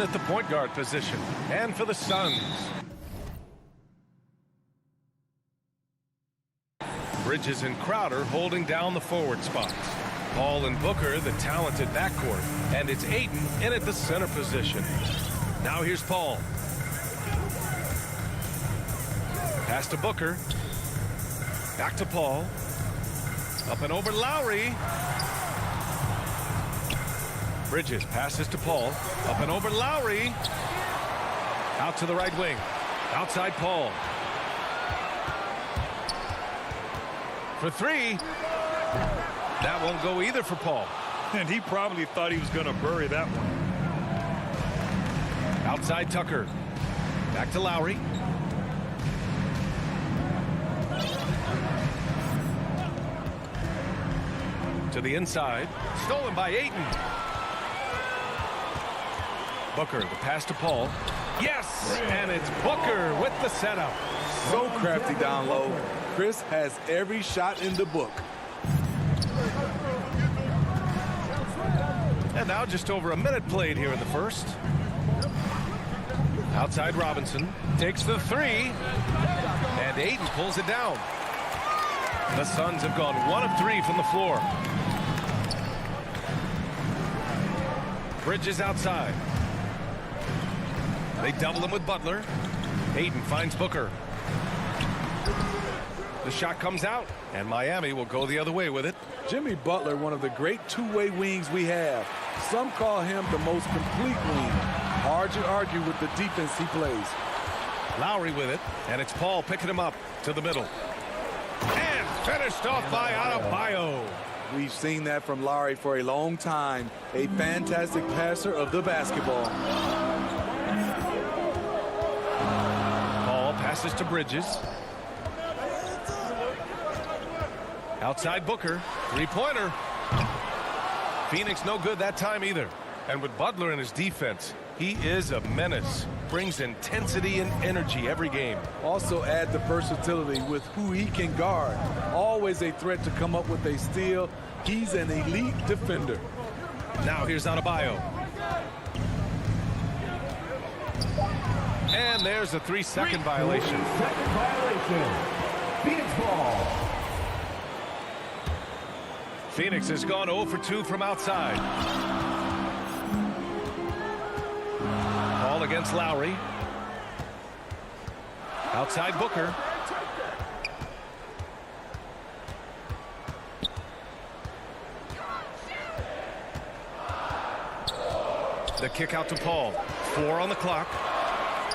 at the point guard position. And for the Suns, Bridges and Crowder holding down the forward spots. Paul and Booker, the talented backcourt. And it's Ayton in at the center position. Now here's Paul. Pass to Booker. Back to Paul. Up and over Lowry. Bridges passes to Paul. Up and over Lowry. Out to the right wing. Outside Paul. For three. That won't go either for Paul. And he probably thought he was going to bury that one. Outside Tucker. Back to Lowry. To the inside. Stolen by Ayton. Booker, the pass to Paul. Yes! And it's Booker with the setup. So crafty down low. Chris has every shot in the book. And now just over a minute played here in the first. Outside Robinson. Takes the three. And Ayton pulls it down. The Suns have gone 1 of 3 from the floor. Bridges outside. They double him with Butler. Ayton finds Booker. The shot comes out, and Miami will go the other way with it. Jimmy Butler, one of the great two-way wings we have. Some call him the most complete wing. Hard to argue with the defense he plays. Lowry with it, and it's Paul picking him up to the middle. And finished off by Adebayo. We've seen that from Lowry for a long time. A fantastic passer of the basketball. Paul passes to Bridges. Outside Booker. Three-pointer. Phoenix no good that time either. And with Butler in his defense, he is a menace. Brings intensity and energy every game. Also add the versatility with who he can guard. Always a threat to come up with a steal. He's an elite defender. Now here's Adebayo. And there's a 3-second violation. 3-second violation. Phoenix ball. Phoenix has gone 0 for 2 from outside. Ball against Lowry. Outside Booker. The kick out to Paul. 4 on the clock.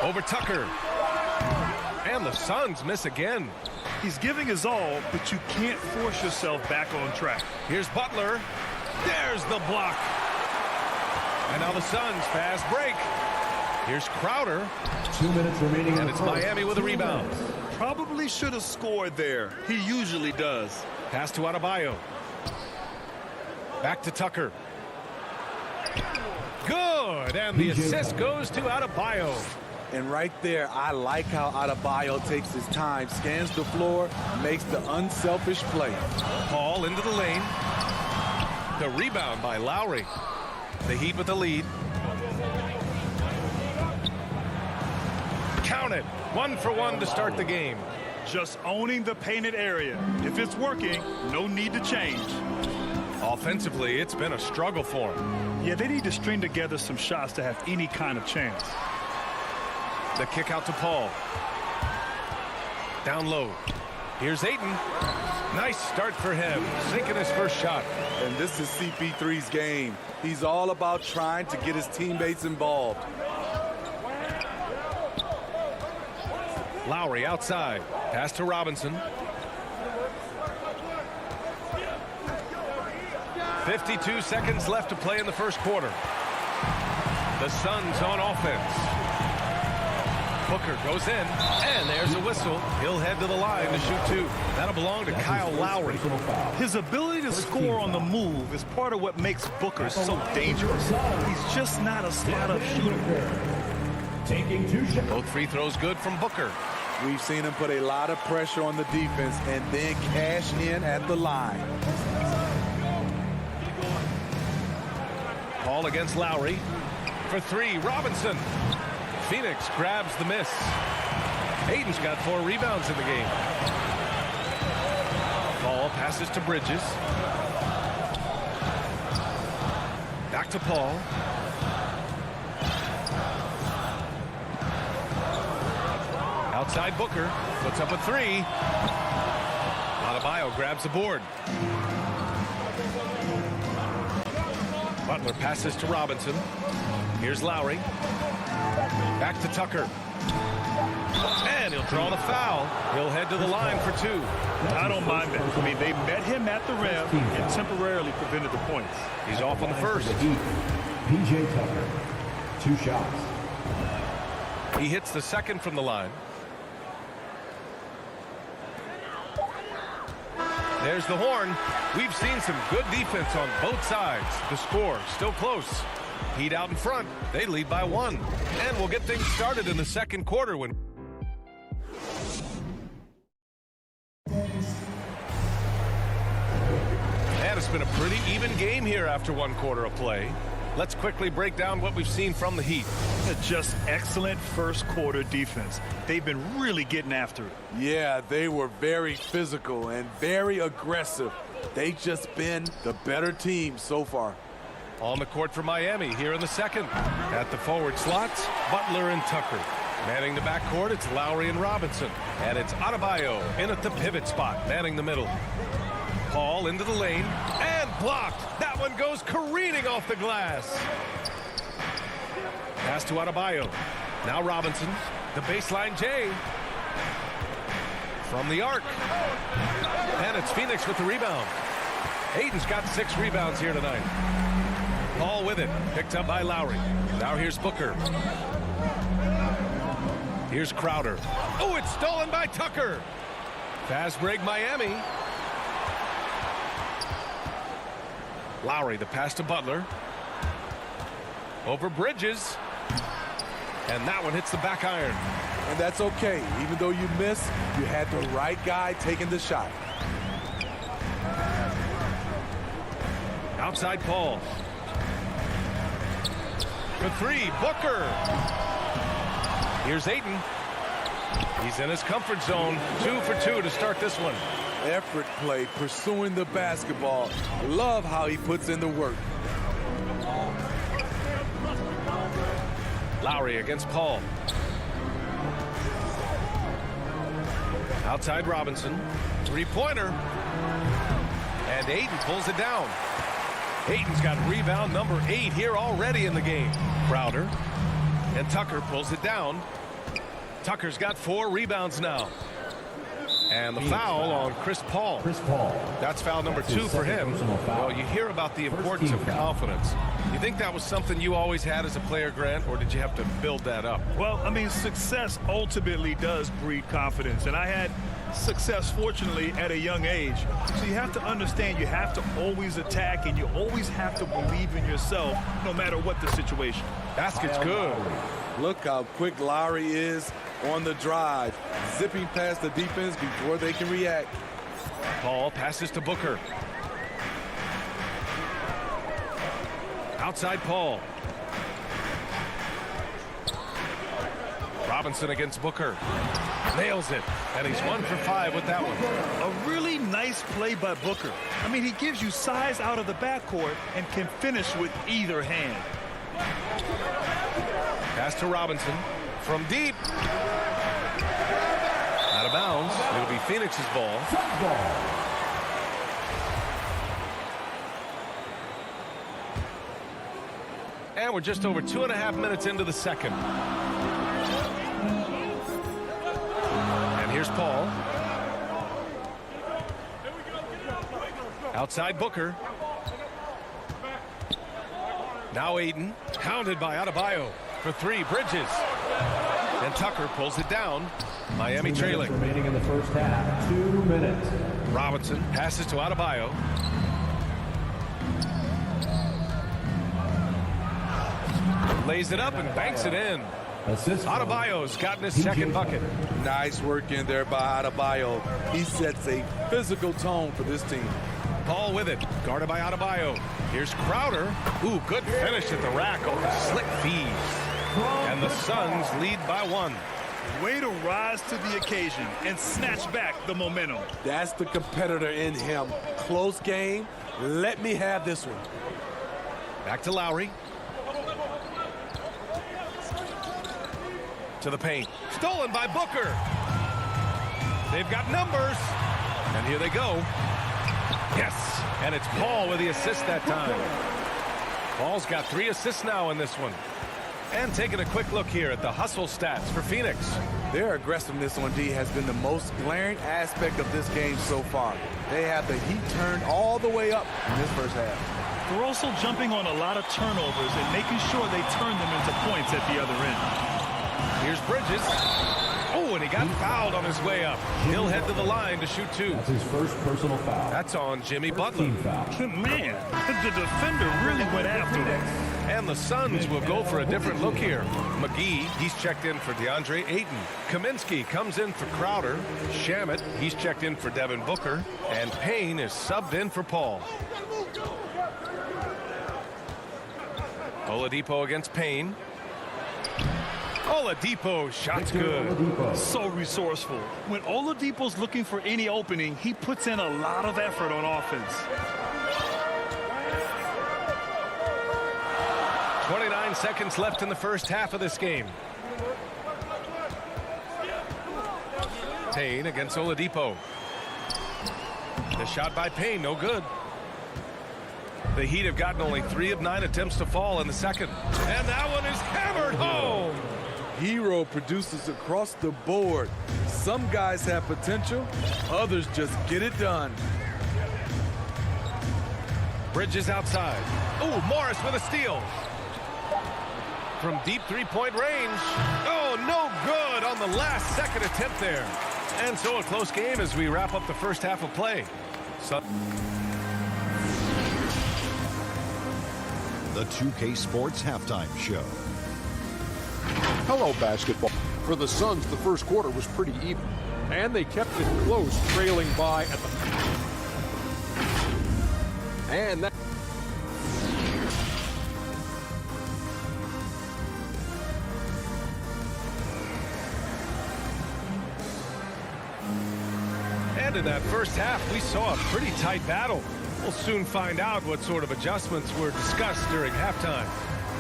Over Tucker. And the Suns miss again. He's giving his all, but you can't force yourself back on track. Here's Butler. There's the block. And now the Suns fast break. Here's Crowder. 2 minutes remaining. And it's Miami with a rebound. Probably should have scored there. He usually does. Pass to Adebayo. Back to Tucker. Good. And the assist goes to Adebayo. And right there, I like how Adebayo takes his time, scans the floor, makes the unselfish play. Paul into the lane. The rebound by Lowry. The Heat with the lead. Count it. 1 for 1 to start the game. Just owning the painted area. If it's working, no need to change. Offensively, it's been a struggle for him. Yeah, they need to string together some shots to have any kind of chance. The kick out to Paul. Down low. Here's Ayton. Nice start for him. Sinking his first shot. And this is CP3's game. He's all about trying to get his teammates involved. Lowry outside. Pass to Robinson. 52 seconds left to play in the first quarter. The Suns on offense. Booker goes in, and there's a whistle. He'll head to the line to shoot 2. That'll belong to Kyle Lowry. His ability to score on the move is part of what makes Booker so dangerous. He's just not a spot-up shooter. Taking 2 shots. Both free throws good from Booker. We've seen him put a lot of pressure on the defense and then cash in at the line. Paul against Lowry. For three, Robinson. Phoenix grabs the miss. Aiden's got 4 rebounds in the game. Paul passes to Bridges. Back to Paul. Outside Booker. Puts up a 3. Adebayo grabs the board. Butler passes to Robinson. Here's Lowry. Back to Tucker. And he'll draw the foul. He'll head to the line for 2. I don't mind that. I mean, they met him at the rim and temporarily prevented the points. He's off on the first. P.J. Tucker, 2 shots. He hits the second from the line. There's the horn. We've seen some good defense on both sides. The score still close. Heat out in front. They lead by 1. And we'll get things started in the second quarter when... And it's been a pretty even game here after 1 quarter of play. Let's quickly break down what we've seen from the Heat. Just excellent first quarter defense. They've been really getting after it. Yeah, they were very physical and very aggressive. They've just been the better team so far. On the court for Miami here in the second. At the forward slots, Butler and Tucker. Manning the backcourt, it's Lowry and Robinson. And it's Adebayo in at the pivot spot, manning the middle. Paul into the lane, and blocked. That one goes careening off the glass. Pass to Adebayo. Now Robinson, the baseline J. From the arc. And it's Phoenix with the rebound. Aiden's got 6 rebounds here tonight. Paul with it, picked up by Lowry. Now here's Booker. Here's Crowder. Oh, it's stolen by Tucker. Fast break Miami. Lowry, the pass to Butler. Over Bridges. And that one hits the back iron. And that's okay. Even though you miss, you had the right guy taking the shot. Outside Paul. For 3, Booker. Here's Aiden. He's in his comfort zone. 2 for 2 to start this one. Effort play, pursuing the basketball. Love how he puts in the work. Lowry against Paul. Outside Robinson. 3-pointer. And Aiden pulls it down. Aiden's got rebound number 8 here already in the game. Crowder. And Tucker pulls it down. Tucker's got 4 rebounds now. And the foul on Chris Paul. That's foul number 2 for him. Well, you hear about the importance of confidence. You think that was something you always had as a player, Grant, or did you have to build that up? Well, I mean, success ultimately does breed confidence. And I had success, fortunately, at a young age. So you have to understand you have to always attack and you always have to believe in yourself no matter what the situation. Basket's good. Look how quick Lowry is on the drive, zipping past the defense before they can react. Paul passes to Booker. Outside Paul. Robinson against Booker. Nails it. And he's 1 for 5 with that one. A really nice play by Booker. I mean, he gives you size out of the backcourt and can finish with either hand. Pass to Robinson. From deep. Out of bounds. It'll be Phoenix's ball. And we're just over 2.5 minutes into the second. And here's Paul. Outside Booker. Now Aiden. Hounded by Adebayo. For 3, Bridges. And Tucker pulls it down. Miami trailing. Remaining in the first half. 2 minutes. Robinson passes to Adebayo. Lays it up and banks it in. Adebayo's gotten his second bucket. Nice work in there by Adebayo. He sets a physical tone for this team. Ball with it. Guarded by Adebayo. Here's Crowder. Ooh, good finish at the rack over slick fees. And the Suns lead by 1. Way to rise to the occasion and snatch back the momentum. That's the competitor in him. Close game. Let me have this one. Back to Lowry. To the paint. Stolen by Booker. They've got numbers. And here they go. Yes. And it's Paul with the assist that time. Paul's got 3 assists now in this one. And taking a quick look here at the hustle stats for Phoenix. Their aggressiveness on D has been the most glaring aspect of this game so far. They have the heat turned all the way up in this first half. They're also jumping on a lot of turnovers and making sure they turn them into points at the other end. Here's Bridges. Oh, and he got fouled on his way up. He'll head to the line to shoot 2. That's his first personal foul. That's on Jimmy Butler. Team foul. Man, the defender really went after him. And the Suns will go for a different look here. McGee, he's checked in for DeAndre Ayton. Kaminsky comes in for Crowder. Shamet, he's checked in for Devin Booker. And Payne is subbed in for Paul. Oladipo against Payne. Oladipo, shots good. So resourceful. When Oladipo's looking for any opening, he puts in a lot of effort on offense. 29 seconds left in the first half of this game. Payne against Oladipo. The shot by Payne, no good. The Heat have gotten only 3 of 9 attempts to fall in the second. And that one is hammered home. Hero produces across the board. Some guys have potential, others just get it done. Bridges outside. Ooh, Morris with a steal. From deep three-point range. Oh, no good on the last second attempt there. And so a close game as we wrap up the first half of play. The 2K Sports Halftime Show. Hello, basketball. For the Suns, the first quarter was pretty even, and they kept it close, trailing by at the... And that... And in that first half, we saw a pretty tight battle. We'll soon find out what sort of adjustments were discussed during halftime.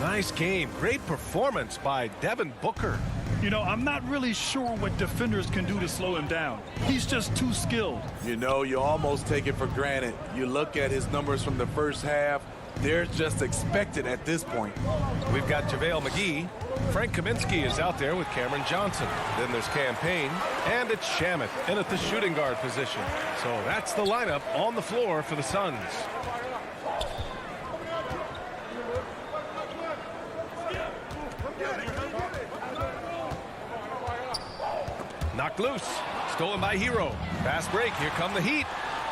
Nice game. Great performance by Devin Booker. You know, I'm not really sure what defenders can do to slow him down. He's just too skilled. You know, you almost take it for granted. You look at his numbers from the first half, they're just expected at this point. We've got JaVale McGee. Frank Kaminsky is out there with Cameron Johnson. Then there's Cam Payne, and it's Shamet in at the shooting guard position. So that's the lineup on the floor for the Suns. Knocked loose. Stolen by Hero. Fast break. Here come the Heat.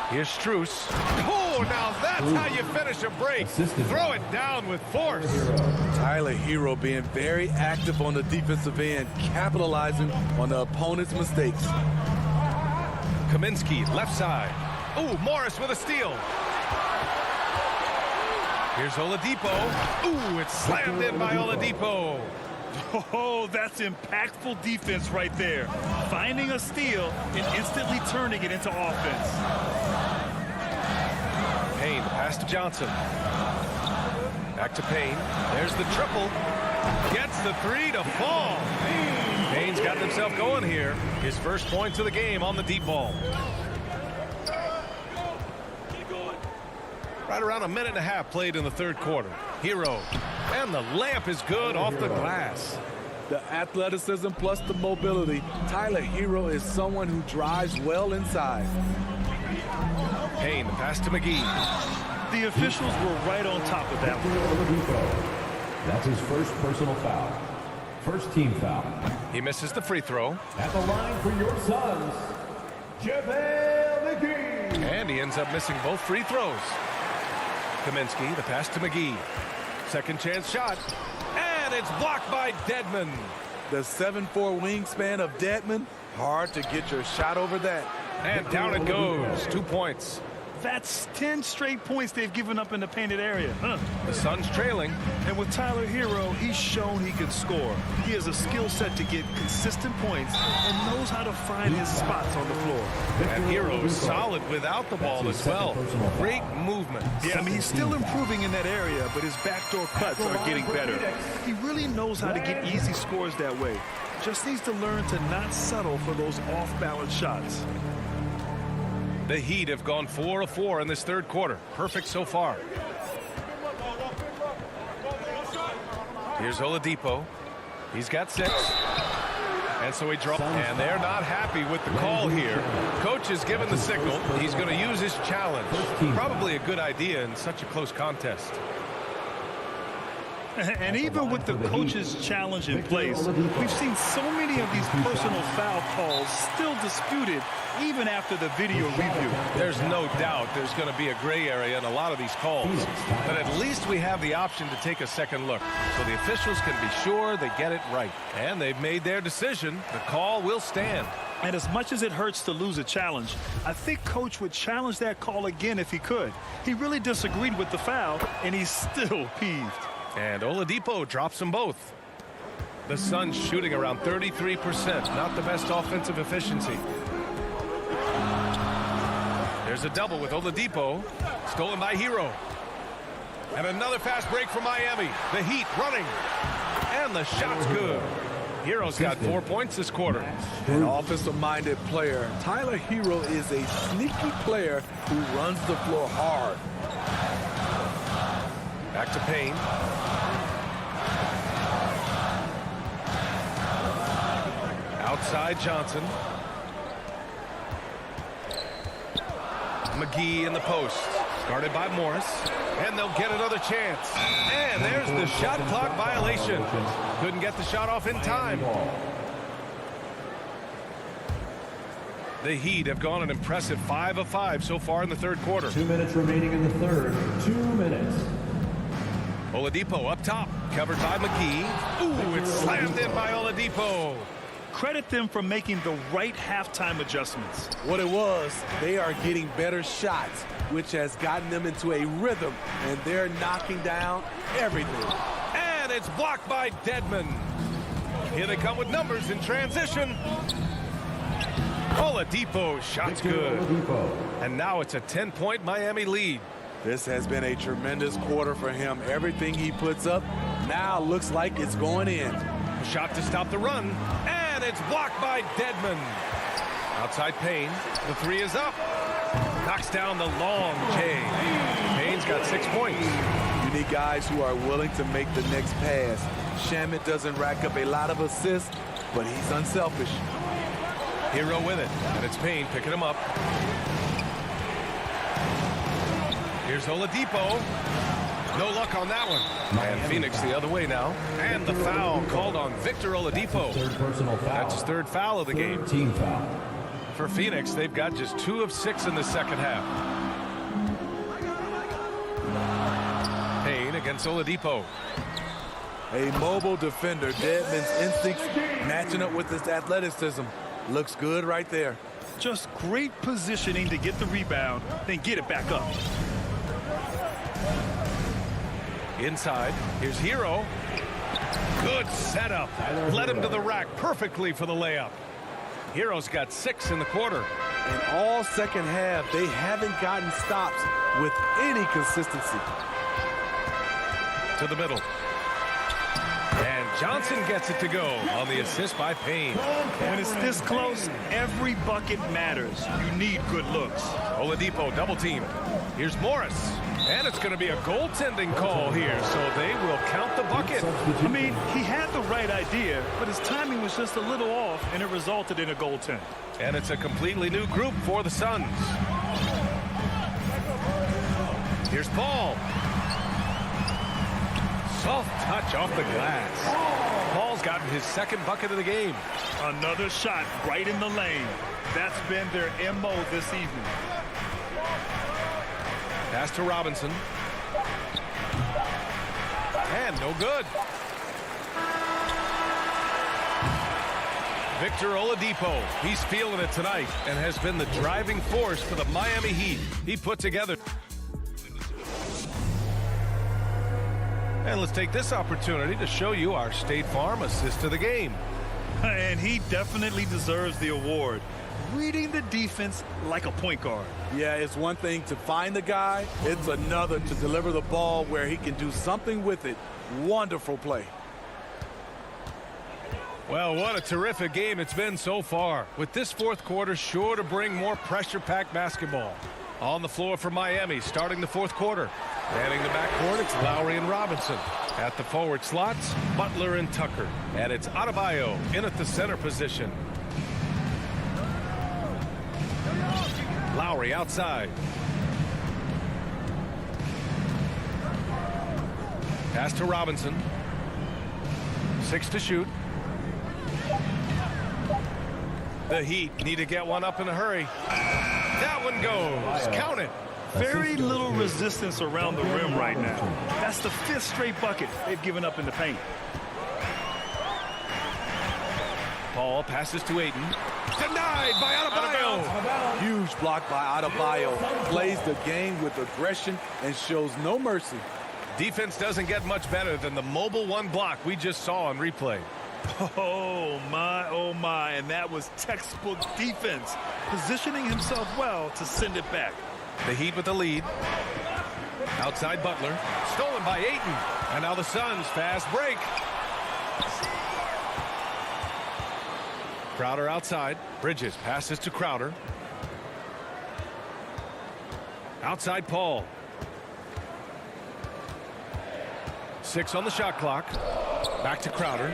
Here's Strus. Oh, now that's how you finish a break. Throw it down with force. Tyler Hero being very active on the defensive end, capitalizing on the opponent's mistakes. Kaminsky, left side. Ooh, Morris with a steal. Here's Oladipo. Ooh, it's slammed in by Oladipo. Oh, that's impactful defense right there. Finding a steal and instantly turning it into offense. Payne, pass to Johnson. Back to Payne. There's the triple. Gets the 3 to fall. Payne's got himself going here. His first points of the game on the deep ball. Right around a minute and a half played in the third quarter. Hero. And the layup is good off the glass. The athleticism plus the mobility. Tyler Hero is someone who drives well inside. Payne, the pass to McGee. The officials were right on top of that one. That's his first personal foul. First team foul. He misses the free throw. At the line for your Suns, JaVale McGee. And he ends up missing both free throws. Kaminsky, the pass to McGee. Second chance shot. And it's blocked by Dedmon. The 7'4" wingspan of Dedmon, hard to get your shot over that. And down it goes. 2 points. That's 10 straight points they've given up in the painted area. The Suns trailing. And with Tyler Hero, he's shown he can score. He has a skill set to get consistent points and knows how to find his spots on the floor. And Hero is solid without the ball as well. Great movement. Yeah, I mean, he's still improving in that area, but his backdoor cuts are getting better. He really knows how to get easy scores that way. Just needs to learn to not settle for those off-balance shots. The Heat have gone 4 of 4 in this third quarter. Perfect so far. Here's Oladipo. He's got 6. And so he dropped. And they're not happy with the call here. Coach has given the signal. He's going to use his challenge. Probably a good idea in such a close contest. And even with the coach's challenge in place, we've seen so many of these personal foul calls still disputed even after the video review. There's no doubt there's going to be a gray area in a lot of these calls. But at least we have the option to take a second look. So the officials can be sure they get it right. And they've made their decision. The call will stand. And as much as it hurts to lose a challenge, I think Coach would challenge that call again if he could. He really disagreed with the foul, and he's still peeved. And Oladipo drops them both. The Suns shooting around 33%. Not the best offensive efficiency. There's a double with Oladipo. Stolen by Hero. And another fast break from Miami. The Heat running. And the shot's good. Hero's got 4 points this quarter. An offensive-minded player. Tyler Hero is a sneaky player who runs the floor hard. Back to Payne. Outside Johnson. McGee in the post. Guarded by Morris. And they'll get another chance. And there's the shot clock violation. Couldn't get the shot off in time. The Heat have gone an impressive 5 of 5 so far in the third quarter. 2 minutes remaining in the third. 2 minutes. Oladipo up top. Covered by McGee. Ooh, it's slammed in by Oladipo. Credit them for making the right halftime adjustments. What it was, they are getting better shots, which has gotten them into a rhythm, and they're knocking down everything. And it's blocked by Dedmon. Here they come with numbers in transition. Oladipo, shot's good. And now it's a 10-point Miami lead. This has been a tremendous quarter for him. Everything he puts up now looks like it's going in. Shot to stop the run. And it's blocked by Dedmon. Outside Payne. The 3 is up. Knocks down the long J. Payne's got 6 points. You need guys who are willing to make the next pass. Shamet doesn't rack up a lot of assists, but he's unselfish. Hero with it. And it's Payne picking him up. Here's Oladipo. No luck on that one. And Phoenix the other way now. And the foul called on Victor Oladipo. Third personal foul. That's his 3rd foul of the game. Team foul. For Phoenix, they've got just 2 of 6 in the second half. Payne against Oladipo. A mobile defender. Dedmon's instincts matching up with his athleticism. Looks good right there. Just great positioning to get the rebound, then get it back up. Inside, here's Hero. Good setup. Led him to the rack perfectly for the layup. Hero's got 6 in the quarter. And all second half, they haven't gotten stops with any consistency. To the middle. And Johnson gets it to go on the assist by Payne. When it's this close, every bucket matters. You need good looks. Oladipo double team. Here's Morris. And it's going to be a goaltending call here, so they will count the bucket. I mean, he had the right idea, but his timing was just a little off, and it resulted in a goaltend. And it's a completely new group for the Suns. Here's Paul. Soft touch off the glass. Paul's gotten his 2nd bucket of the game. Another shot right in the lane. That's been their MO this evening. Pass to Robinson. And no good. Victor Oladipo, he's feeling it tonight and has been the driving force for the Miami Heat. He put together. And let's take this opportunity to show you our State Farm assist of the game. And he definitely deserves the award. Reading the defense like a point guard. Yeah, it's one thing to find the guy. It's another to deliver the ball where he can do something with it. Wonderful play. Well, what a terrific game it's been so far, with this fourth quarter sure to bring more pressure-packed basketball. On the floor for Miami, starting the fourth quarter. Manning the backcourt, it's Lowry and Robinson. At the forward slots, Butler and Tucker. And it's Adebayo in at the center position. Lowry outside. Pass to Robinson. 6 to shoot. The Heat need to get one up in a hurry. That one goes. Count it. Very little resistance around the rim right now. That's the 5th straight bucket they've given up in the paint. Paul passes to Ayton. Denied by Adebayo. Huge block by Adebayo. Plays the game with aggression and shows no mercy. Defense doesn't get much better than the mobile one block we just saw on replay. Oh my, and that was textbook defense. Positioning himself well to send it back. The Heat with the lead. Outside Butler. Stolen by Ayton. And now the Suns fast break. Crowder outside. Bridges passes to Crowder. Outside Paul. 6 on the shot clock. Back to Crowder.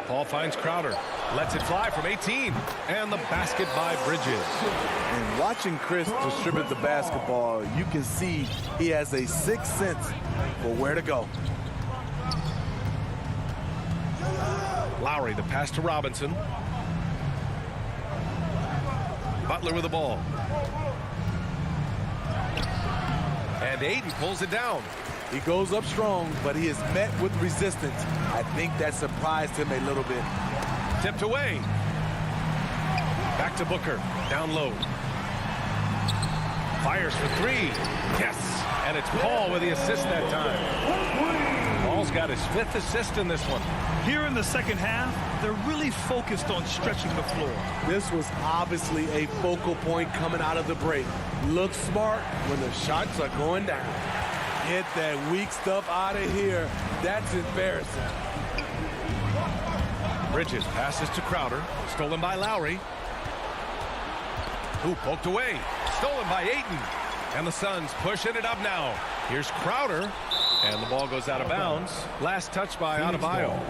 Paul finds Crowder. Lets it fly from 18. And the basket by Bridges. And watching Chris distribute the basketball, you can see he has a sixth sense for where to go. Lowry, the pass to Robinson. Butler with the ball. And Ayton pulls it down. He goes up strong, but he is met with resistance. I think that surprised him a little bit. Tipped away. Back to Booker. Down low. Fires for 3. Yes. And it's Paul with the assist that time. Paul's got his 5th assist in this one. Here in the second half, they're really focused on stretching the floor. This was obviously a focal point coming out of the break. Look smart when the shots are going down. Get that weak stuff out of here. That's embarrassing. Bridges passes to Crowder. Stolen by Lowry. Who poked away. Stolen by Ayton. And the Suns pushing it up now. Here's Crowder. And the ball goes out of bounds. Last touch by Adebayo.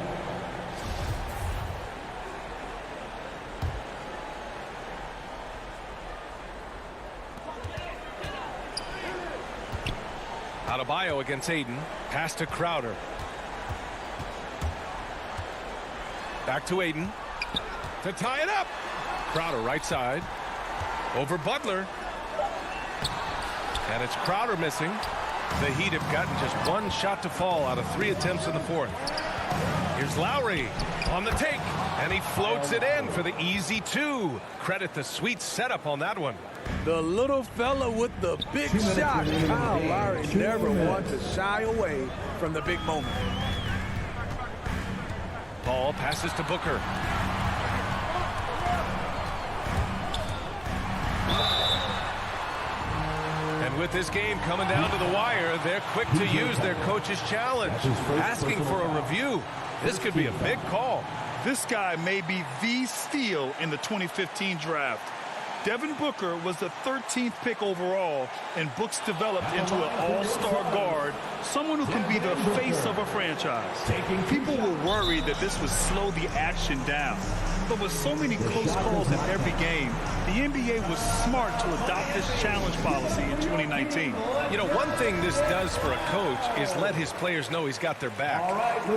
Adebayo against Ayton. Pass to Crowder. Back to Ayton. To tie it up. Crowder right side. Over Butler. And it's Crowder missing. The Heat have gotten just 1 shot to fall out of 3 attempts in the fourth. Here's Lowry on the take. And he floats it in for the easy 2. Credit the sweet setup on that one. The little fella with the big shot. Kyle Lowry never wants to shy away from the big moment. Paul passes to Booker. And with this game coming down to the wire, they're quick to use their coach's challenge. Asking for a review. This could be a big call. This guy may be the steal in the 2015 draft. Devin Booker was the 13th pick overall, and Books developed into an all-star guard, someone who can be the face of a franchise. People were worried that this would slow the action down. But with so many close calls in every game, the The NBA was smart to adopt this challenge policy in 2019. You know, one thing this does for a coach is let his players know he's got their back.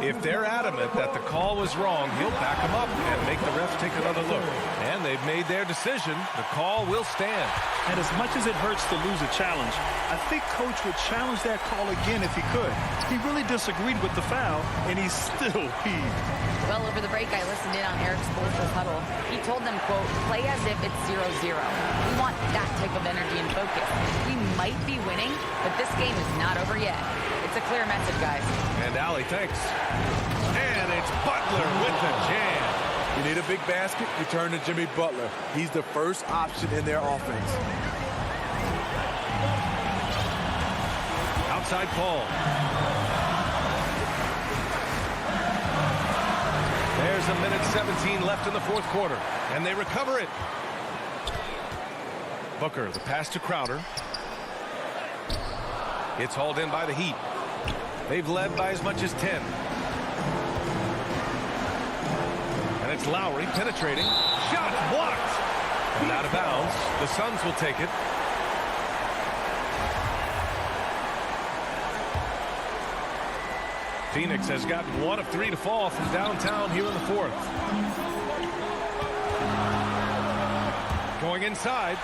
If they're adamant that the call was wrong, he'll back them up and make the refs take another look. And they've made their decision. The call will stand. And as much as it hurts to lose a challenge, I think Coach would challenge that call again if he could. He really disagreed with the foul, and he's still peeved. Well, over the break, I listened in on Eric Spoelstra's huddle. He told them, quote, play as if it's 0-0. We want that type of energy and focus. We might be winning, but this game is not over yet. It's a clear message, guys. And Allie, thanks. And it's Butler with the jam. You need a big basket, you turn to Jimmy Butler. He's the first option in their offense. Outside Paul. There's a minute 17 left in the fourth quarter, and they recover it. Booker, the pass to Crowder. It's hauled in by the Heat. They've led by as much as 10. And it's Lowry penetrating. Shot blocked. And out of bounds. The Suns will take it. Phoenix has gotten 1 of 3 to fall from downtown here in the fourth. Going inside.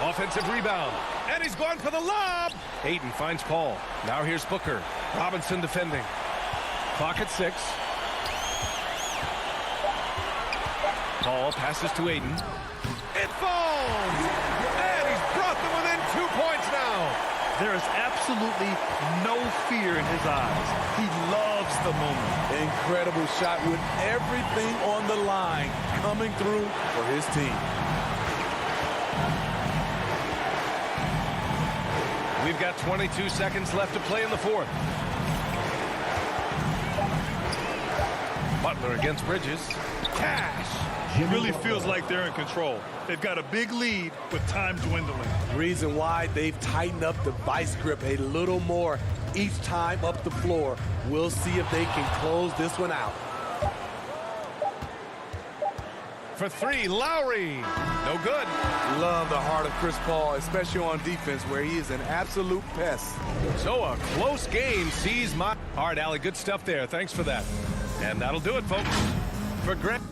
Offensive rebound. And he's going for the lob. Ayton finds Paul. Now here's Booker. Robinson defending. Clock at 6. Paul passes to Ayton. It falls! And he's brought them within 2 points now. There is absolutely no fear in his eyes. He loves the moment. Incredible shot with everything on the line coming through for his team. We've got 22 seconds left to play in the fourth. Butler against Bridges. Cash! It really feels like they're in control. They've got a big lead with time dwindling. Reason why they've tightened up the vice grip a little more each time up the floor. We'll see if they can close this one out. For 3, Lowry. No good. Love the heart of Chris Paul, especially on defense where he is an absolute pest. So a close game sees my... All right, Allie, good stuff there. Thanks for that. And that'll do it, folks. For Grant.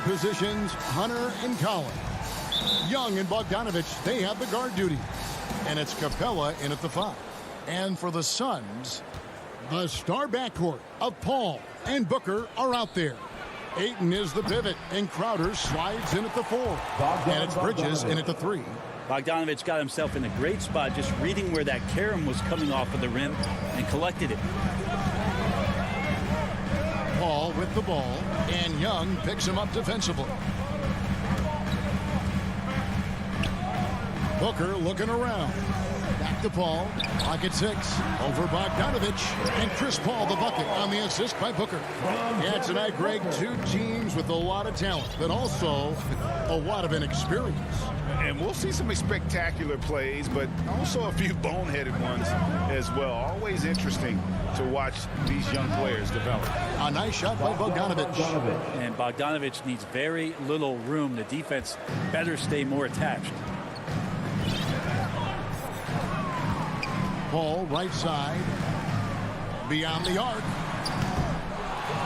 positions, Hunter and Collins. Young and Bogdanovich, they have the guard duty. And it's Capella in at the 5. And for the Suns, the star backcourt of Paul and Booker are out there. Ayton is the pivot, and Crowder slides in at the 4. And it's Bridges in at the 3. Bogdanovich got himself in a great spot just reading where that carom was coming off of the rim and collected it. Paul with the ball, and Young picks him up defensively. Booker looking around. Back to Paul. Pocket 6. Over Bogdanovich. And Chris Paul the bucket on the assist by Booker. Yeah, tonight, Greg, 2 teams with a lot of talent, but also a lot of inexperience. And we'll see some spectacular plays, but also a few boneheaded ones as well. Always interesting to watch these young players develop. A nice shot by Bogdanovich. And Bogdanovich needs very little room. The defense better stay more attached. Paul right side. Beyond the arc.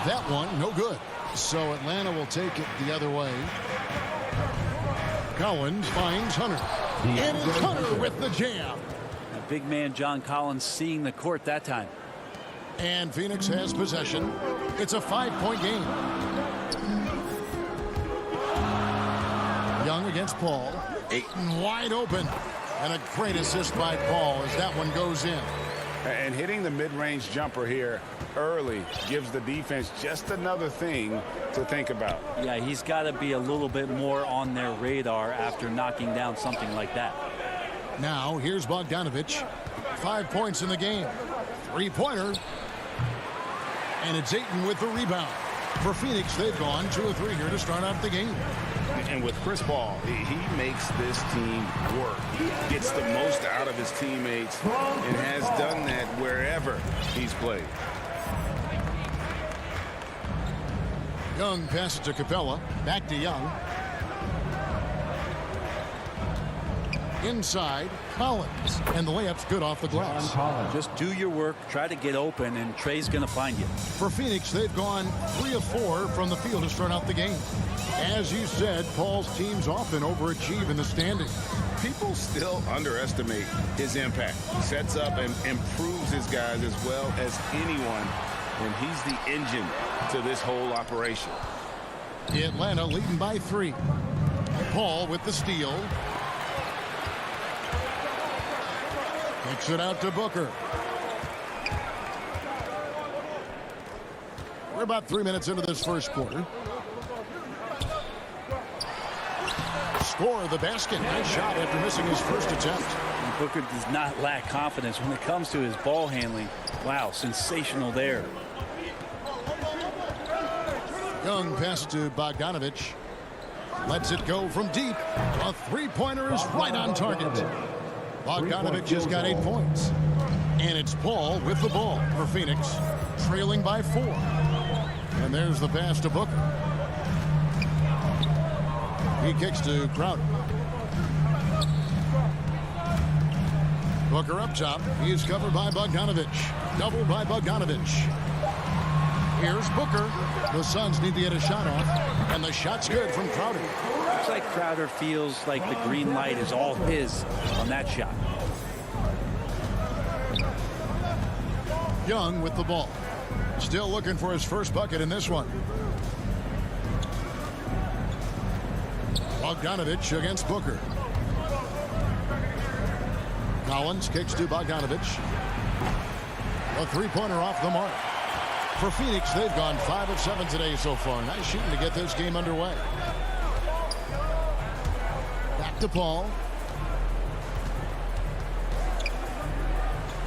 That one no good. So Atlanta will take it the other way. Collins finds Hunter. And it's Hunter with the jam. A big man John Collins seeing the court that time. And Phoenix has possession. It's a 5-point game. Young against Paul. Ayton wide open. And a great assist by Paul as that one goes in. And hitting the mid-range jumper here early gives the defense just another thing to think about. Yeah, he's got to be a little bit more on their radar after knocking down something like that. Now here's Bogdanovich. 5 points in the game. 3-pointer. And it's Ayton with the rebound. For Phoenix, they've gone 2 of 3 here to start out the game. And with Chris Paul, he makes this team work. He gets the most out of his teammates and has done that wherever he's played. Young passes to Capella. Back to Young. Inside, Collins. And the layup's good off the glass. Just do your work, try to get open, and Trey's going to find you. For Phoenix, they've gone 3 of 4 from the field to start out the game. As you said, Paul's teams often overachieve in the standings. People still underestimate his impact. He sets up and improves his guys as well as anyone, and he's the engine to this whole operation. Atlanta leading by 3. Paul with the steal. Kicks it out to Booker. We're about 3 minutes into this first quarter. Score the basket. Nice shot after missing his first attempt. And Booker does not lack confidence when it comes to his ball handling. Wow, sensational there. Young pass to Bogdanovich. Lets it go from deep. A 3-pointer is right on target. Bogdanovich has got 8 points. And it's Paul with the ball for Phoenix, trailing by 4. And there's the pass to Booker. He kicks to Crowder. Booker up top. He's covered by Bogdanovich. Double by Bogdanovich. Here's Booker. The Suns need to get a shot off. And the shot's good from Crowder. Looks like Crowder feels like the green light is all his on that shot. Young with the ball. Still looking for his first bucket in this one. Bogdanovich against Booker. Collins kicks to Bogdanovich. A 3-pointer off the mark. For Phoenix, they've gone 5 of 7 today so far. Nice shooting to get this game underway. Back to Paul.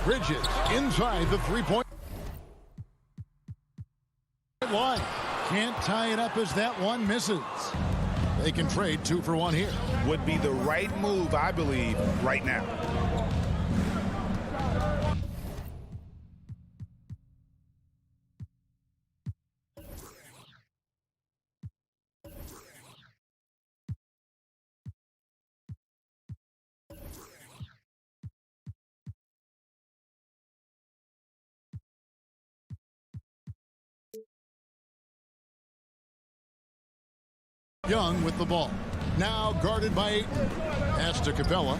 Bridges inside the 3-point line. Can't tie it up as that one misses. They can trade 2 for 1 here. Would be the right move, I believe, right now. Young with the ball. Now guarded by Ayton. Pass to Capella.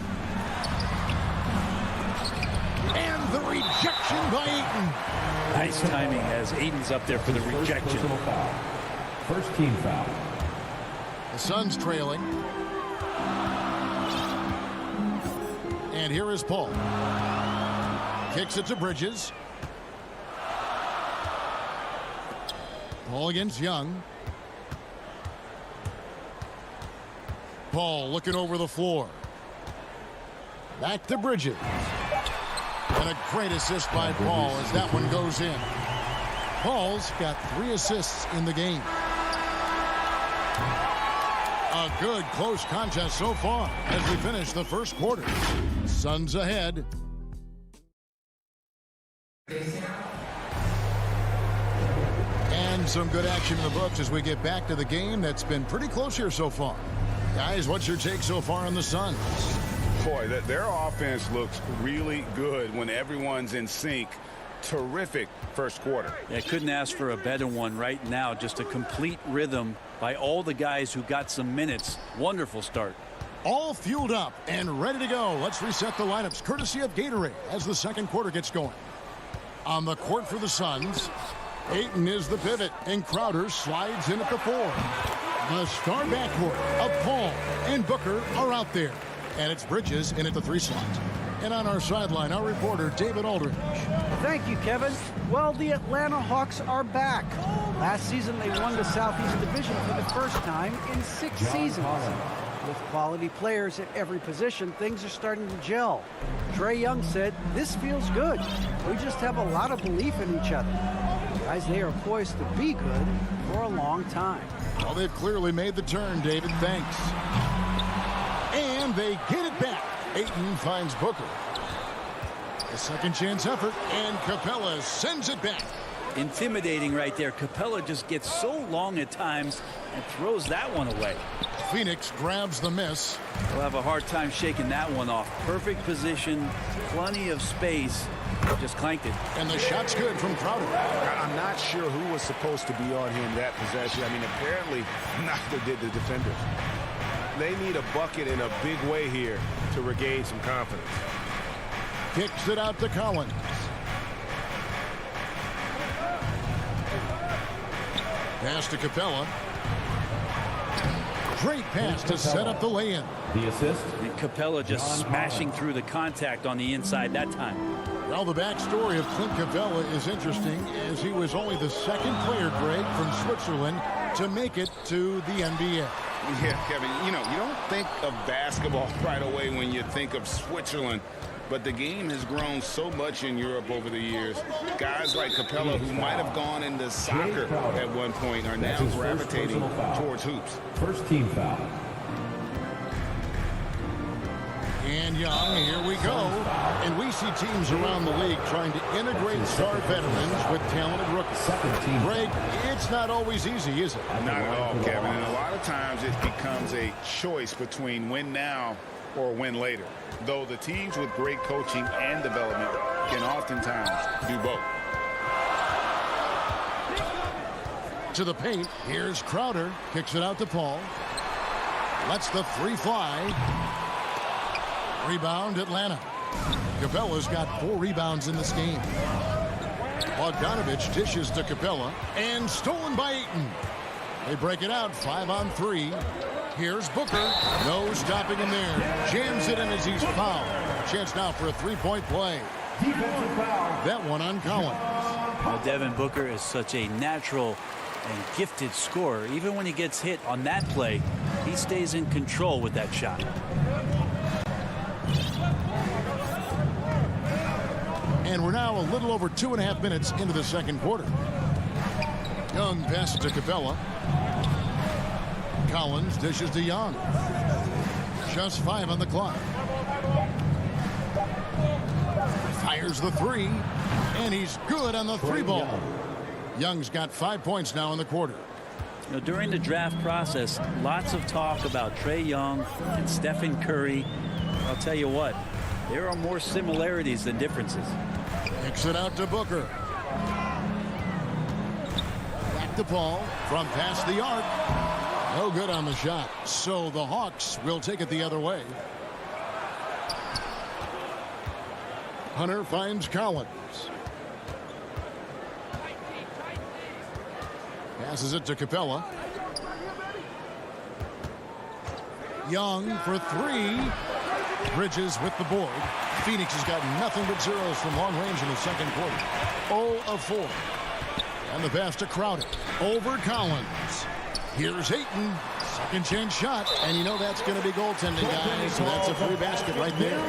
And the rejection by Ayton. Nice timing as Ayton's up there for the rejection. First team foul. The Suns trailing. And here is Paul. Kicks it to Bridges. Paul against Young. Paul looking over the floor. Back to Bridges. And a great assist by Paul as that one goes in. Paul's got 3 assists in the game. A good close contest so far as we finish the first quarter. Suns ahead. And some good action in the books as we get back to the game that's been pretty close here so far. Guys, what's your take so far on the Suns? Boy, their offense looks really good when everyone's in sync. Terrific first quarter. Yeah, couldn't ask for a better one right now. Just a complete rhythm by all the guys who got some minutes. Wonderful start. All fueled up and ready to go. Let's reset the lineups courtesy of Gatorade as the second quarter gets going. On the court for the Suns, Ayton is the pivot, and Crowder slides in at the 4. The star backcourt of Paul and Booker are out there. And it's Bridges in at the 3 slot. And on our sideline, our reporter, David Aldridge. Thank you, Kevin. Well, the Atlanta Hawks are back. Last season, they won the Southeast Division for the first time in 6 seasons. With quality players at every position, things are starting to gel. Trae Young said, "This feels good. We just have a lot of belief in each other." Guys, they are poised to be good for a long time. Well, they've clearly made the turn, David. Thanks. And they get it back. Ayton finds Booker. A second chance effort, and Capella sends it back. Intimidating right there. Capella just gets so long at times and throws that one away. Phoenix grabs the miss. We'll have a hard time shaking that one off. Perfect position, plenty of space. Just clanked it. And the shot's good from Crowder. I'm not sure who was supposed to be on him that possession. I mean, apparently neither did the defenders. They need a bucket in a big way here to regain some confidence. Kicks it out to Collins. Pass to Capella. Great pass to set up the lay-in. The assist. And Capella just smashing through the contact on the inside that time. Well, the backstory of Clint Capella is interesting, as he was only the second player, Greg, from Switzerland to make it to the NBA. Yeah, Kevin, you don't think of basketball right away when you think of Switzerland, but the game has grown so much in Europe over the years. Guys like Capella, who might have gone into soccer at one point, are now gravitating towards hoops. First team foul. And Young, here we go. And we see teams around the league trying to integrate star veterans with talented rookies. Second team. Greg, it's not always easy, is it? Not at all, Kevin. And a lot of times it becomes a choice between win now or win later. Though the teams with great coaching and development can oftentimes do both. To the paint, here's Crowder. Kicks it out to Paul. Lets the 3 fly. Rebound, Atlanta. Capella's got 4 rebounds in this game. Bogdanovich dishes to Capella. And stolen by Ayton. They break it out 5 on 3. Here's Booker. No stopping him there. Jams it in as he's fouled. Chance now for a 3-point play. Defensive foul. That one on Collins. Well, Devin Booker is such a natural and gifted scorer. Even when he gets hit on that play, he stays in control with that shot. And we're now a little over 2.5 minutes into the second quarter. Young passes to Capella. Collins dishes to Young. Just 5 on the clock. Fires the 3. And he's good on the 3 ball. Young's got 5 points now in the quarter. During the draft process, lots of talk about Trae Young and Stephen Curry. I'll tell you what, there are more similarities than differences. Kicks it out to Booker. Back to Paul from past the arc. No good on the shot. So the Hawks will take it the other way. Hunter finds Collins. Passes it to Capella. Young for three. Bridges with the board. Phoenix has got nothing but zeros from long range in the second quarter. 0 of 4. And the pass to Crowder. Over Collins. Here's Hayton. Second chance shot. And you know that's going to be goaltending, guys. So that's a free basket right there.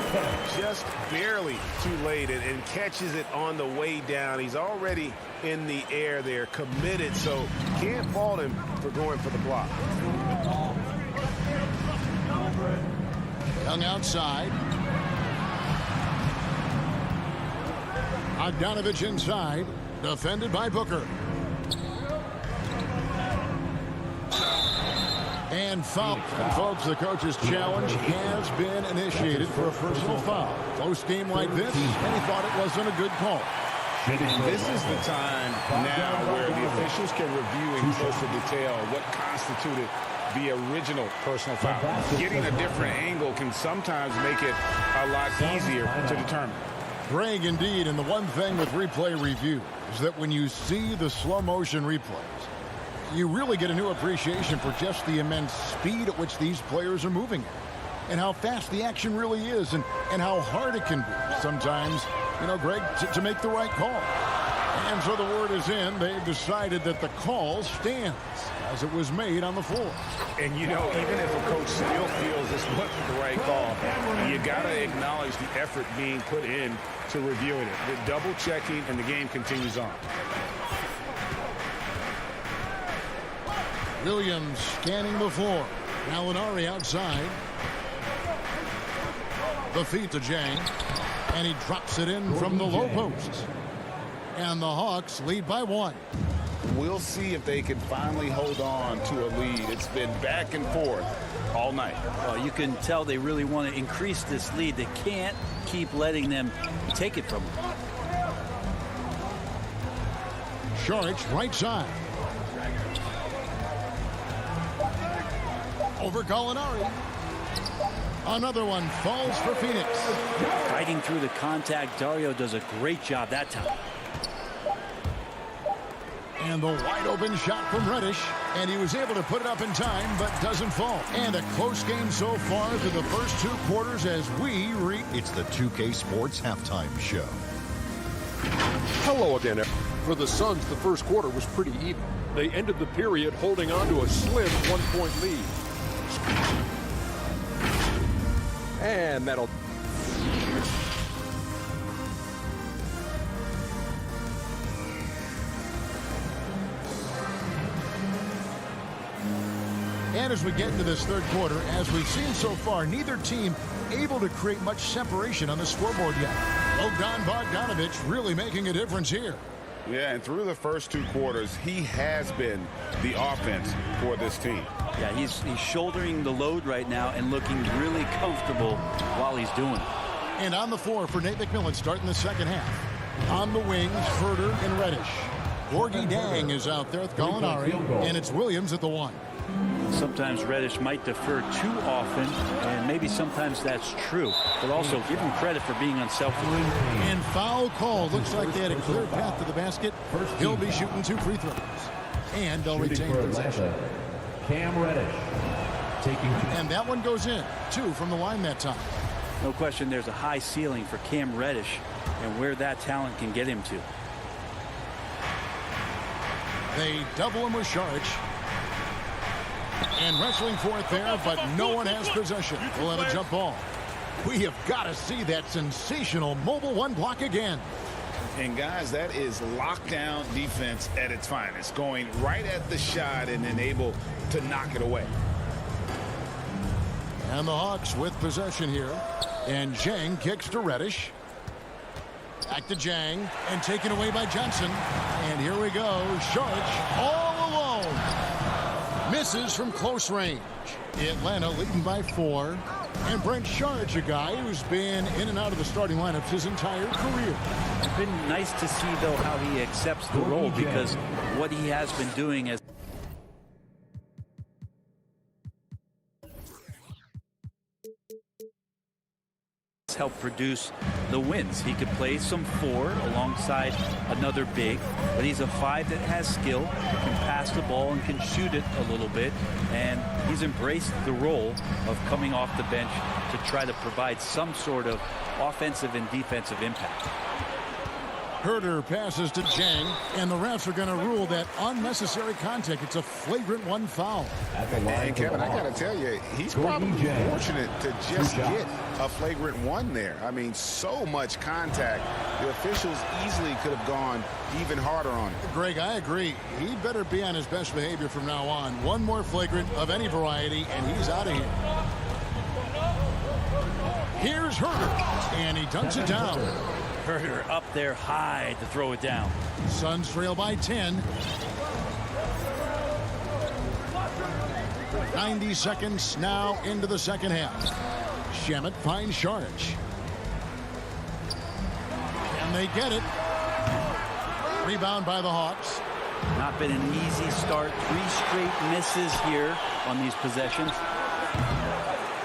Just barely too late and catches it on the way down. He's already in the air there, committed, so can't fault him for going for the block. Young outside. Bogdanovich inside. Defended by Booker. And foul. And folks, the coach's challenge has been initiated for a personal foul. Close game like this, and he thought it wasn't a good call. And this is the time now where the officials can review in closer detail what constituted the original personal foul. Getting a different angle can sometimes make it a lot easier to determine. Greg, indeed, and the one thing with replay review is that when you see the slow motion replays, you really get a new appreciation for just the immense speed at which these players are moving at, and how fast the action really is, and how hard it can be sometimes, you know, Greg, to make the right call. And so the word is in. They've decided that the call stands as it was made on the floor. And, you know, even if a coach still feels this wasn't the right call, you got to acknowledge the effort being put in to reviewing it. The double checking, and the game continues on. Williams scanning the floor. Gallinari outside. The feed to Jang. And he drops it in from the low post. And the Hawks lead by 1. We'll see if they can finally hold on to a lead. It's been back and forth all night. Well, you can tell they really want to increase this lead. They can't keep letting them take it from them. Šarić right side. Over Gallinari. Another one falls for Phoenix. Fighting through the contact, Dario does a great job that time. And the wide open shot from Reddish. And he was able to put it up in time, but doesn't fall. And a close game so far through the first 2 quarters as we reach. It's the 2K Sports Halftime Show. Hello again. For the Suns, the first quarter was pretty even. They ended the period holding on to a slim 1-point lead. And that'll... And as we get into this third quarter, as we've seen so far, neither team able to create much separation on the scoreboard yet. Bogdanovich really making a difference here. Yeah, and through the first 2 quarters, he has been the offense for this team. Yeah, he's shouldering the load right now and looking really comfortable while he's doing it. And on the floor for Nate McMillan starting the second half. On the wings, Furter and Reddish. Gorgie Dang is out there with Gallinari, and it's Williams at the 1. Sometimes Reddish might defer too often, and maybe sometimes that's true. But also give him credit for being unselfish. And foul call. Looks like they had a clear path to the basket. He'll be shooting 2 free throws. And they'll retain possession. Cam Reddish taking 2. And that one goes in. 2 from the line that time. No question there's a high ceiling for Cam Reddish and where that talent can get him to. They double him with Šarić. And wrestling for it there, but no one has possession. We'll have a jump ball. We have got to see that sensational mobile 1 block again. And guys, that is lockdown defense at its finest, going right at the shot and then able to knock it away. And the Hawks with possession here. And Jang kicks to Reddish. Back to Jang, and taken away by Johnson. And here we go. Šarić all alone. Misses from close range. Atlanta leading by 4. And Brent Šarić, a guy who's been in and out of the starting lineups his entire career. It's been nice to see, though, how he accepts the role, because what he has been doing as help produce the wins. He could play some 4 alongside another big, but he's a 5 that has skill, can pass the ball and can shoot it a little bit, and he's embraced the role of coming off the bench to try to provide some sort of offensive and defensive impact. Herder passes to Jang, and the refs are going to rule that unnecessary contact. It's a flagrant 1 foul. And Kevin, I got to tell you, he's probably fortunate to just get a flagrant 1 there. I mean, so much contact. The officials easily could have gone even harder on it. Greg, I agree. He'd better be on his best behavior from now on. 1 more flagrant of any variety, and he's out of here. Here's Herder, and he dunks it down. Herder up there high to throw it down. Suns trail by 10. 90 seconds now into the second half. Shamet finds Sharge. And they get it. Rebound by the Hawks. Not been an easy start. 3 straight misses here on these possessions.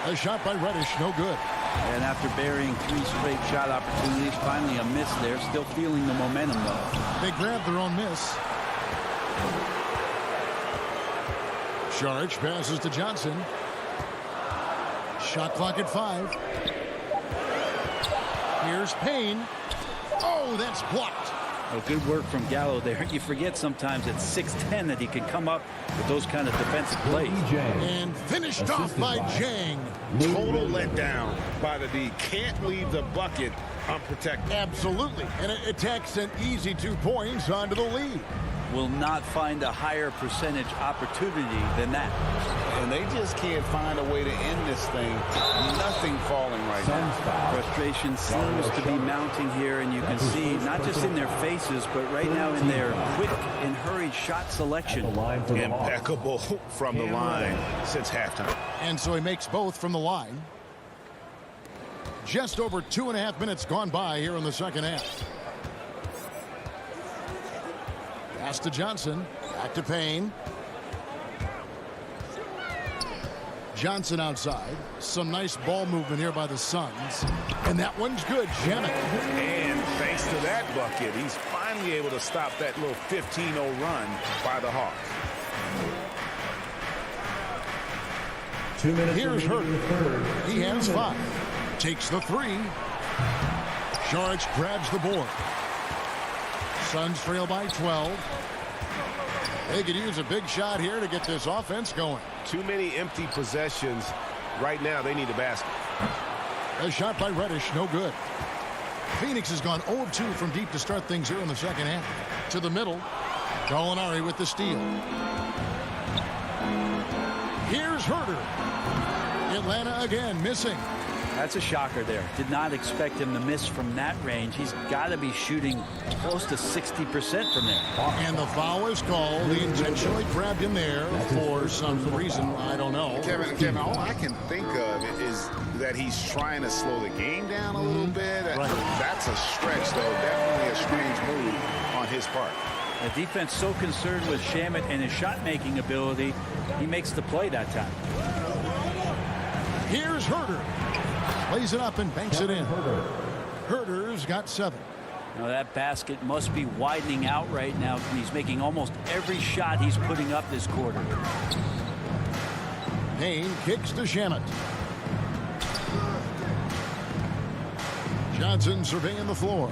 A shot by Reddish, no good. And after burying 3 straight shot opportunities, finally a miss there. Still feeling the momentum, though. They grabbed their own miss. Sharge passes to Johnson. Shot clock at 5. Here's Payne. Oh, that's blocked. Well, good work from Gallo there. You forget sometimes at 6'10" that he can come up with those kind of defensive plays. And finished off by Jang. Total letdown by the D. Can't leave the bucket unprotected. Absolutely. And it attacks an easy 2 points onto the lead. Will not find a higher percentage opportunity than that. And they just can't find a way to end this thing. Nothing falling right now. Frustration seems to be mounting here, and you can see not just in their faces, but right now in their quick and hurried shot selection. Impeccable from the line since halftime. And so he makes both from the line. Just over 2.5 minutes gone by here in the second half. Pass to Johnson. Back to Payne. Johnson outside. Some nice ball movement here by the Suns. And that one's good. Shamet. And thanks to that bucket, he's finally able to stop that little 15-0 run by the Hawks. 2 minutes. Here's Herder. He has 5. Takes the 3. Sharge grabs the board. Suns trail by 12. They could use a big shot here to get this offense going. Too many empty possessions. Right now, they need a basket. A shot by Reddish, no good. Phoenix has gone 0 of 2 from deep to start things here in the second half. To the middle. Gallinari with the steal. Here's Herder. Atlanta again missing. That's a shocker there. Did not expect him to miss from that range. He's got to be shooting close to 60% from there. And the foul is called. He intentionally grabbed him there for some reason. I don't know. Kevin, all I can think of is that he's trying to slow the game down a little bit. Right. That's a stretch, though. Definitely a strange move on his part. The defense so concerned with Shamet and his shot-making ability, he makes the play that time. Here's Herder. Plays it up and banks it in. Herder's got 7. Now that basket must be widening out right now. He's making almost every shot he's putting up this quarter. Payne kicks to Shamet. Johnson surveying the floor.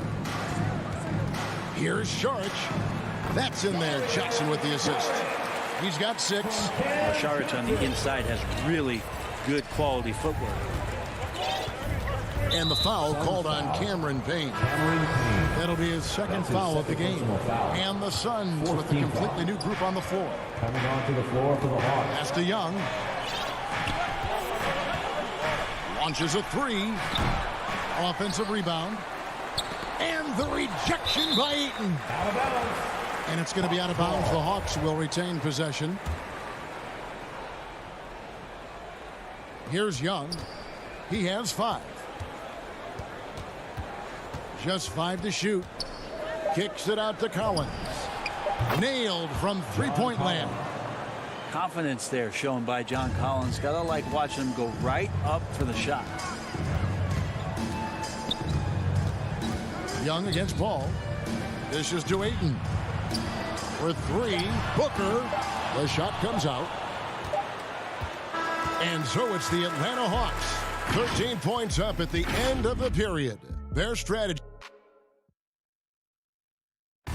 Here's Sharge. That's in there. Jackson with the assist. He's got 6. Sharge on the inside has really good quality footwork. And the foul called on Cameron Payne. That'll be his second foul of the game. And the Suns with a completely new group on the floor. Coming onto the floor for the Hawks. Pass to Young. Launches a 3. Offensive rebound. And the rejection by Eaton. Out of bounds. And it's going to be out of bounds. The Hawks will retain possession. Here's Young. He has 5. Just 5 to shoot. Kicks it out to Collins. Nailed from three-point land. Confidence there shown by John Collins. Gotta like watching him go right up for the shot. Young against Paul. This is to Ayton. For three, Booker. The shot comes out. And so it's the Atlanta Hawks. 13 points up at the end of the period. Their strategy.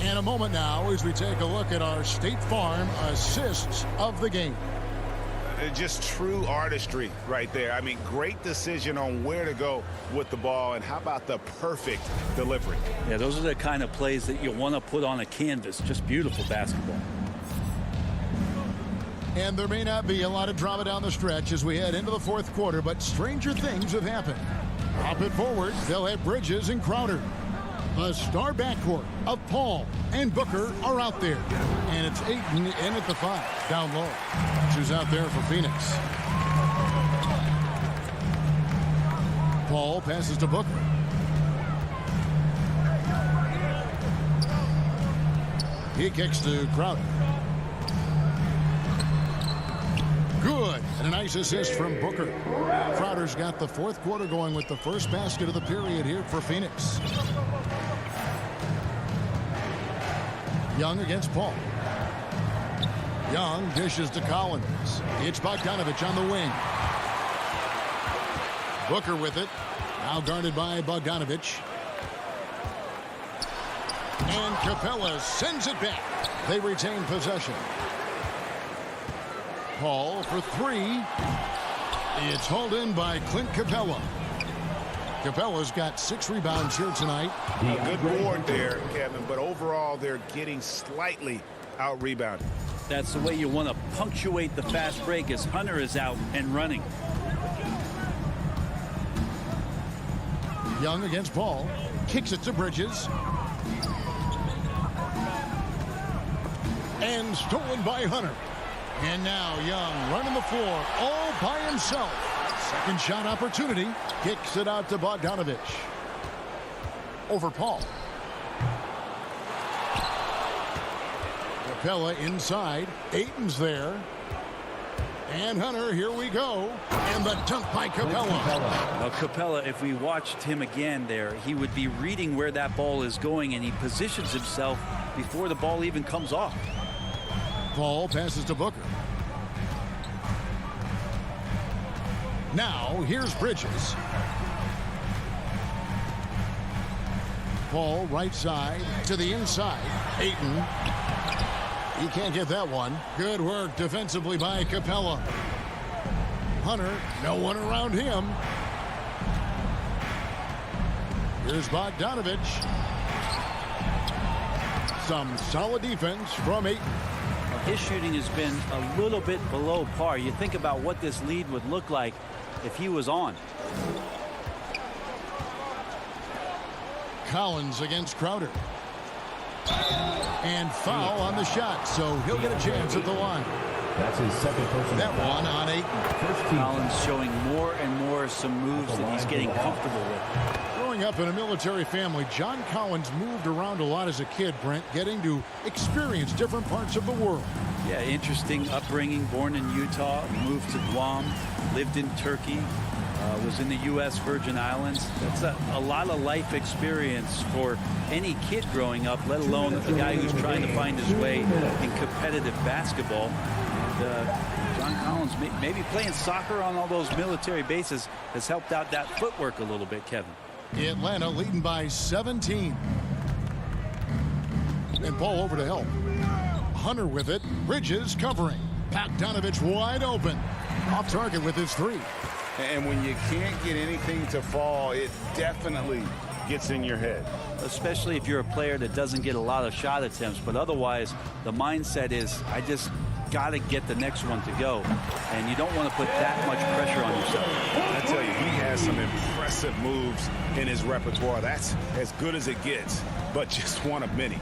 In a moment now as we take a look at our State Farm assists of the game. Just true artistry right there. I mean, great decision on where to go with the ball, and how about the perfect delivery? Yeah, those are the kind of plays that you want to put on a canvas. Just beautiful basketball. And there may not be a lot of drama down the stretch as we head into the fourth quarter, but stranger things have happened. Hop it forward, they'll have Bridges and Crowder. The star backcourt of Paul and Booker are out there. And it's Ayton in at the 5, down low. Who's out there for Phoenix. Paul passes to Booker. He kicks to Crowder. Good. And a nice assist from Booker. Crowder's got the fourth quarter going with the first basket of the period here for Phoenix. Young against Paul. Young dishes to Collins. It's Bogdanovich on the wing. Booker with it. Now guarded by Bogdanovich. And Capella sends it back. They retain possession. Paul for three. It's hauled in by Clint Capella. Capella's got 6 rebounds here tonight. A good board there, Kevin, but overall they're getting slightly out-rebounded. That's the way you want to punctuate the fast break as Hunter is out and running. Young against Paul. Kicks it to Bridges. And stolen by Hunter. And now Young running the floor all by himself. Second shot opportunity. Kicks it out to Bogdanovich. Over Paul. Capella inside. Ayton's there. And Hunter, here we go. And the dunk by Capella. Now Capella, if we watched him again there, he would be reading where that ball is going, and he positions himself before the ball even comes off. Paul passes to Booker. Now, here's Bridges. Paul right side to the inside. Ayton. He can't get that one. Good work defensively by Capella. Hunter, no one around him. Here's Bogdanovich. Some solid defense from Ayton. His shooting has been a little bit below par. You think about what this lead would look like if he was on. Collins against Crowder. And foul on the shot, so he'll get a chance at the line. That's his second personal. That one on Ayton. Collins showing more and more some moves that he's getting comfortable with. Growing up in a military family, John Collins moved around a lot as a kid, Brent, getting to experience different parts of the world. Yeah, interesting upbringing. Born in Utah, moved to Guam, lived in Turkey, was in the U.S. Virgin Islands. That's a lot of life experience for any kid growing up, let alone a guy who's trying to find his way in competitive basketball. And John Collins, maybe playing soccer on all those military bases, has helped out that footwork a little bit, Kevin. Atlanta leading by 17. And Paul over to help. Hunter with it. Bridges covering. Bogdanovich wide open. Off target with his 3. And when you can't get anything to fall, it definitely gets in your head. Especially if you're a player that doesn't get a lot of shot attempts. But otherwise, the mindset is, I just got to get the next one to go. And you don't want to put that much pressure on yourself. I tell you, he has some impressive moves in his repertoire. That's as good as it gets, but just one of many.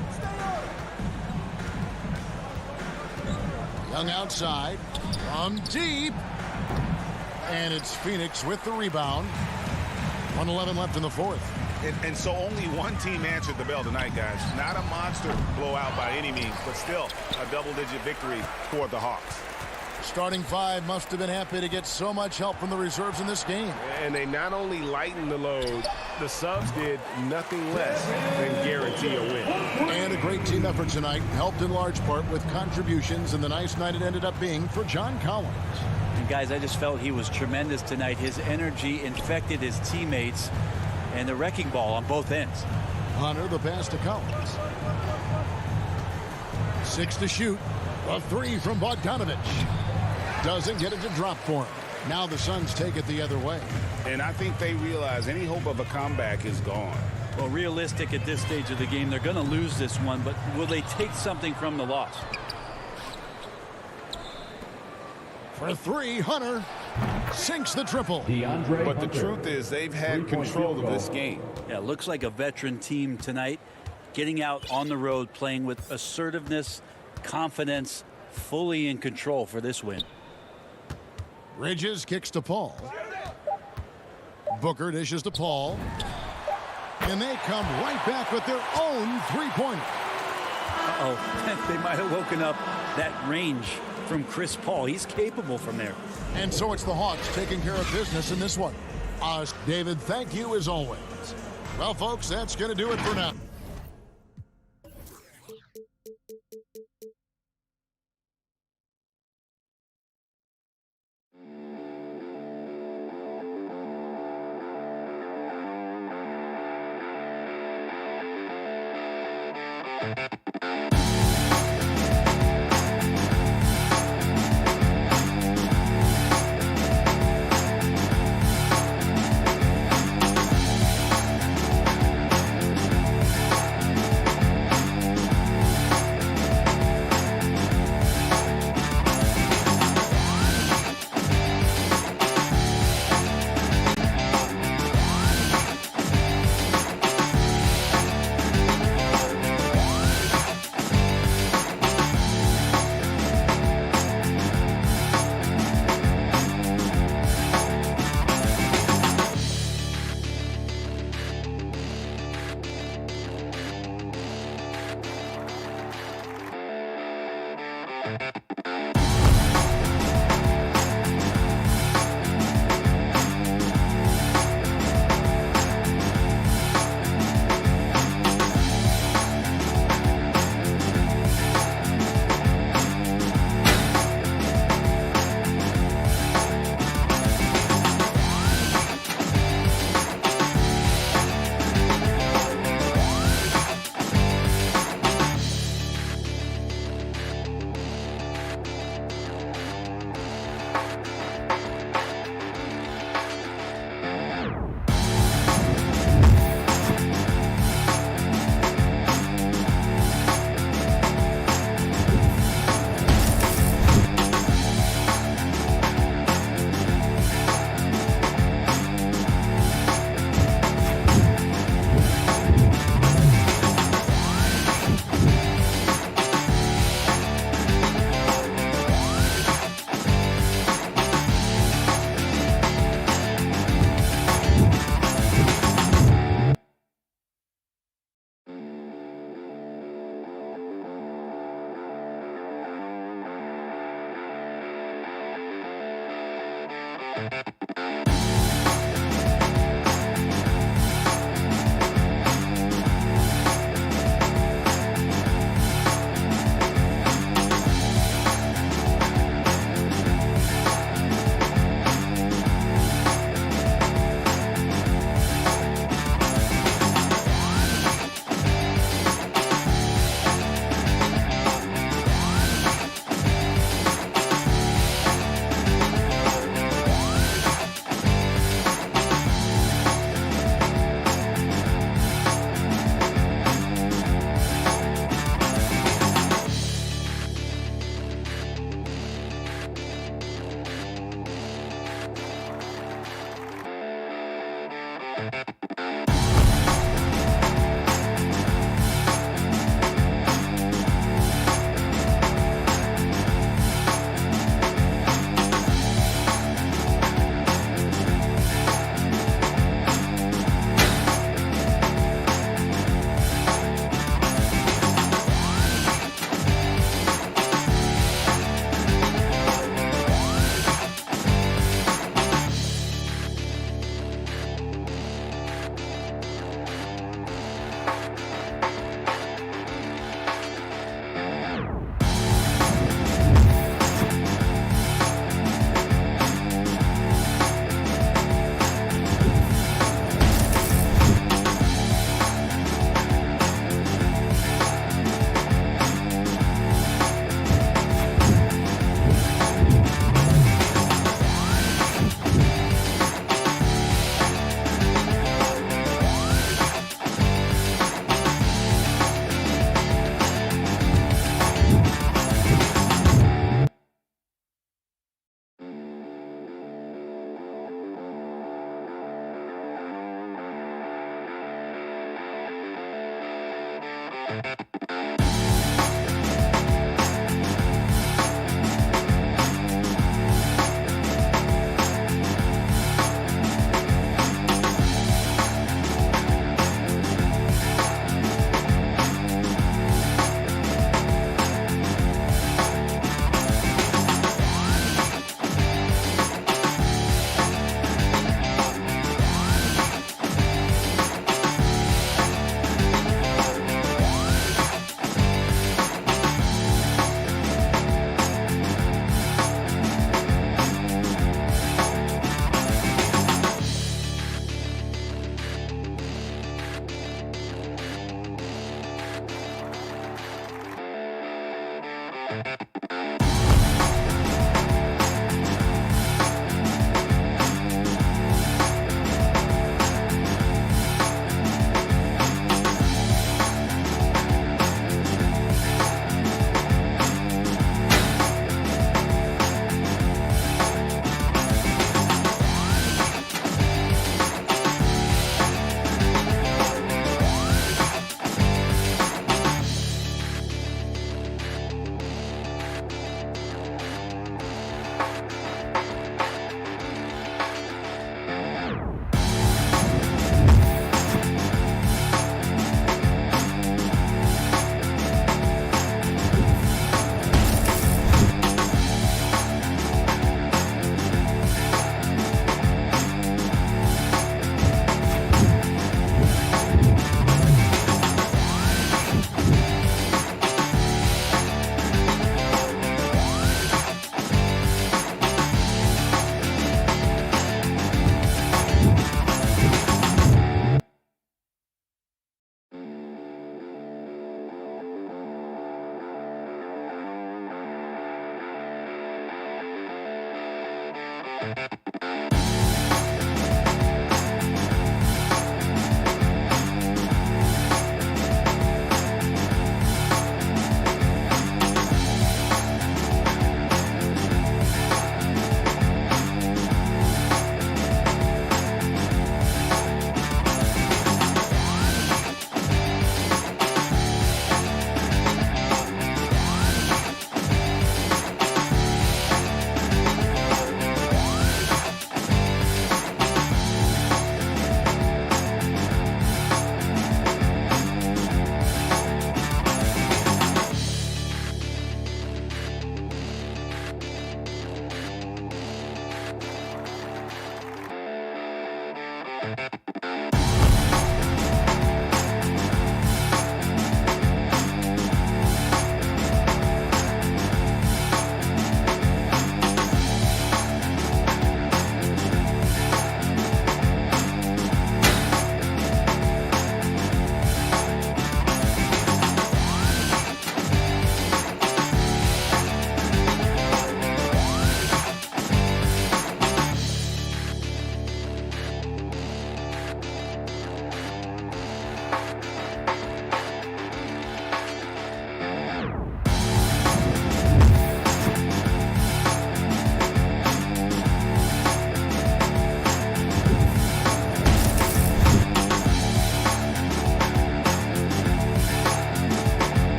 Young outside. From deep. And it's Phoenix with the rebound. 1:11 left in the fourth. And so only one team answered the bell tonight, guys. Not a monster blowout by any means, but still a double-digit victory for the Hawks. Starting five must have been happy to get so much help from the reserves in this game. And they not only lightened the load, the subs did nothing less than guarantee a win. And a great team effort tonight, helped in large part with contributions, and the nice night it ended up being for John Collins. And guys, I just felt he was tremendous tonight. His energy infected his teammates, and the wrecking ball on both ends. Hunter, the pass to Collins. 6 to shoot. A 3 from Bogdanovich. Doesn't get it to drop for him. Now the Suns take it the other way. And I think they realize any hope of a comeback is gone. Well, realistic at this stage of the game, they're going to lose this one, but will they take something from the loss? For 3, Hunter sinks the triple. But the truth is they've had control of this game. Yeah, looks like a veteran team tonight, getting out on the road, playing with assertiveness, confidence, fully in control for this win. Bridges kicks to Paul. Booker dishes to Paul. And they come right back with their own three-pointer. Uh-oh, they might have woken up that range from Chris Paul. He's capable from there. And so it's the Hawks taking care of business in this one. David, thank you as always. Well, folks, that's going to do it for now.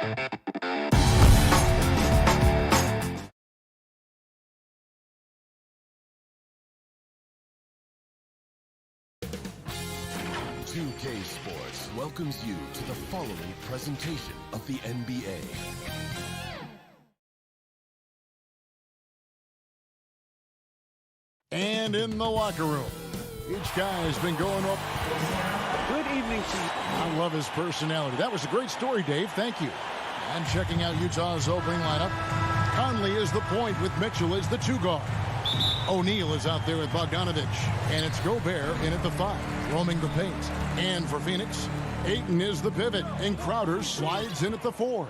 2K Sports welcomes you to the following presentation of the NBA. And in the locker room, each guy has been going up. Good evening to you. I love his personality. That was a great story, Dave. Thank you. And checking out Utah's opening lineup, Conley is the point with Mitchell as the 2 guard. O'Neal is out there with Bogdanovich, and it's Gobert in at the 5, roaming the paint. And for Phoenix, Ayton is the pivot, and Crowder slides in at the 4.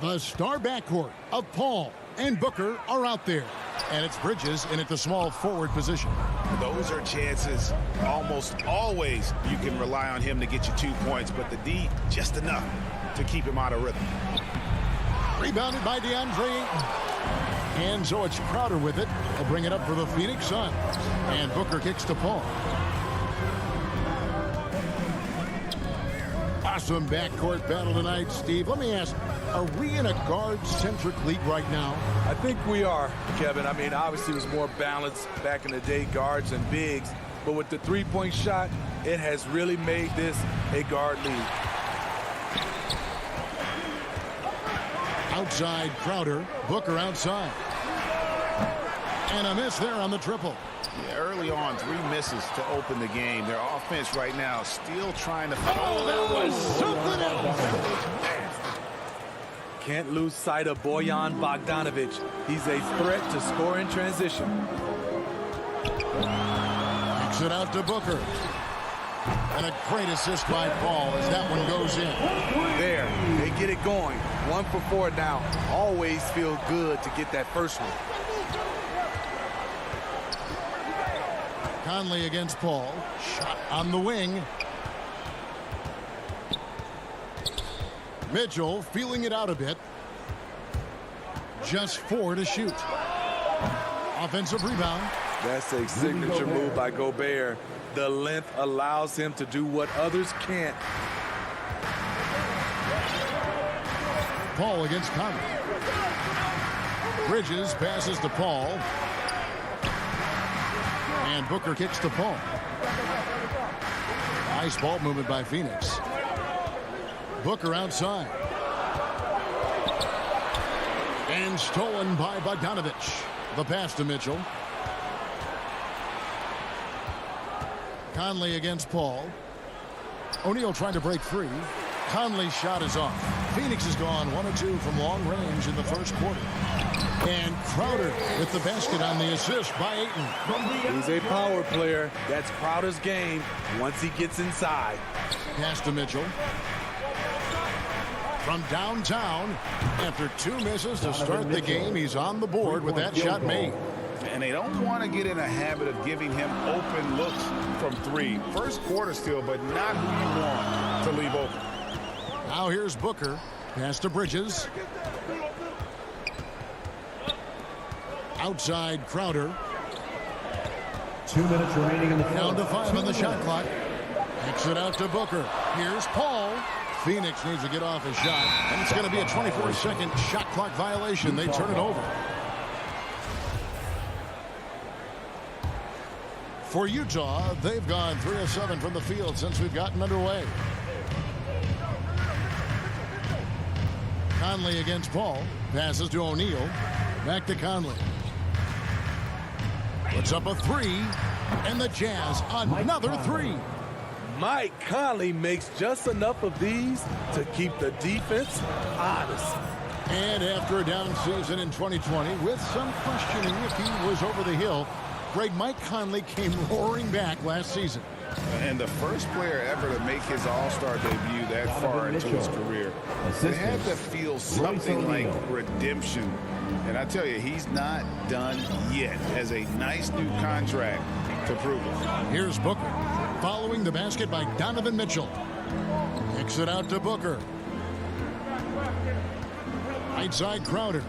The star backcourt of Paul and Booker are out there, and it's Bridges in at the small forward position. Those are chances almost always you can rely on him to get you 2 points, but the D just enough to keep him out of rhythm. Rebounded by DeAndre Ayton. And so it's Crowder with it. He'll bring it up for the Phoenix Suns. And Booker kicks to Paul. Awesome backcourt battle tonight, Steve. Let me ask, are we in a guard-centric league right now? I think we are, Kevin. I mean, obviously it was more balanced back in the day, guards and bigs. But with the three-point shot, it has really made this a guard league. Outside Crowder, Booker outside. And a miss there on the triple. Yeah, early on, 3 misses to open the game. Their offense right now still trying to... Oh, that was something else. Can't lose sight of Bojan Bogdanovich. He's a threat to score in transition. Kicks it out to Booker. And a great assist by Paul as that one goes in. There, they get it going. 1 for 4 now. Always feel good to get that first one. Conley against Paul. Shot on the wing. Mitchell feeling it out a bit. Just 4 to shoot. Offensive rebound. That's a signature move by Gobert. The length allows him to do what others can't. Paul against Conley. Bridges passes to Paul. And Booker kicks to Paul. Nice ball movement by Phoenix. Booker outside. And stolen by Bogdanovich. The pass to Mitchell. Conley against Paul. O'Neal trying to break free. Conley's shot is off. Phoenix has gone 1 of 2 from long range in the first quarter. And Crowder with the basket on the assist by Ayton. He's a power player. That's Crowder's game once he gets inside. Pass to Mitchell. From downtown, after 2 misses to start the game, he's on the board with that shot made. And they don't want to get in a habit of giving him open looks from 3. First quarter still, but not who you want to leave open. Now here's Booker. Pass to Bridges. Outside Crowder. 2 minutes remaining in the fourth. Down to 5 on the shot clock. Kicks it out to Booker. Here's Paul. Phoenix needs to get off his shot. And it's going to be a 24-second shot clock violation. They turn it over. For Utah, they've gone 3 of 7 from the field since we've gotten underway. Conley against Paul. Passes to O'Neal. Back to Conley. Puts up a 3. And the Jazz another 3. Mike Conley makes just enough of these to keep the defense honest. And after a down season in 2020, with some questioning if he was over the hill, Mike Conley came roaring back last season. And the first player ever to make his All-Star debut that far into his career. It had to feel something like redemption. And I tell you, he's not done yet. Has a nice new contract to prove it. Here's Booker. Following the basket by Donovan Mitchell. Kicks it out to Booker. Right side Crowder.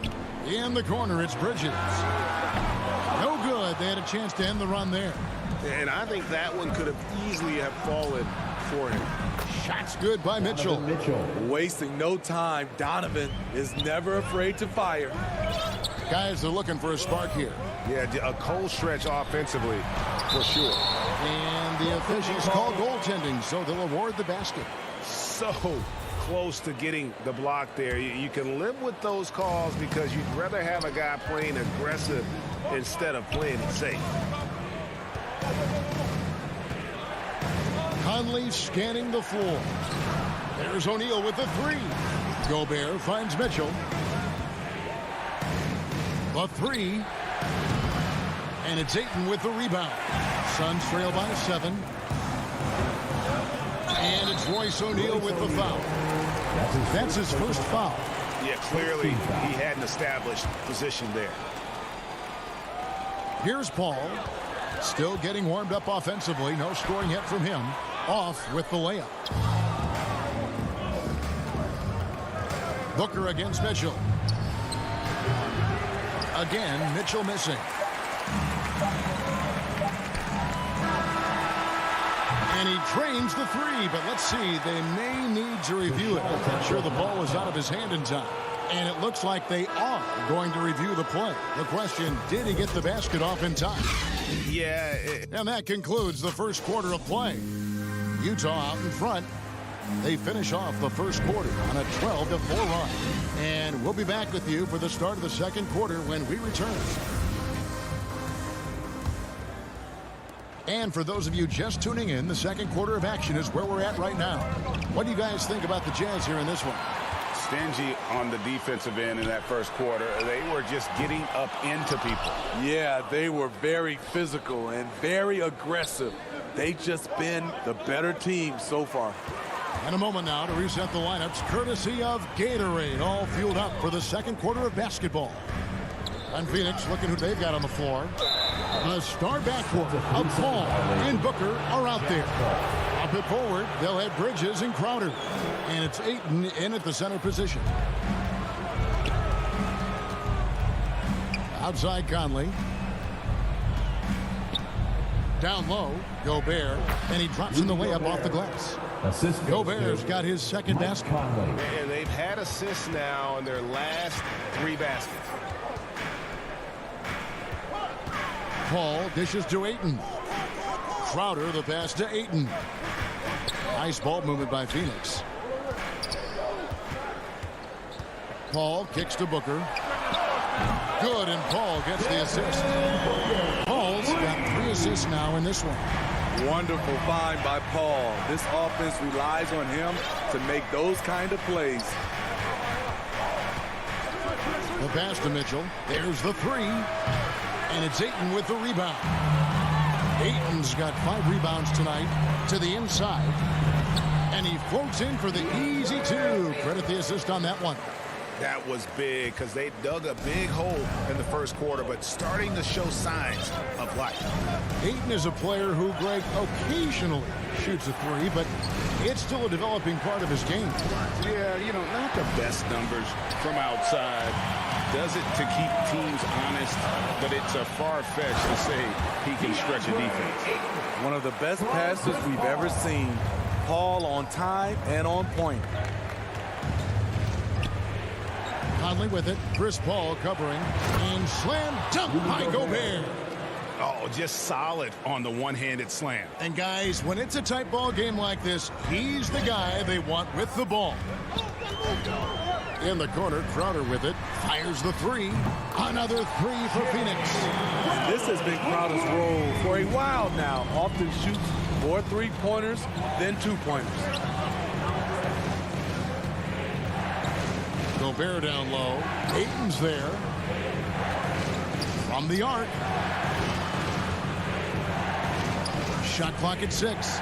In the corner, it's Bridges. No good. They had a chance to end the run there. And I think that one could have easily have fallen for him. Shots good by Mitchell. Wasting no time. Donovan is never afraid to fire. Guys are looking for a spark here. Yeah, a cold stretch offensively, for sure. And the officials call goaltending, so they'll award the basket. So close to getting the block there. You can live with those calls because you'd rather have a guy playing aggressive instead of playing it safe. Conley scanning the floor. There's O'Neal with the three. Gobert finds Mitchell. The three. And it's Ayton with the rebound. Suns trail by 7. And it's Royce O'Neal with the foul. That's his first foul. Yeah, clearly he had an established position there. Here's Paul. Still getting warmed up offensively. No scoring yet from him. Off with the layup. Booker against Mitchell. Again, Mitchell missing. And he drains the three, but let's see. They may need to review it. I'm sure the ball was out of his hand in time. And it looks like they are going to review the play. The question, did he get the basket off in time? Yeah. And that concludes the first quarter of play. Utah out in front. They finish off the first quarter on a 12-4 run. And we'll be back with you for the start of the second quarter when we return. And for those of you just tuning in, the second quarter of action is where we're at right now. What do you guys think about the Jazz here in this one? Stingy on the defensive end in that first quarter. They were just getting up into people. Yeah, they were very physical and very aggressive. They've just been the better team so far. And a moment now to reset the lineups, courtesy of Gatorade, all fueled up for the second quarter of basketball. And Phoenix looking who they've got on the floor. The star backcourt of Paul and Booker are out there. Up it forward, they'll have Bridges and Crowder. And it's Ayton in at the center position. Outside Conley. Down low, Gobert. And he drops in the layup off the glass. Gobert's got his second basket. And they've had assists now in their last 3 baskets. Paul dishes to Ayton. Crowder the pass to Ayton. Nice ball movement by Phoenix. Paul kicks to Booker. Good, and Paul gets the assist. Paul's got 3 assists now in this one. Wonderful find by Paul. This offense relies on him to make those kind of plays. The pass to Mitchell. There's the 3. And it's Ayton with the rebound. Ayton's got 5 rebounds tonight to the inside. And he floats in for the easy 2. Credit the assist on that one. That was big because they dug a big hole in the first quarter, but starting to show signs of life. Ayton is a player who, Greg, occasionally shoots a 3, but it's still a developing part of his game. Yeah, you know, not the best numbers from outside. Does it to keep teams honest, but it's a far-fetched to say he can stretch a defense. One of the best passes we've ever seen. Paul on time and on point. Conley with it. Chris Paul covering. And slam dunk by Gobert. Oh, just solid on the one-handed slam. And guys, when it's a tight ball game like this, he's the guy they want with the ball. In the corner, Crowder with it. Fires the 3. Another 3 for Phoenix. And this has been Crowder's role for a while now. Often shoots more 3-pointers than 2-pointers. Gobert down low. Ayton's there. From the arc. Shot clock at 6.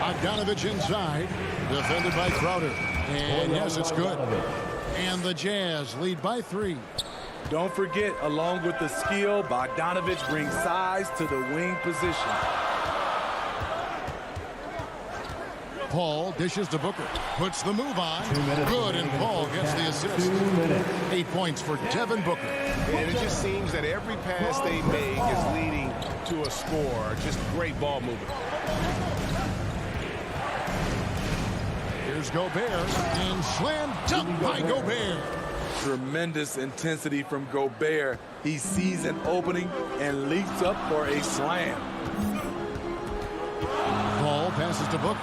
Bogdanovich inside. Defended by Crowder. And yes, it's good. And the Jazz lead by 3. Don't forget, along with the skill, Bogdanovich brings size to the wing position. Paul dishes to Booker. Puts the move on. Good, and Paul gets the assist. 8 points for Devin Booker. And it just seems that every pass they make is leading to a score. Just great ball movement. Here's Gobert, and slam dunk by Gobert. Tremendous intensity from Gobert. He sees an opening and leaps up for a slam. Paul passes to Booker.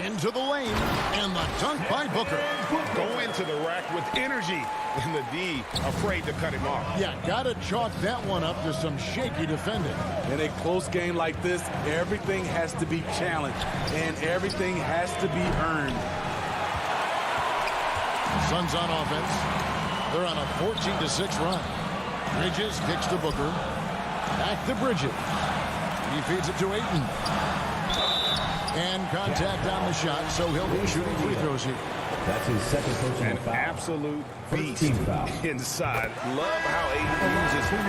Into the lane, and the dunk by Booker. Go into the rack with energy, and the D afraid to cut him off. Yeah, gotta chalk that one up to some shaky defending. In a close game like this, everything has to be challenged, and everything has to be earned. Suns on offense. They're on a 14-6 run. Bridges kicks to Booker. Back to Bridges. He feeds it to Ayton. And contact on the shot, so he'll be shooting free throws here. That's his second personal foul. An absolute beast Team foul. inside. Love how Ayton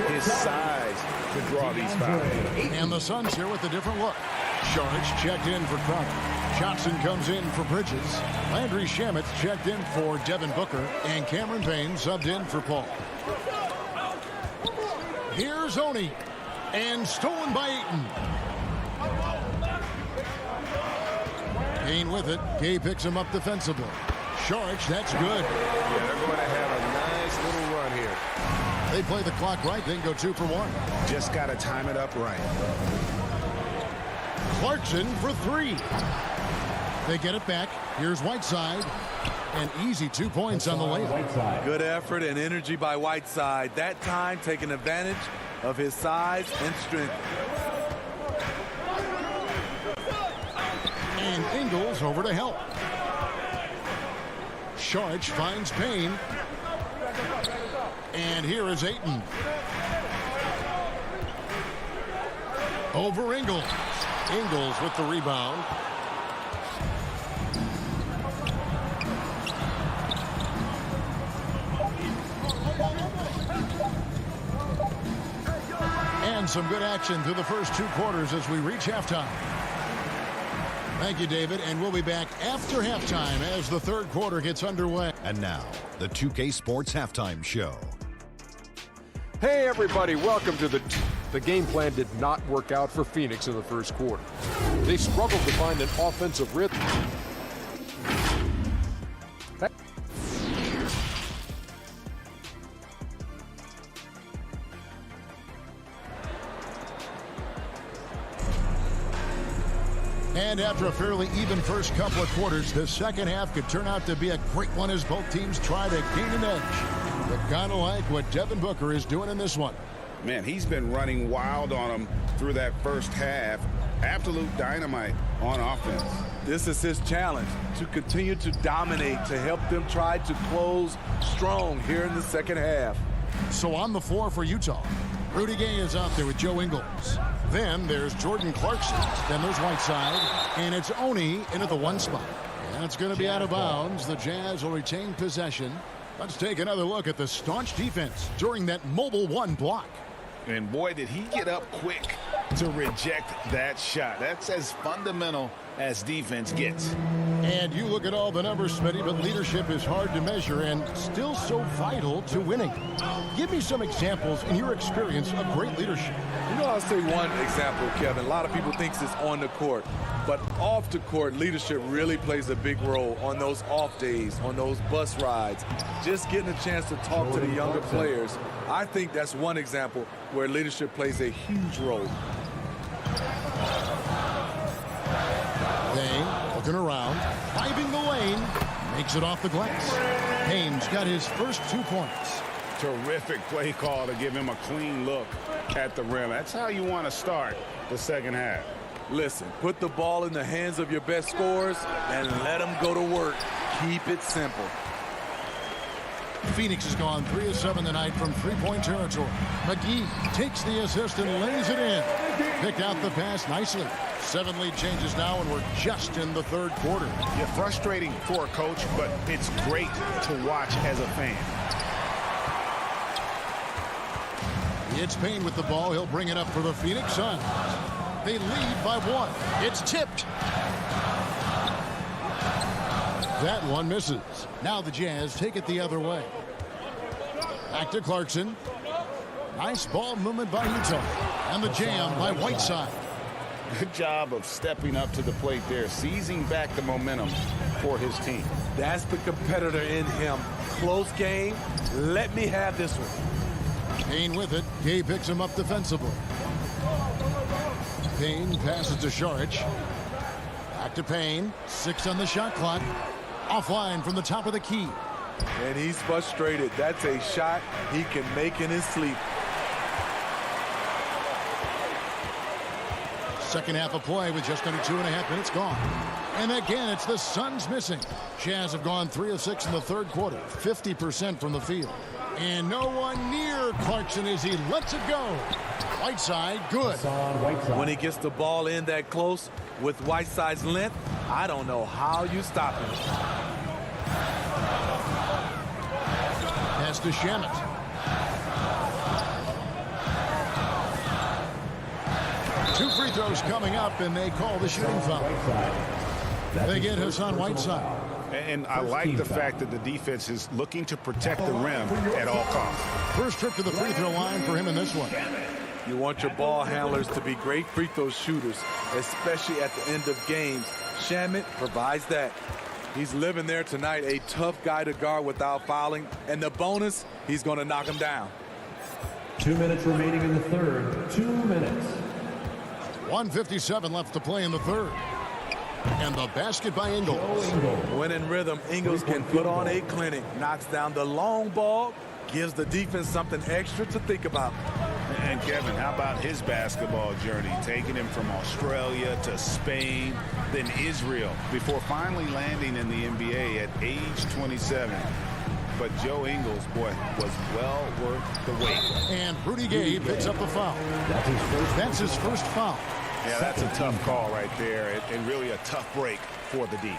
uses his size to draw these fouls. And the Suns here with a different look. Sharich checked in for Crowder. Johnson comes in for Bridges. Landry Shamet checked in for Devin Booker. And Cameron Payne subbed in for Paul. Here's Oni. And stolen by Ayton. Payne with it. Gay picks him up defensively. Sharich, that's good. Yeah, they're going to have a nice little run here. They play the clock right, then go 2 for 1. Just got to time it up right. Clarkson for 3. They get it back. Here's Whiteside. An easy 2 points on the layup. Good effort and energy by Whiteside. That time taking advantage of his size and strength. And Ingles over to help. Sharich finds Payne. And here is Ayton. Over Ingles. Ingles with the rebound. And some good action through the first 2 quarters as we reach halftime. Thank you, David, and we'll be back after halftime as the 3rd quarter gets underway. And now, the 2K Sports Halftime Show. Hey, everybody, welcome to the game plan did not work out for Phoenix in the first quarter. They struggled to find an offensive rhythm. And after a fairly even first couple of quarters, the second half could turn out to be a great one as both teams try to gain an edge. But kind of like what Devin Booker is doing in this one. Man, he's been running wild on them through that first half. Absolute dynamite on offense. This is his challenge, to continue to dominate, to help them try to close strong here in the second half. So on the floor for Utah, Rudy Gay is out there with Joe Ingles. Then there's Jordan Clarkson. Then there's Whiteside. And it's Oni into the 1 spot. And it's going to be out of bounds. The Jazz will retain possession. Let's take another look at the staunch defense during that mobile 1 block. And boy, did he get up quick to reject that shot. That's as fundamental as defense gets. And you look at all the numbers, Smitty, but leadership is hard to measure and still so vital to winning. Give me some examples in your experience of great leadership. You know, I'll say one example, Kevin. A lot of people think it's on the court, but off the court, leadership really plays a big role on those off days, on those bus rides. Just getting a chance to talk to the younger players. I think that's one example where leadership plays a huge role. Payne looking around, diving the lane, makes it off the glass. Payne's got his first 2 points. Terrific play call to give him a clean look at the rim. That's how you want to start the second half. Listen, put the ball in the hands of your best scorers and let them go to work. Keep it simple. Phoenix has gone 3 of 7 tonight from 3-point territory. McGee takes the assist and lays it in. Picked out the pass nicely. 7 lead changes now, and we're just in the 3rd quarter. Yeah, frustrating for a coach, but it's great to watch as a fan. It's Payne with the ball. He'll bring it up for the Phoenix Suns. They lead by 1. It's tipped. That one misses. Now the Jazz take it the other way. Back to Clarkson. Nice ball movement by Utah. And the jam by Whiteside. Good job of stepping up to the plate there, seizing back the momentum for his team. That's the competitor in him. Close game. Let me have this one. Payne with it. Gay picks him up defensively. Payne passes to Šarić. Back to Payne. 6 on the shot clock. Offline from the top of the key. And he's frustrated. That's a shot he can make in his sleep. Second half of play with just under 2.5 minutes gone. And again, it's the Suns missing. Jazz have gone 3 of 6 in the third quarter, 50% from the field. And no one near Clarkson as he lets it go. Whiteside, good. When he gets the ball in that close with Whiteside's length, I don't know how you stop him. Pass to Shamet. Two free throws coming up, and they call the shooting foul. They get Hassan Whiteside. And I like the fact that the defense is looking to protect the rim at all costs. First trip to the free throw line for him in this one. You want your ball handlers to be great free throw shooters, especially at the end of games. Shamet provides that. He's living there tonight, a tough guy to guard without fouling. And the bonus, he's going to knock him down. 2 minutes remaining in the third. 2 minutes. 1:57 left to play in the third. And the basket by Ingles. When in rhythm, Ingles can put on a clinic, knocks down the long ball, gives the defense something extra to think about. And Kevin, how about his basketball journey, taking him from Australia to Spain, then Israel, before finally landing in the NBA at age 27. But Joe Ingles, boy, was well worth the wait. And Rudy Gay picks up the foul. That's his first foul. Yeah, that's a tough call right there, and really a tough break for the D.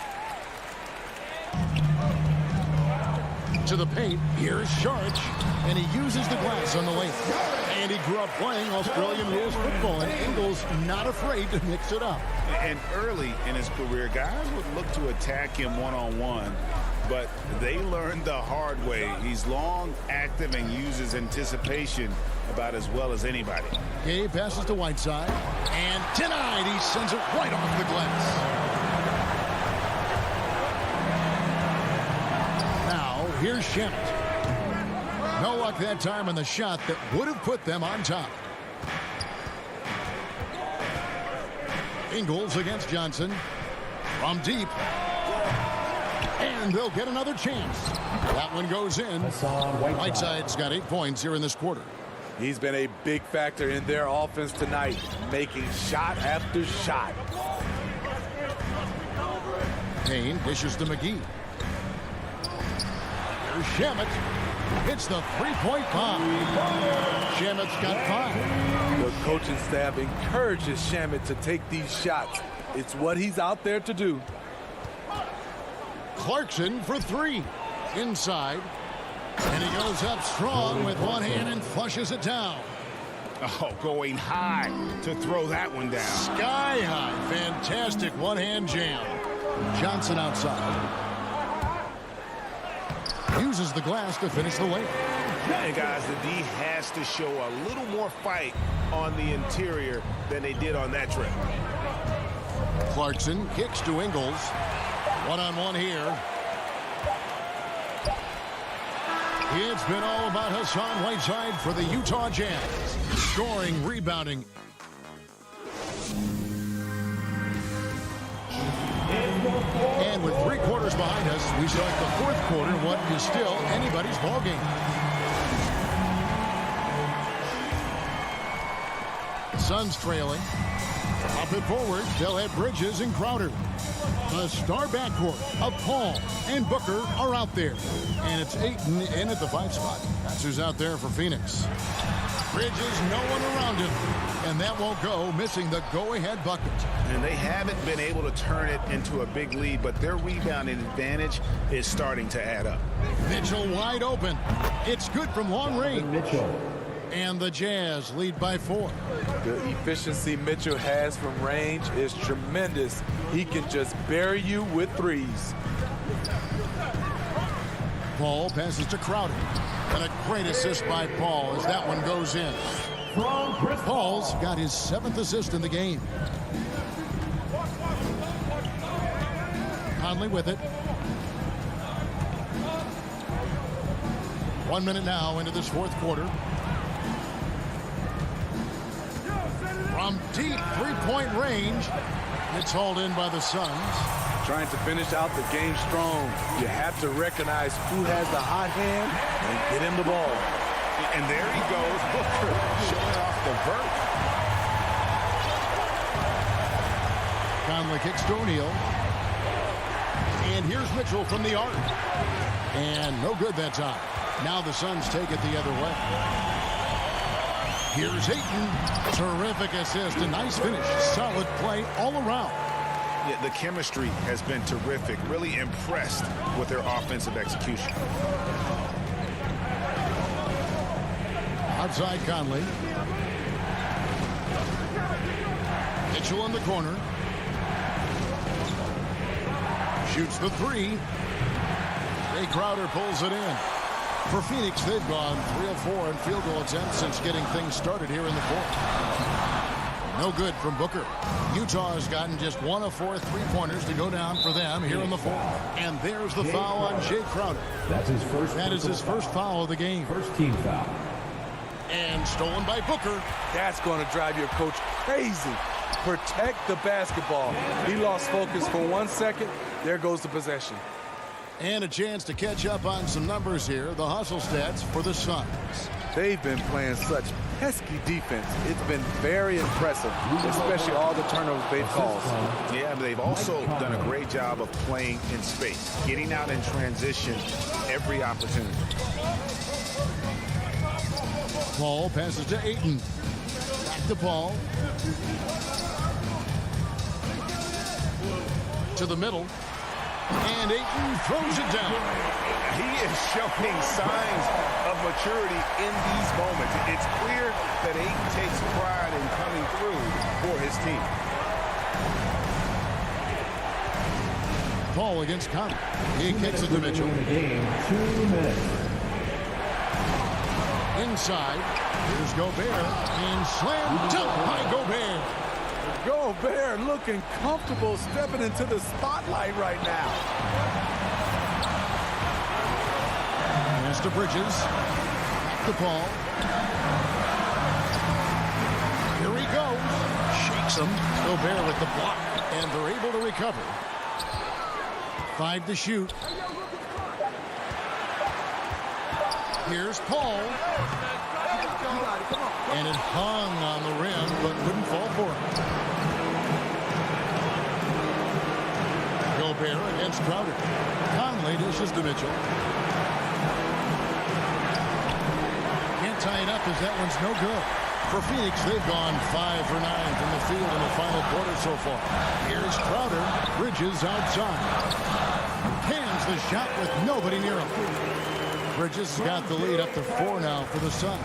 To the paint, here's Šarić, and he uses the glass on the lane. And he grew up playing Australian rules football, and Ingles not afraid to mix it up. And early in his career, guys would look to attack him one-on-one, but they learned the hard way. He's long, active, and uses anticipation about as well as anybody. Gay passes to Whiteside, and tonight he sends it right off the glass. Now, here's Shamet. No luck that time on the shot that would have put them on top. Ingles against Johnson. From deep. And they'll get another chance. That one goes in. Whiteside's got 8 points here in this quarter. He's been a big factor in their offense tonight, making shot after shot. Payne dishes to McGee. There's Shamet. Hits the three-point bomb. Shamet's got 5. The coaching staff encourages Shamet to take these shots. It's what he's out there to do. Clarkson for 3. Inside. And he goes up strong with one hand and flushes it down. Oh, going high to throw that one down. Sky high. Fantastic one-hand jam. Johnson outside. Uses the glass to finish the lane. And guys, the D has to show a little more fight on the interior than they did on that trip. Clarkson kicks to Ingles. One-on-one here. It's been all about Hassan Whiteside for the Utah Jazz. Scoring, rebounding. And with 3 quarters behind us, we start the fourth quarter, what is still anybody's ballgame. Suns trailing. Up and forward, they'll have Bridges and Crowder. The star backcourt of Paul and Booker are out there. And it's Ayton in at the 5 spot. That's who's out there for Phoenix. Bridges, no one around him. And that won't go, missing the go-ahead bucket. And they haven't been able to turn it into a big lead, but their rebounding advantage is starting to add up. Mitchell wide open. It's good from long range. And the Jazz lead by 4. The efficiency Mitchell has from range is tremendous. He can just bury you with threes. Paul passes to Crowder. And a great assist by Paul as that one goes in. Paul's got his 7th assist in the game. Conley with it. 1 minute now into this 4th quarter. From deep three-point range, it's hauled in by the Suns. Trying to finish out the game strong. You have to recognize who has the hot hand and get him the ball. And there he goes, Booker, showing off the vert. Conley kicks to O'Neal. And here's Mitchell from the arc. And no good that time. Now the Suns take it the other way. Here's Ayton. Terrific assist. A nice finish. Solid play all around. Yeah, the chemistry has been terrific. Really impressed with their offensive execution. Outside Conley. Mitchell in the corner. Shoots the 3. Jay Crowder pulls it in. For Phoenix, they've gone 3 of 4 in field goal attempts since getting things started here in the 4th. No good from Booker. Utah has gotten just 1 of 4 3-pointers to go down for them here in the 4th. And there's the foul on Jay Crowder. That's his first. That is his first foul of the game. First team foul. And stolen by Booker. That's going to drive your coach crazy. Protect the basketball. He lost focus for 1 second. There goes the possession. And a chance to catch up on some numbers here. The hustle stats for the Suns. They've been playing such pesky defense. It's been very impressive, especially all the turnovers they've caused. Yeah, but they've also done a great job of playing in space, getting out in transition every opportunity. Paul passes to Ayton. Back to Paul. To the middle. And Ayton throws it down. He is showing signs of maturity in these moments. It's clear that Ayton takes pride in coming through for his team. Paul against Conley. He kicks it to Mitchell. Game, 2 minutes. Inside. Here's Gobert. And slam dunk by Gobert. Gobert looking comfortable stepping into the spotlight right now. Pass to Bridges. Back to Paul. Here he goes. Shakes him. Gobert with the block. And they're able to recover. 5 to shoot. Here's Paul. And it hung on the rim, but couldn't fall for it. Gobert against Crowder. Conley dishes to Mitchell. Can't tie it up as that one's no good. For Phoenix, they've gone 5 for 9 from the field in the final quarter so far. Here's Crowder. Bridges outside. Hands the shot with nobody near him. Bridges has got the lead up to 4 now for the Suns.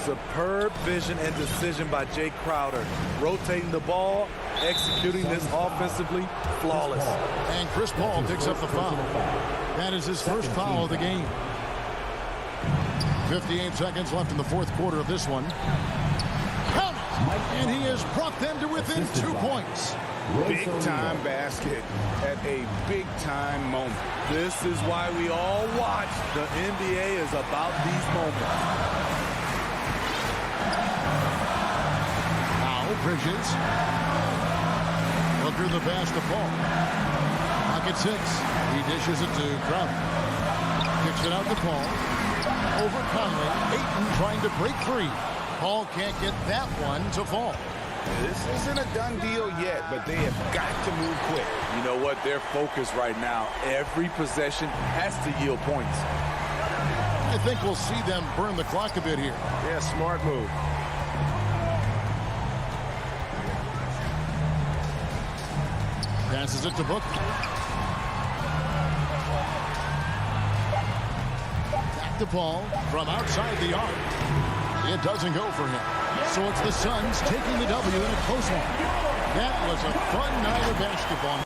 Superb vision and decision by Jay Crowder. Rotating the ball, executing this offensively, flawless. And Chris Paul picks up the foul. That is his first foul of the game. 58 seconds left in the 4th quarter of this one. Count it! And he has brought them to within 2 points. Big-time basket at a big-time moment. This is why we all watch. The NBA is about these moments. Bridges. Booker the pass to Paul. Pocket 6. He dishes it to Crowder. Kicks it out to Paul. Over Conley. Ayton trying to break free. Paul can't get that one to fall. This isn't a done deal yet, but they have got to move quick. You know what? They're focused right now. Every possession has to yield points. I think we'll see them burn the clock a bit here. Yeah, smart move. Passes it to Booker. Back to Paul from outside the arc. It doesn't go for him. So it's the Suns taking the W in a close one. That was a fun night of basketball.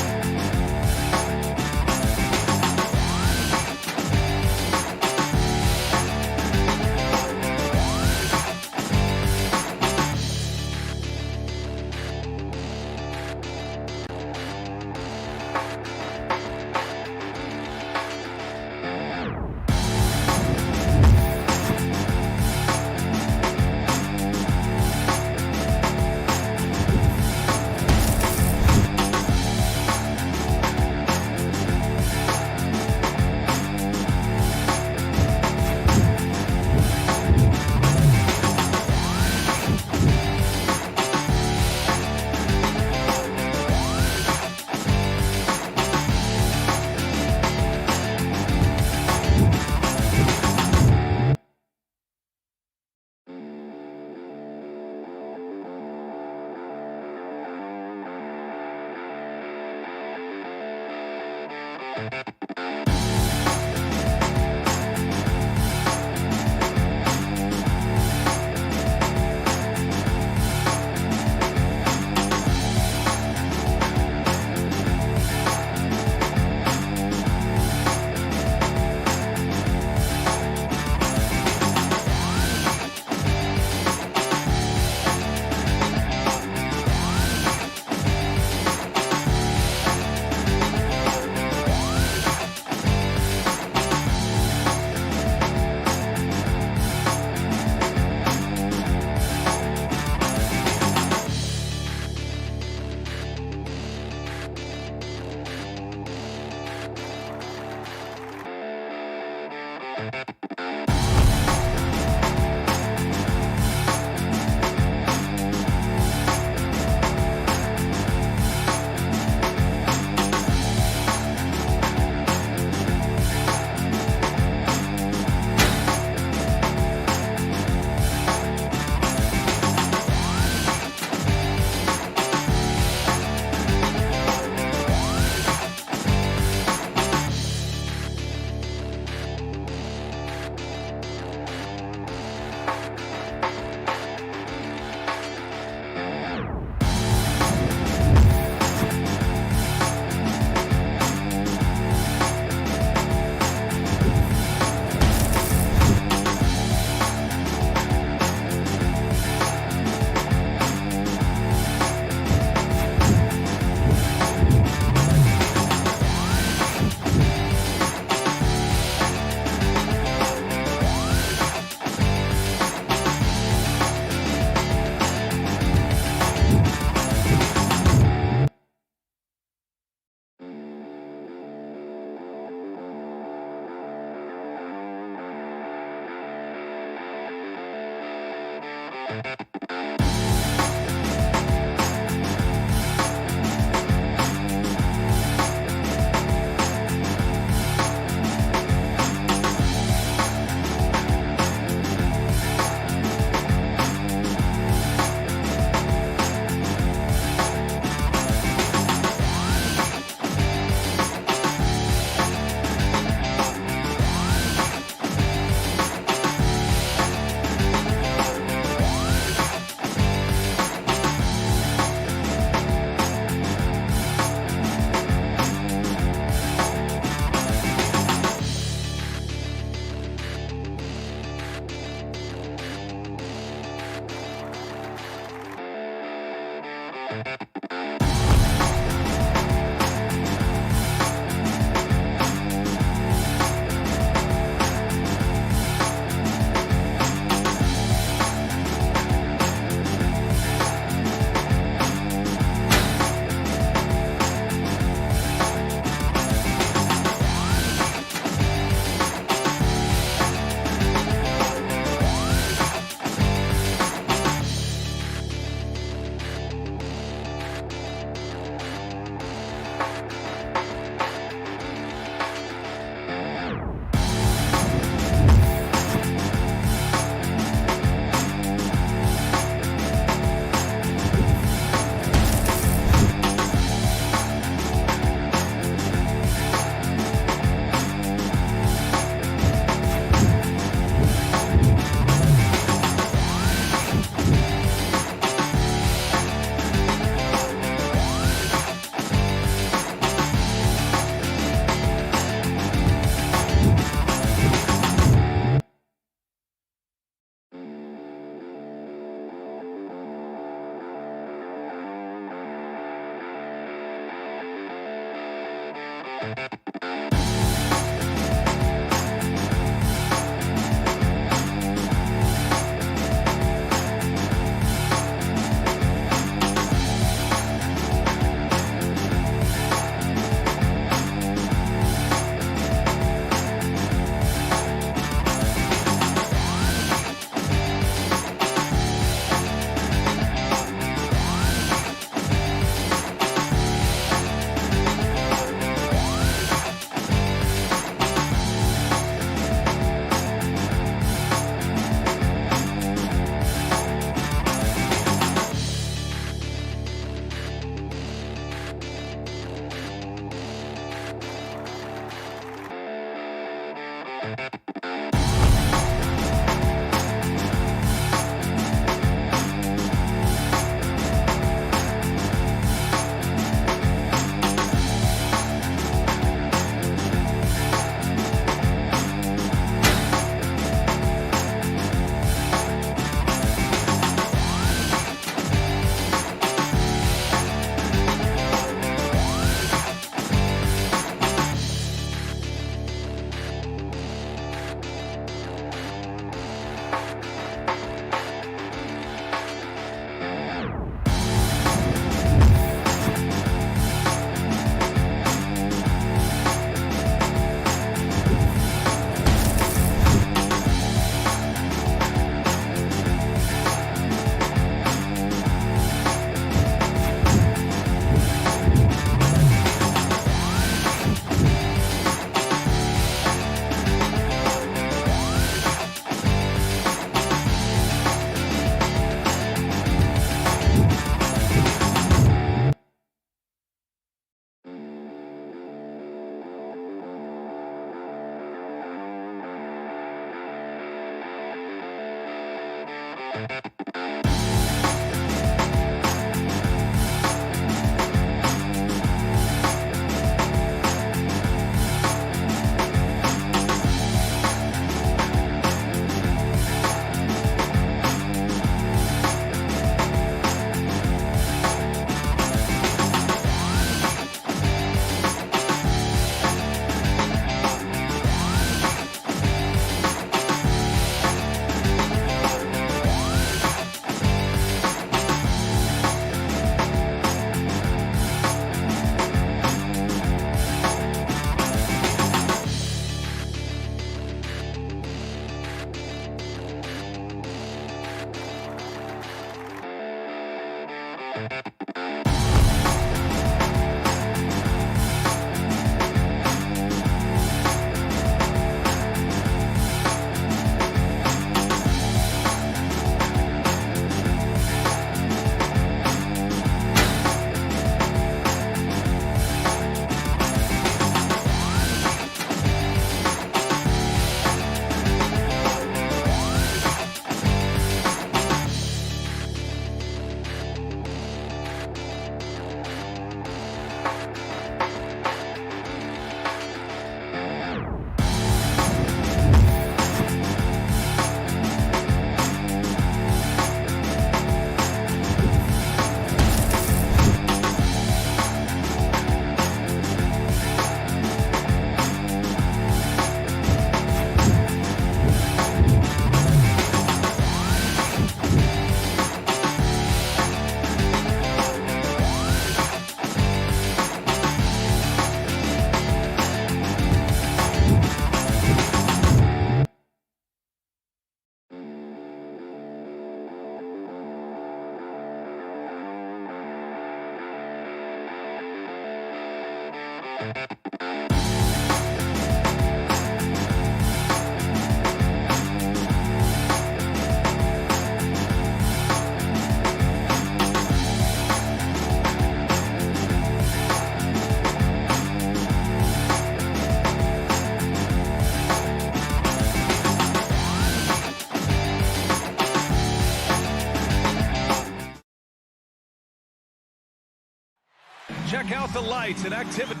Check out the lights and activity.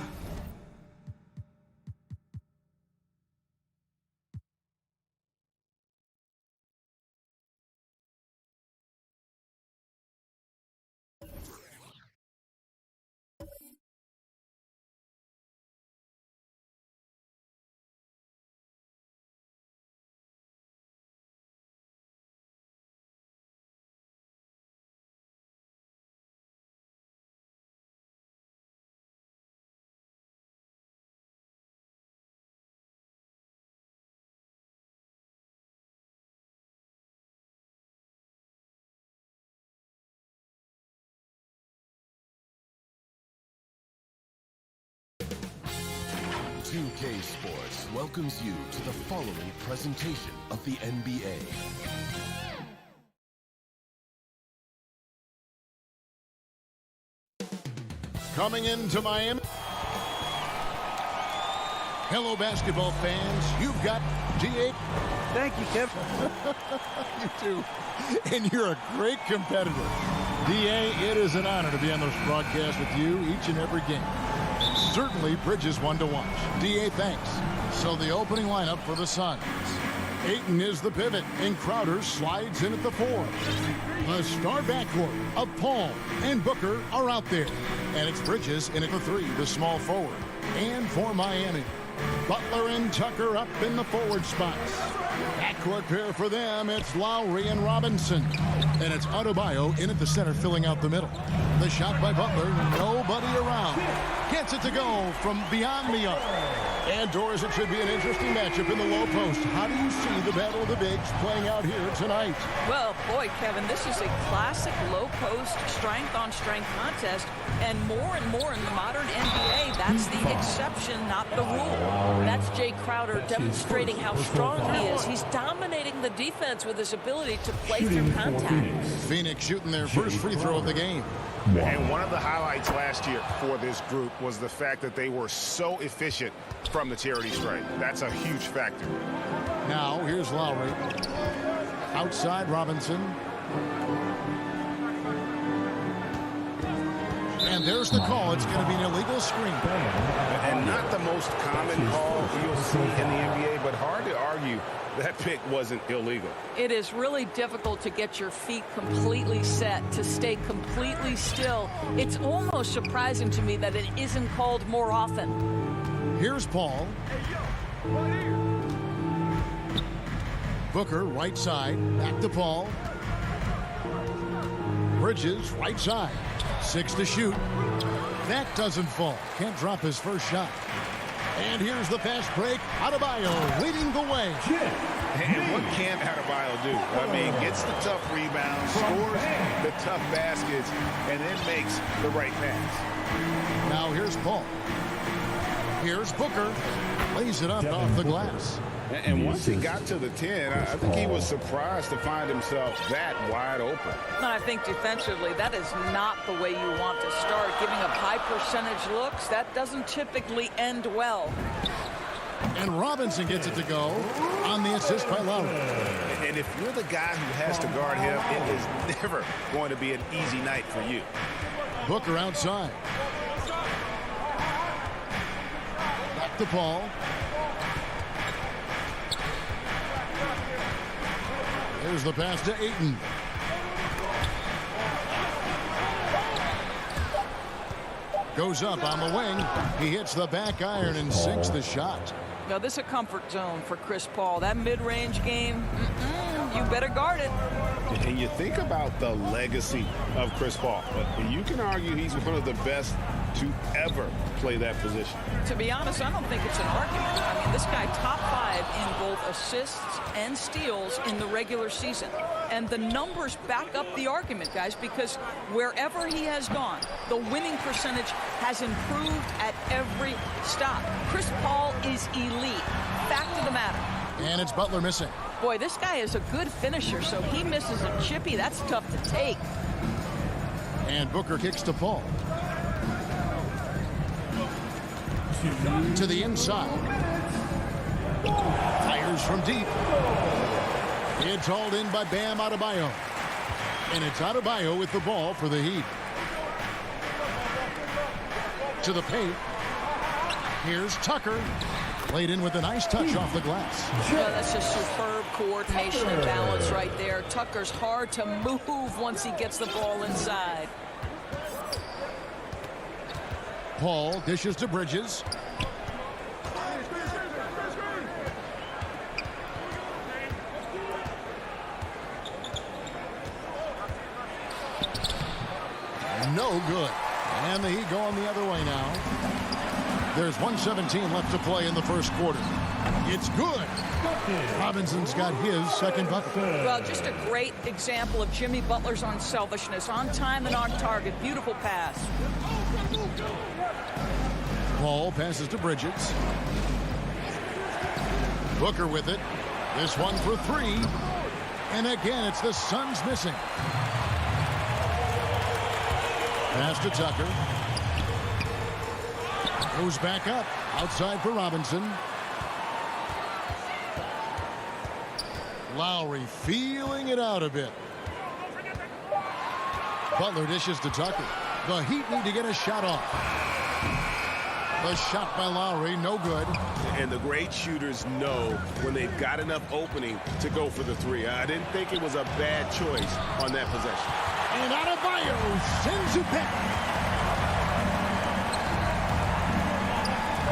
CLA Sports welcomes you to the following presentation of the NBA. Coming into Miami. Hello, basketball fans. You've got D8. Thank you, Kev. You too. And you're a great competitor. DA, it is an honor to be on this broadcast with you each and every game. Certainly, Bridges one to watch. DA, thanks. So the opening lineup for the Suns. Ayton is the pivot, and Crowder slides in at the 4. The star backcourt of Paul and Booker are out there. And it's Bridges in at the 3, the small forward. And for Miami, Butler and Tucker up in the forward spots. Backcourt pair for them, it's Lowry and Robinson. And it's Adebayo in at the center, filling out the middle. The shot by Butler, nobody around. Gets it to go from beyond the arc. And Doris, it should be an interesting matchup in the low post. How do you see the battle of the bigs playing out here tonight? Well, boy, Kevin, this is a classic low post strength-on-strength contest. And more in the modern NBA, that's the exception, not the rule. That's Jay Crowder demonstrating how strong he is. He's dominating the defense with his ability to play through contact. Phoenix shooting their first free throw of the game. And one of the highlights last year for this group was the fact that they were so efficient from the charity stripe. That's a huge factor. Now, here's Lowry. Outside Robinson. And there's the call. It's going to be an illegal screen. And not the most common call you'll see in the NBA, but hard to argue that pick wasn't illegal. It is really difficult to get your feet completely set, to stay completely still. It's almost surprising to me that it isn't called more often. Here's Paul. Booker, right side. Back to Paul. Bridges, right side. 6 to shoot. That doesn't fall. Can't drop his first shot. And here's the fast break. Adebayo leading the way. And what can Adebayo do? I mean, gets the tough rebounds, scores the tough baskets, and then makes the right pass. Now here's Paul. Here's Booker. Lays it up off the glass. And once he got to the 10, I think he was surprised to find himself that wide open. I think defensively, that is not the way you want to start. Giving up high percentage looks, that doesn't typically end well. And Robinson gets it to go on the assist by Lowry. And if you're the guy who has to guard him, it is never going to be an easy night for you. Booker outside. Back to Paul. Here's the pass to Ayton. Goes up on the wing. He hits the back iron and sinks the shot. Now, this is a comfort zone for Chris Paul. That mid-range game, you better guard it. And you think about the legacy of Chris Paul. You can argue he's one of the best to ever play that position. To be honest, I don't think it's an argument. I mean, this guy top 5 in both assists and steals in the regular season. And the numbers back up the argument, guys, because wherever he has gone, the winning percentage has improved at every stop. Chris Paul is elite. Fact of the matter. And it's Butler missing. Boy, this guy is a good finisher, so he misses a chippy. That's tough to take. And Booker kicks to Paul. To the inside. Fires from deep. It's hauled in by Bam Adebayo. And it's Adebayo with the ball for the Heat. To the paint. Here's Tucker. Laid in with a nice touch off the glass. Well, that's just superb coordination and balance right there. Tucker's hard to move once he gets the ball inside. Paul dishes to Bridges. No good. And the Heat going the other way now. There's 1:17 left to play in the first quarter. It's good. Robinson's got his second bucket. Well, just a great example of Jimmy Butler's unselfishness. On time and on target. Beautiful pass. Paul passes to Bridges. Booker with it. This one for 3. And again, it's the Suns missing. Pass to Tucker. Goes back up. Outside for Robinson. Lowry feeling it out a bit. Butler dishes to Tucker. The Heat need to get a shot off. The shot by Lowry, no good. And the great shooters know when they've got enough opening to go for the three. I didn't think it was a bad choice on that possession. And Adebayo sends it back.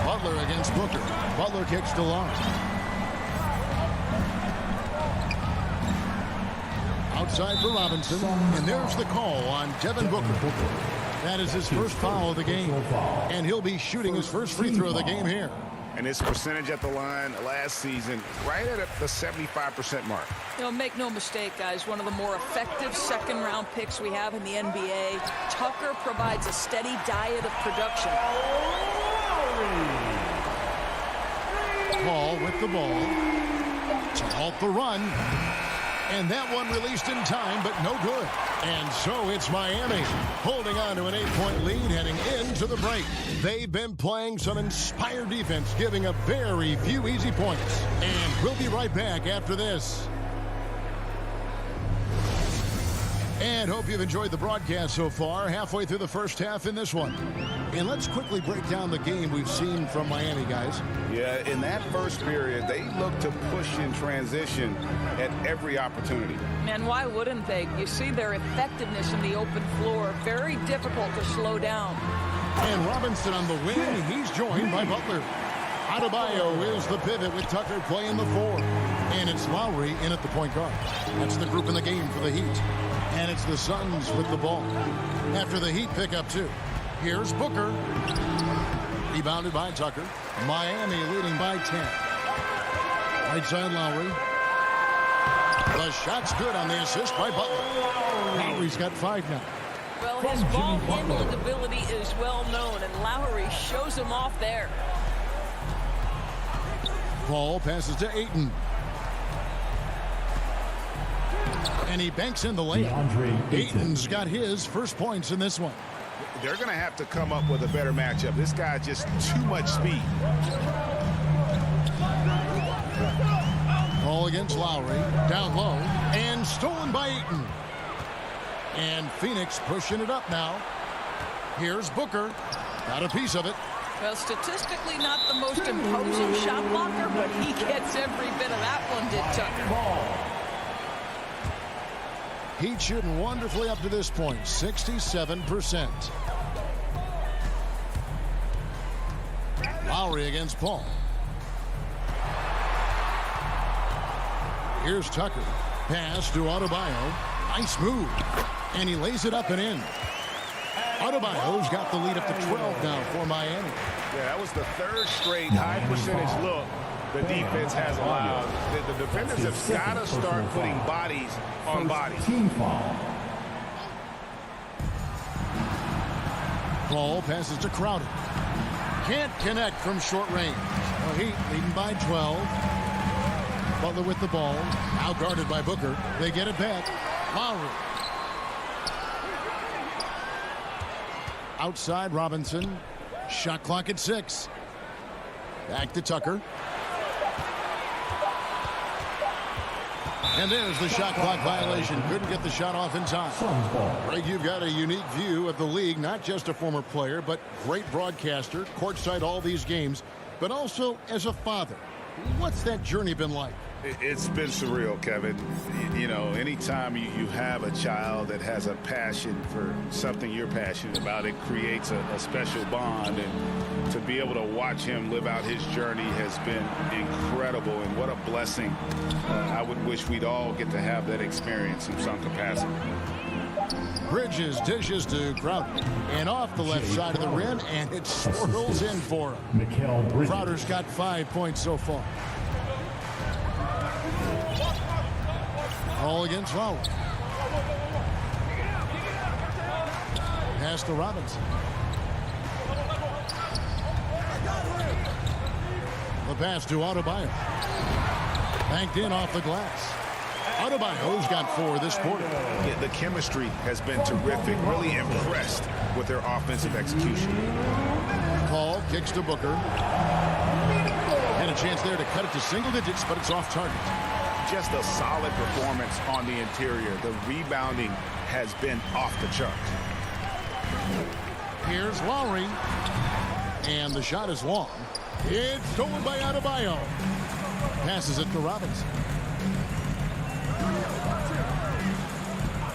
Butler against Booker. Butler kicks to Lawrence. Outside for Robinson, and there's the call on Devin Booker. That is his first foul of the game, and he'll be shooting his first free throw of the game here. And his percentage at the line last season, right at the 75% mark. You know, make no mistake, guys, one of the more effective second-round picks we have in the NBA. Tucker provides a steady diet of production. Paul with the ball to halt the run. And that one released in time, but no good. And so it's Miami holding on to an 8-point lead heading into the break. They've been playing some inspired defense, giving up very few easy points. And we'll be right back after this. And hope you've enjoyed the broadcast so far, halfway through the first half in this one. And let's quickly break down the game we've seen from Miami, guys. Yeah, in that first period, they looked to push in transition at every opportunity. And why wouldn't they? You see their effectiveness in the open floor. Very difficult to slow down. And Robinson on the wing. He's joined by Butler. Adebayo is the pivot with Tucker playing the 4. And it's Lowry in at the point guard. That's the group in the game for the Heat. And it's the Suns with the ball. After the Heat pick up 2. Here's Booker. Rebounded by Tucker. Miami leading by 10. Right side Lowry. The shot's good on the assist by Butler. Lowry's got 5 now. Well, his ball handling ability is well known, and Lowry shows him off there. Ball passes to Ayton. And he banks in the lane. Ayton's got his first points in this one. They're going to have to come up with a better matchup. This guy just too much speed. Ball against Lowry. Down low. And stolen by Ayton. And Phoenix pushing it up now. Here's Booker. Got a piece of it. Well, statistically not the most imposing shot blocker, but he gets every bit of that one, did Tucker. Heat shooting wonderfully up to this point, 67%. Lowry against Paul. Here's Tucker. Pass to Adebayo. Nice move. And he lays it up and in. Adebayo's got the lead up to 12 now for Miami. Yeah, that was the 3rd straight high percentage look the defense has allowed. The defenders have got to start putting bodies on bodies. Ball passes to Crowder. Can't connect from short range. The Heat leading by 12. Butler with the ball. Now guarded by Booker. They get it back. Lowry. Outside Robinson. Shot clock at 6. Back to Tucker. And there's the shot clock violation. Couldn't get the shot off in time. Greg, you've got a unique view of the league, not just a former player, but great broadcaster, courtside all these games, but also as a father. What's that journey been like? It's been surreal, Kevin. You know, anytime you have a child that has a passion for something you're passionate about, it creates a special bond. And to be able to watch him live out his journey has been incredible. And what a blessing. I would wish we'd all get to have that experience in some capacity. Bridges dishes to Crowder. And off the left side of the rim, and it swirls in for him. Crowder's got 5 points so far. All against Lowry. Pass to Robinson. The pass to Adebayo. Banked in off the glass. Adebayo's got 4 this quarter. Yeah, the chemistry has been terrific. Really impressed with their offensive execution. Paul kicks to Booker. chance there to cut it to single digits, but it's off target. Just a solid performance on the interior. The rebounding has been off the charts. Here's Lowry. And the shot is long. It's stolen by Adebayo. Passes it to Robinson.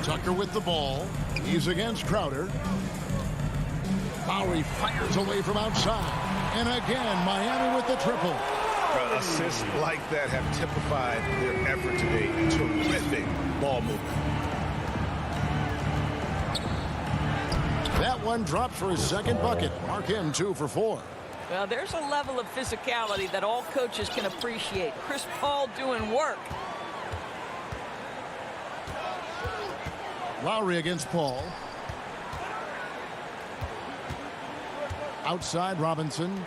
Tucker with the ball. He's against Crowder. Lowry fires away from outside. And again, Miami with the triple. Assists like that have typified their effort today. Terrific ball movement. That one dropped for his second bucket. Mark him 2 for 4. Well, there's a level of physicality that all coaches can appreciate. Chris Paul doing work. Lowry against Paul. Outside Robinson.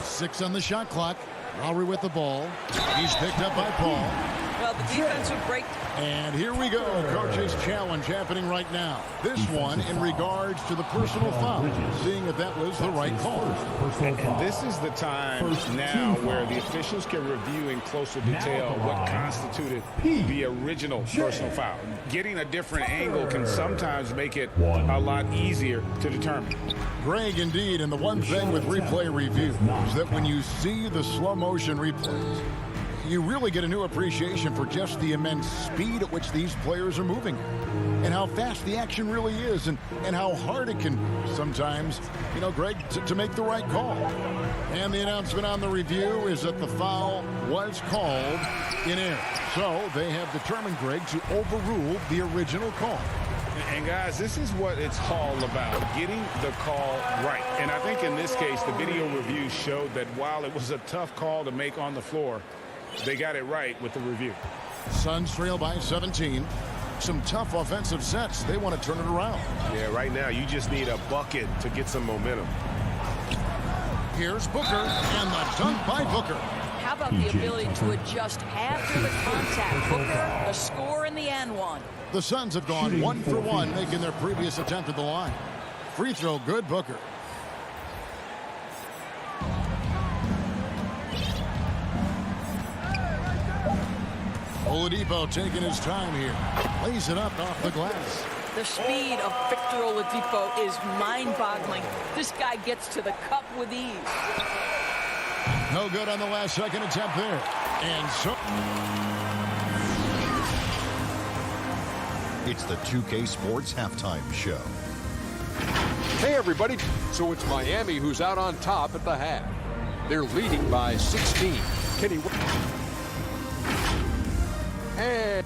6 on the shot clock. Lowry with the ball. He's picked up by Paul. Well, the defensive break. And here we go. Coach's challenge happening right now. This one in regards to the personal foul. Seeing if that was the right call. And this is the time now where the officials can review in closer detail what constituted the original personal foul. Getting a different angle can sometimes make it a lot easier to determine. Greg, indeed, and the one thing with replay review is that when you see the slow motion replays, you really get a new appreciation for just the immense speed at which these players are moving and how fast the action really is and how hard it can be sometimes, you know, Greg, to make the right call. And the announcement on the review is that the foul was called in error. So they have determined, Greg, to overrule the original call. And guys, this is what it's all about, getting the call right. And I think in this case, the video review showed that while it was a tough call to make on the floor, they got it right with the review. Suns trail by 17. Some tough offensive sets. They want to turn it around. Yeah, right now you just need a bucket to get some momentum. Here's Booker, and the dunk by Booker. How about the ability to adjust after the contact? Booker, the score in the and one. The Suns have gone 1 for 1, making their previous attempt at the line. Free throw, good, Booker. Oladipo taking his time here. Lays it up off the glass. The speed of Victor Oladipo is mind-boggling. This guy gets to the cup with ease. No good on the last second attempt there. And so... It's the 2K Sports Halftime Show. Hey, everybody. So it's Miami who's out on top at the half. They're leading by 16. Kenny... And...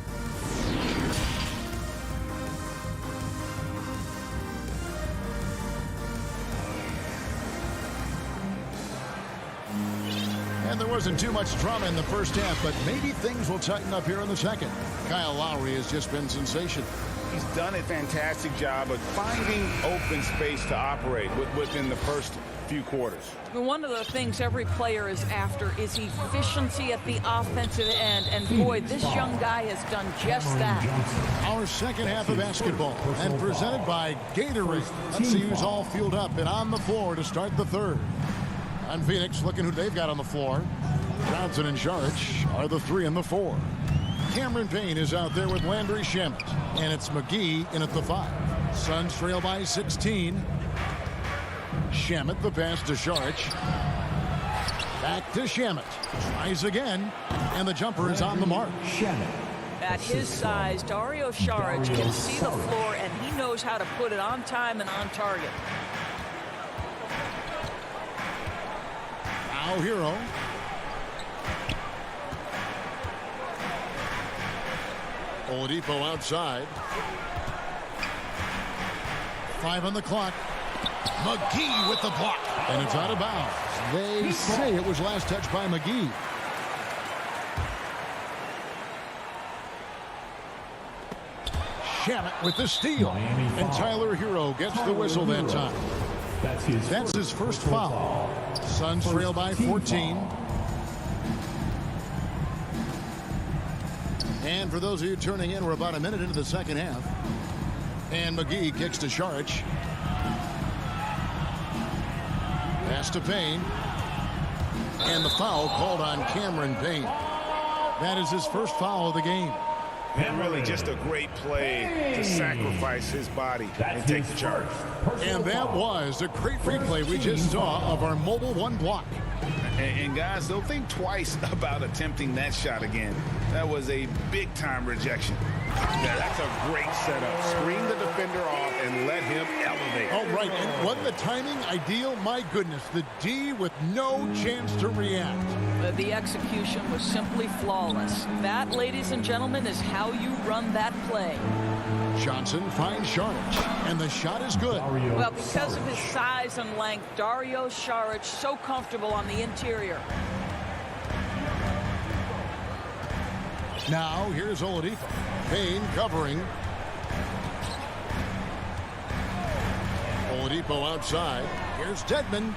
And there wasn't too much drama in the first half, but maybe things will tighten up here in the second. Kyle Lowry has just been sensational. He's done a fantastic job of finding open space to operate within the first few quarters. One of the things every player is after is efficiency at the offensive end, and boy, this young guy has done just that. Our second half of basketball, and presented by Gatorade. Let's see who's all fueled up and on the floor to start the third. On Phoenix, looking who they've got on the floor. Johnson and Saric are the 3 and the 4. Cameron Payne is out there with Landry Shamet, and it's McGee in at the 5. Suns trail by 16. Shamet, the pass to Saric. Back to Shamet. Tries again, and the jumper is on the mark. At his size, Dario Saric can see the floor, and he knows how to put it on time and on target. Now Hero. Oladipo outside. 5 on the clock. McGee with the block. And it's out of bounds. They say it was last touched by McGee. Shamet with the steal. And Tyler Hero gets the whistle that time. That's his first foul. Suns trail by 14. And for those of you turning in, we're about a minute into the second half. And McGee kicks to Saric. Pass to Payne. And the foul called on Cameron Payne. That is his first foul of the game. And really just a great play to sacrifice his body and take the charge. And that was a great replay we just saw of our Mobile One block. And guys, don't think twice about attempting that shot again. That was a big-time rejection. Yeah, that's a great setup. Screen the defender off and let him elevate. All right, and wasn't the timing ideal? My goodness, the D with no chance to react. The execution was simply flawless. That, ladies and gentlemen, is how you run that play. Johnson finds Saric, and the shot is good. Well, because of his size and length, Dario Saric so comfortable on the interior. Now, here's Oladipo. Payne covering. Oladipo outside. Here's Dedmon.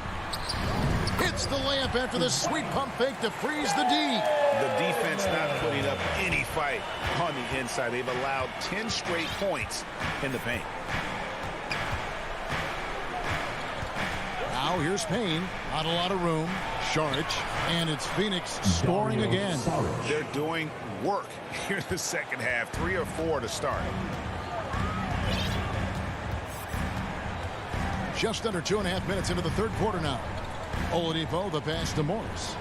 Hits the layup after the sweet pump fake to freeze the D. The defense not putting up any fight on the inside. They've allowed 10 straight points in the paint. Now here's Payne. Not a lot of room. Saric. And it's Phoenix scoring again. They're doing work here in the second half. 3 or 4 to start. Just under 2.5 minutes into the third quarter now. Oladipo, the pass to Morris.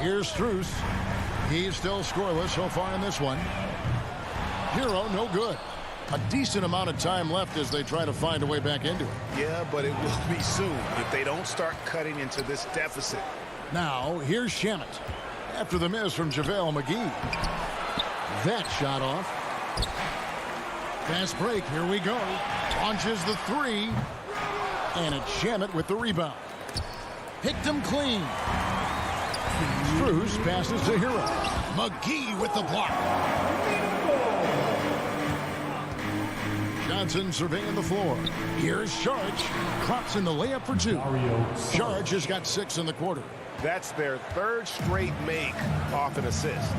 Here's Strus. He's still scoreless so far in this one. Hero, no good. A decent amount of time left as they try to find a way back into it. Yeah, but it will be soon if they don't start cutting into this deficit. Now, here's Shamet. After the miss from JaVale McGee. That shot off. Fast break, here we go. Launches the three. And it's Shamet with the rebound. Picked him clean. Strus passes to Hero. McGee with the block. Johnson surveying the floor. Here's Saric. Crops in the layup for 2. Saric has got 6 in the quarter. That's their 3rd straight make off an assist.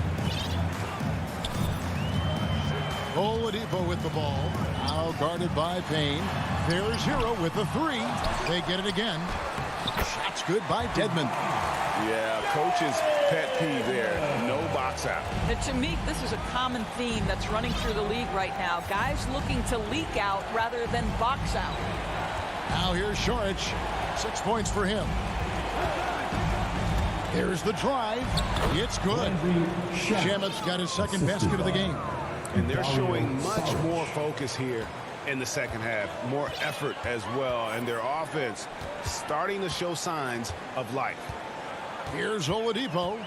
Oladipo with the ball. Now guarded by Payne. There's Hero with the 3. They get it again. Shot's good by Dedmon. Yeah, coach's pet peeve there. No box out. And to me, this is a common theme that's running through the league right now. Guys looking to leak out rather than box out. Now here's Saric. 6 points for him. Here's the drive. It's good. Shamet's got his second basket of the game. And they're showing much more focus here in the second half. More effort as well. And their offense starting to show signs of life. Here's Oladipo.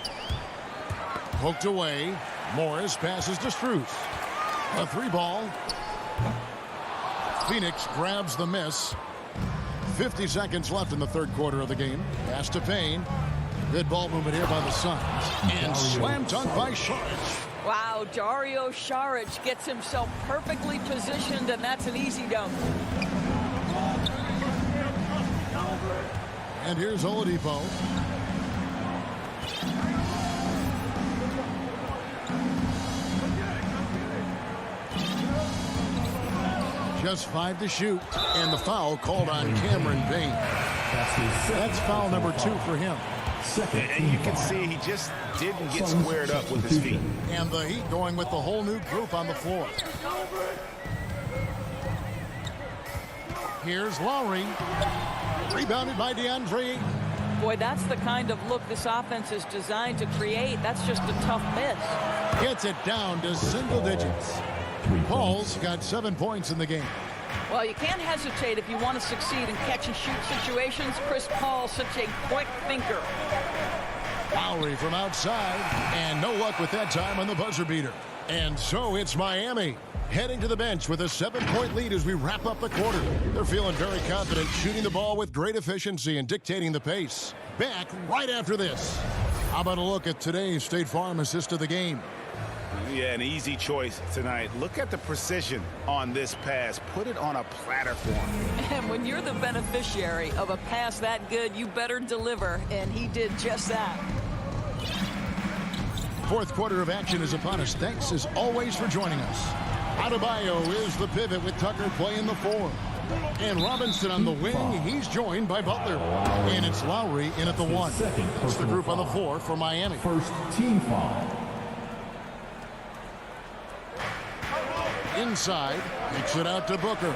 Poked away. Morris passes to Strus. A 3-ball. Phoenix grabs the miss. 50 seconds left in the third quarter of the game. Pass to Payne. Good ball movement here by the Suns. And slam dunk by Saric. Wow, Dario Saric gets himself perfectly positioned, and that's an easy dunk. And here's Oladipo. Just 5 to shoot, and the foul called on Cameron Payne. That's foul number 2 for him. And you can see he just didn't get squared up with his feet. And the Heat going with the whole new group on the floor. Here's Lowry. Rebounded by DeAndre. Boy, that's the kind of look this offense is designed to create. That's just a tough miss. Gets it down to single digits. Paul's got 7 points in the game. Well, you can't hesitate if you want to succeed in catch-and-shoot situations. Chris Paul's such a quick thinker. Lowry from outside, and no luck with that time on the buzzer beater. And so it's Miami heading to the bench with a 7-point lead as we wrap up the quarter. They're feeling very confident, shooting the ball with great efficiency and dictating the pace. Back right after this. How about a look at today's State Farm assist of the game? Yeah, an easy choice tonight. Look at the precision on this pass. Put it on a platter for him. And when you're the beneficiary of a pass that good, you better deliver, and he did just that. Fourth quarter of action is upon us. Thanks as always for joining us. Adebayo is the pivot with Tucker playing the 4. And Robinson on the wing. He's joined by Butler. And it's Lowry in at the 1. That's the group on the floor for Miami. First team foul. Inside, kicks it out to Booker.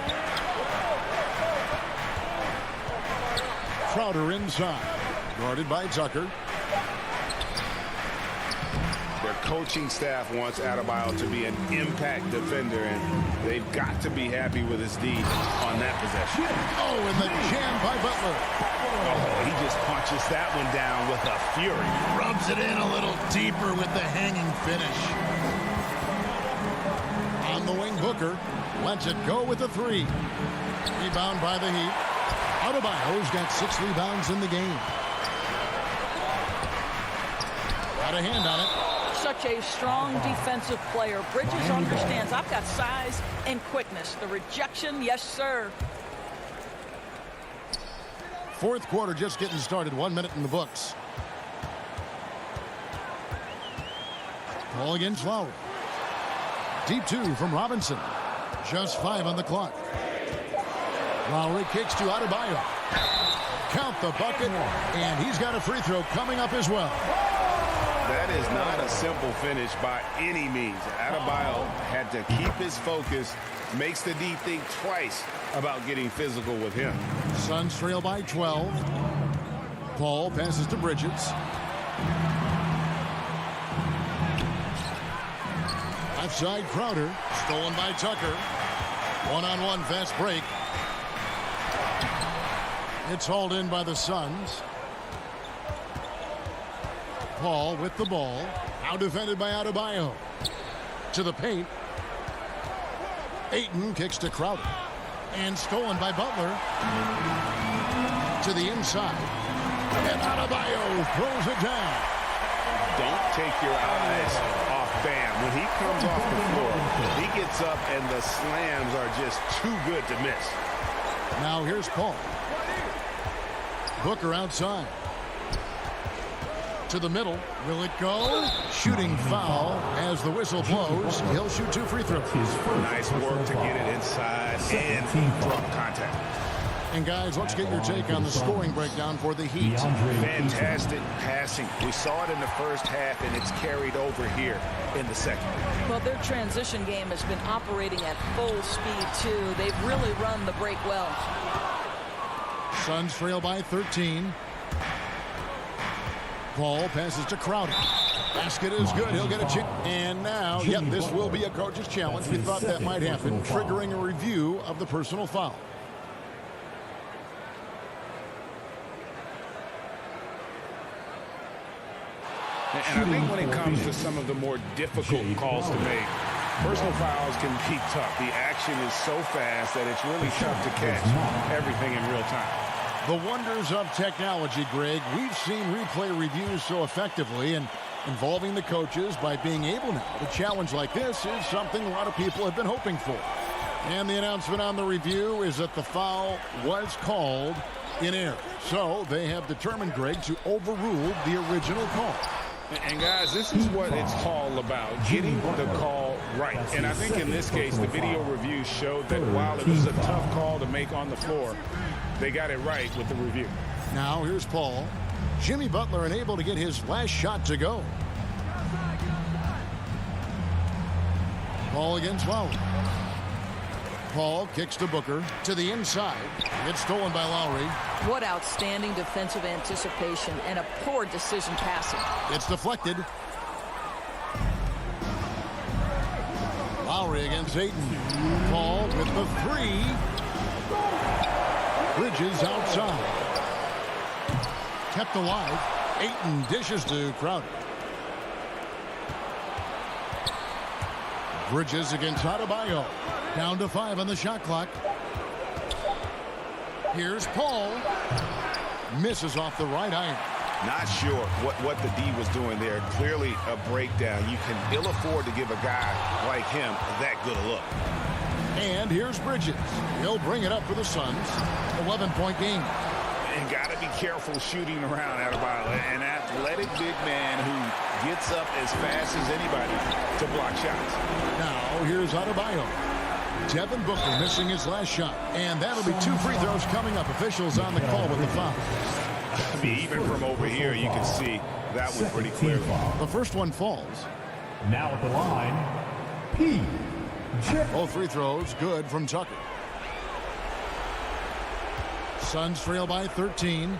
Crowder inside, guarded by Tucker. Their coaching staff wants Adebayo to be an impact defender, and they've got to be happy with his D on that possession. Oh, and the jam by Butler. Oh, he just punches that one down with a fury. Rubs it in a little deeper with the hanging finish. On the wing, Booker lets it go with a 3. Rebound by the Heat. Adebayo's got 6 rebounds in the game. Got a hand on it. Such a strong defensive player. Bridges understands I've got size and quickness. The rejection, yes, sir. Fourth quarter just getting started. 1 minute in the books. Ball against Lowry. Deep 2 from Robinson. Just 5 on the clock. Lowry kicks to Adebayo. Count the bucket, and he's got a free throw coming up as well. That is not a simple finish by any means. Adebayo had to keep his focus, makes the D think twice about getting physical with him. Suns trail by 12. Paul passes to Bridges. Left side, Crowder. Stolen by Tucker. One-on-one fast break. It's hauled in by the Suns. Paul with the ball. Now defended by Adebayo. To the paint. Ayton kicks to Crowder. And stolen by Butler. To the inside. And Adebayo throws it down. Don't take your eyes off Bam. When he comes off the floor, he gets up and the slams are just too good to miss. Now here's Paul. Booker outside. To the middle. Will it go? Shooting foul as the whistle blows. He'll shoot 2 free throws. Nice work to get it inside and drop contact. And guys, let's get your take on the scoring breakdown for the Heat. Fantastic passing. We saw it in the first half, and it's carried over here in the second. Well, their transition game has been operating at full speed, too. They've really run the break well. Suns trail by 13. Paul passes to Crowder. Basket is good. He'll get a chance. And now, yep, this will be a coach's challenge. We thought that might happen, triggering a review of the personal foul. And I think when it comes to some of the more difficult calls to make, personal fouls can be tough. The action is so fast that it's really tough to catch everything in real time. The wonders of technology, Greg. We've seen replay reviews so effectively, and involving the coaches by being able now to challenge like this is something a lot of people have been hoping for. And the announcement on the review is that the foul was called in error. So they have determined, Greg, to overrule the original call. And guys, this is what it's all about, getting the call right. And I think in this case, the video review showed that while it was a tough call to make on the floor, they got it right with the review. Now here's Paul. Jimmy Butler unable to get his last shot to go. Ball against Lowry. Paul kicks to Booker to the inside. It's stolen by Lowry. What outstanding defensive anticipation and a poor decision passing. It's deflected. Lowry against Ayton. Paul with the 3. Bridges outside. Kept alive. Ayton dishes to Crowder. Bridges against Adebayo. Down to 5 on the shot clock. Here's Paul. Misses off the right iron. Not sure what the D was doing there. Clearly a breakdown. You can ill afford to give a guy like him that good a look. And here's Bridges. He'll bring it up for the Suns. 11-point game. And got to be careful shooting around Adebayo. An athletic big man who gets up as fast as anybody to block shots. Now here's Adebayo. Devin Booker missing his last shot. And that'll be 2 free throws coming up. Officials on the call with the foul. I mean, even from over here, you can see that one pretty clearly. The first one falls. Now at the line, Both free throws good from Tucker. Suns trail by 13.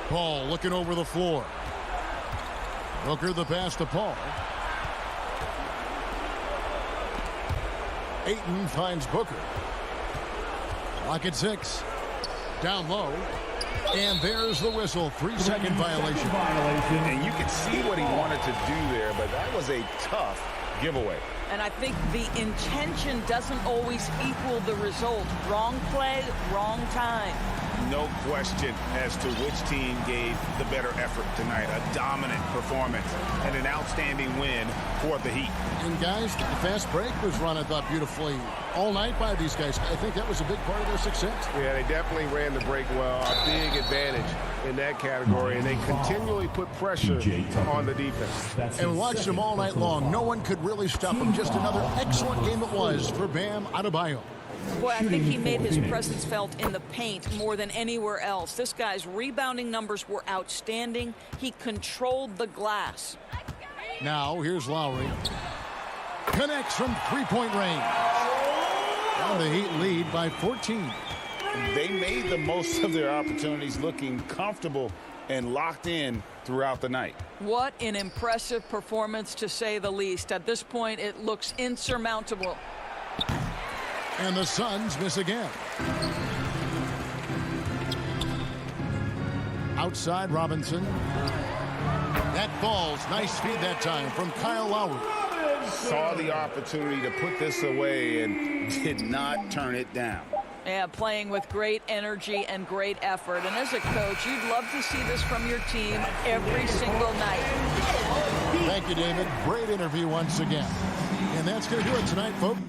Paul looking over the floor. Booker the pass to Paul. Ayton finds Booker. Clock at 6. Down low. And there's the whistle. 3-second violation. And you can see what he wanted to do there, but that was a tough giveaway. And I think the intention doesn't always equal the result. Wrong play, wrong time. No question as to which team gave the better effort tonight. A dominant performance and an outstanding win for the Heat. And guys, the fast break was run, I thought, beautifully all night by these guys. I think that was a big part of their success. Yeah, they definitely ran the break well. A big advantage in that category, and they continually put pressure on the defense. And we watched them all night long. No one could really stop them. Just another excellent game it was for Bam Adebayo. Boy, I think he made his presence felt in the paint more than anywhere else. This guy's rebounding numbers were outstanding. He controlled the glass. Now, here's Lowry. Connects from three-point range. And the Heat lead by 14. They made the most of their opportunities, looking comfortable and locked in throughout the night. What an impressive performance, to say the least. At this point, it looks insurmountable. And the Suns miss again. Outside Robinson. That falls. Nice feed that time from Kyle Lowry. Saw the opportunity to put this away and did not turn it down. Yeah, playing with great energy and great effort. And as a coach, you'd love to see this from your team every single night. Thank you, David. Great interview once again. And that's going to do it tonight, folks.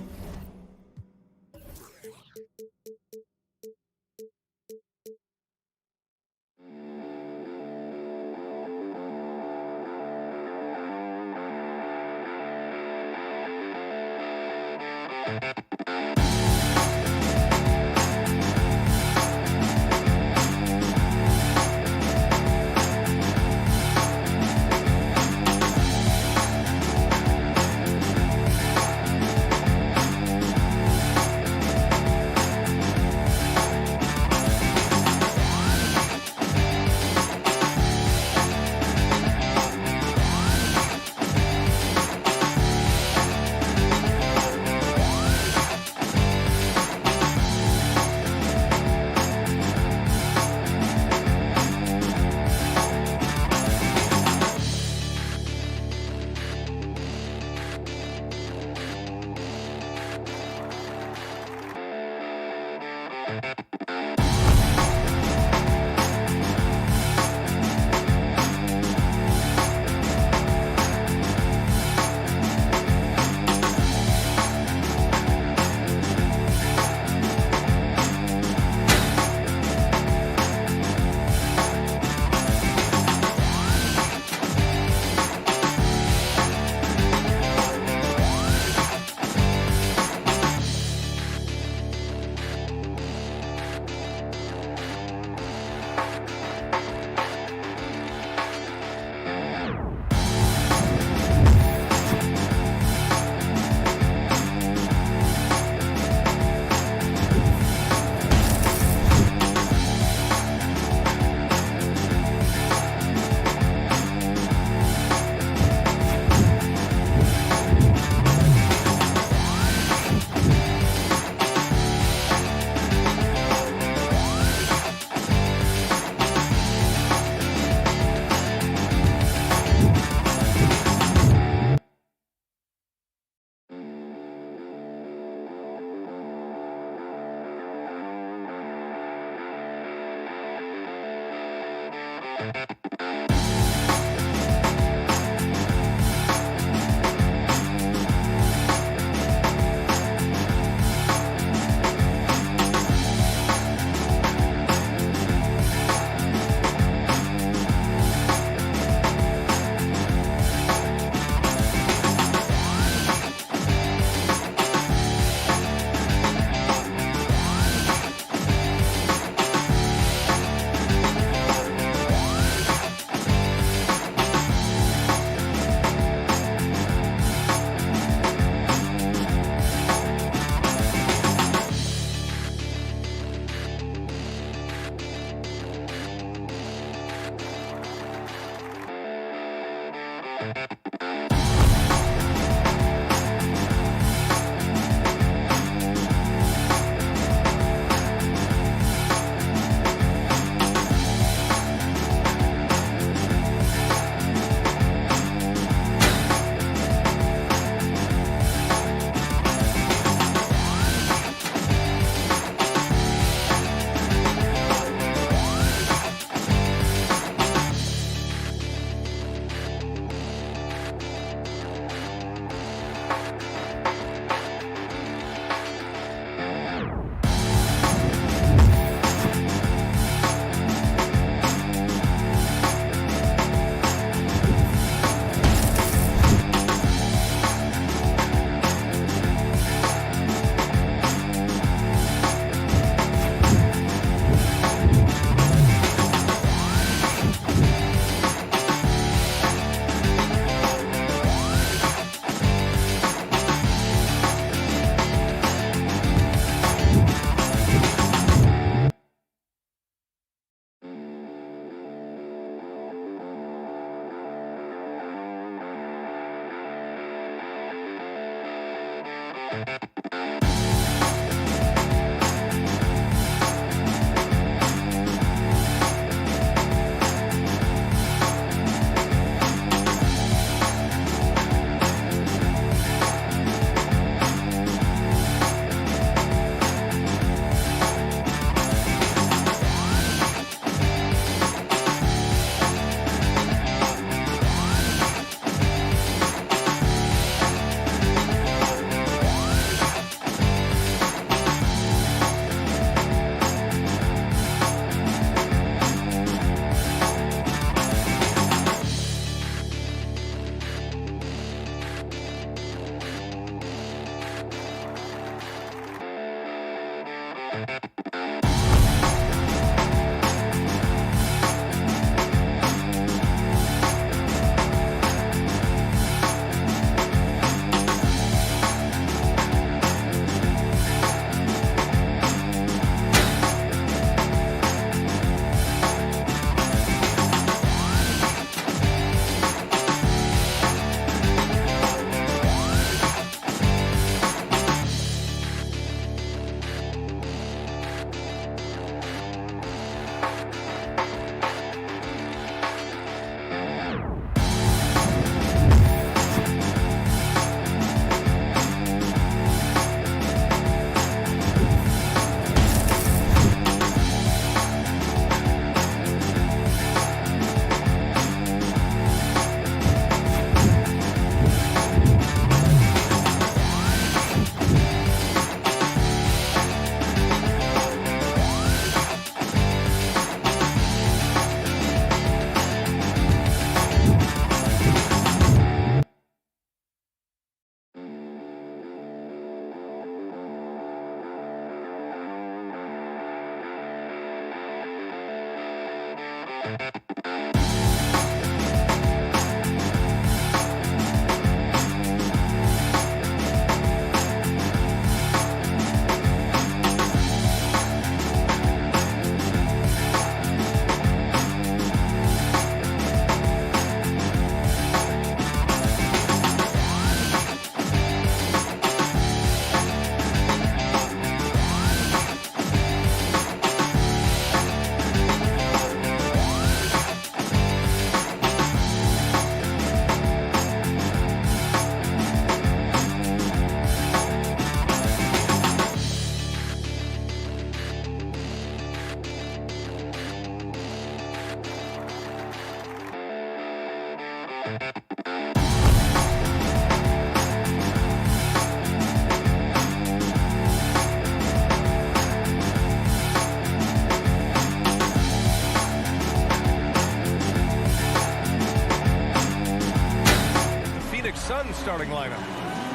Suns starting lineup.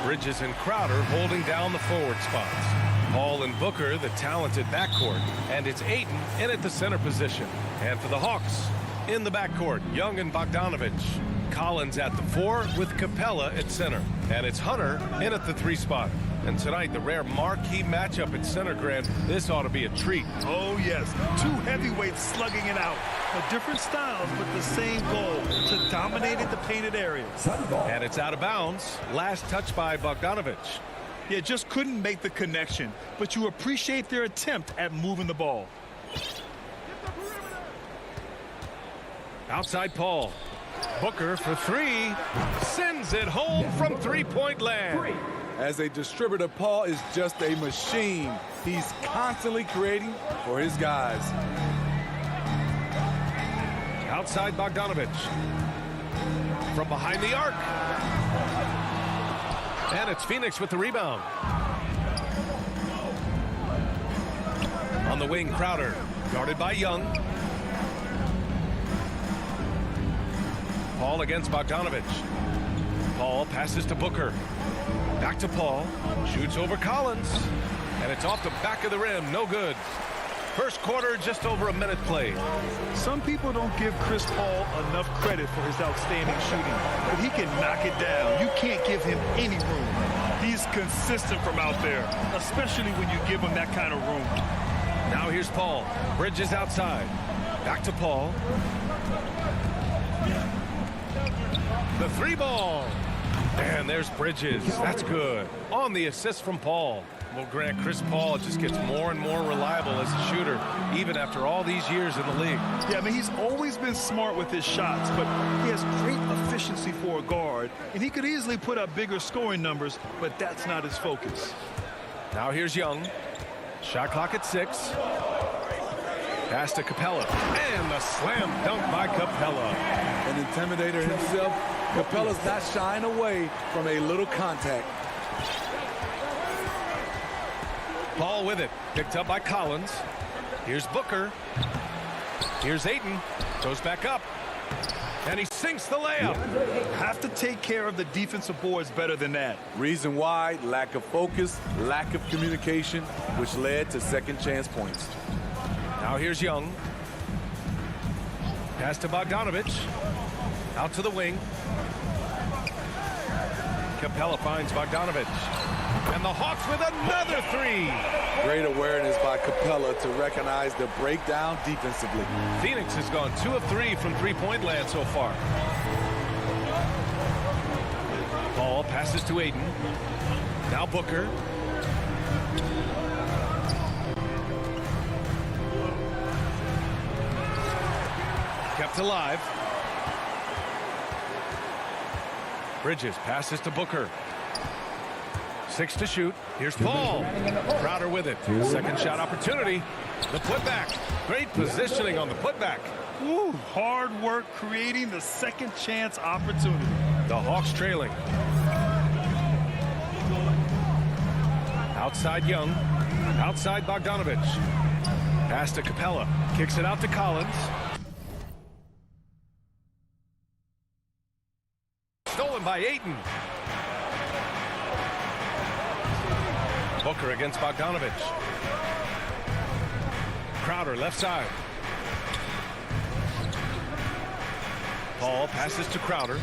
Bridges and Crowder holding down the forward spots. Hall and Booker, the talented backcourt. And it's Ayton in at the center position. And for the Hawks, In the backcourt, Young and Bogdanovich. Collins at the 4 with Capella at center. And it's Hunter in at the 3 spot. And tonight, the rare marquee matchup at center, Grant. This ought to be a treat. Oh, yes. 2 heavyweights slugging it out. Different styles, but the same goal, to dominate in the painted areas. And it's out of bounds. Last touch by Bogdanovich. Yeah, just couldn't make the connection, but you appreciate their attempt at moving the ball. Outside Paul. Booker for 3. Sends it home from three-point land. As a distributor, Paul is just a machine. He's constantly creating for his guys. Outside Bogdanovich. From behind the arc. And it's Phoenix with the rebound. On the wing, Crowder. Guarded by Young. Paul against Bogdanovich. Paul passes to Booker. Back to Paul. Shoots over Collins. And it's off the back of the rim. No good. First quarter, just over a minute played. Some people don't give Chris Paul enough credit for his outstanding shooting, but he can knock it down. You can't give him any room. He's consistent from out there, especially when you give him that kind of room. Now here's Paul. Bridges outside. Back to Paul. The 3 ball. And there's Bridges. That's good. On the assist from Paul. Well, Grant, Chris Paul just gets more and more reliable as a shooter, even after all these years in the league. Yeah, I mean, he's always been smart with his shots, but he has great efficiency for a guard, and he could easily put up bigger scoring numbers, but that's not his focus. Now here's Young. Shot clock at 6. Pass to Capella. And the slam dunk by Capella. An intimidator himself, Capella's not shying away from a little contact. Paul with it. Picked up by Collins. Here's Booker. Here's Ayton. Goes back up. And he sinks the layup. Have to take care of the defensive boards better than that. Reason why: lack of focus, lack of communication, which led to second chance points. Now here's Young. Pass to Bogdanovich. Out to the wing. Capella finds Bogdanovich. And the Hawks with another 3. Great awareness by Capella to recognize the breakdown defensively. Phoenix has gone 2 of 3 from three-point land so far. Paul passes to Ayton. Now Booker. Kept alive. Bridges passes to Booker. 6 to shoot. Here's Paul. Crowder with it. Second shot opportunity. The putback. Great positioning on the putback. Ooh, hard work creating the second chance opportunity. The Hawks trailing. Outside Young. Outside Bogdanovich. Pass to Capella. Kicks it out to Collins. Stolen by Ayton. Booker against Bogdanovich. Crowder left side. Paul passes to Crowder.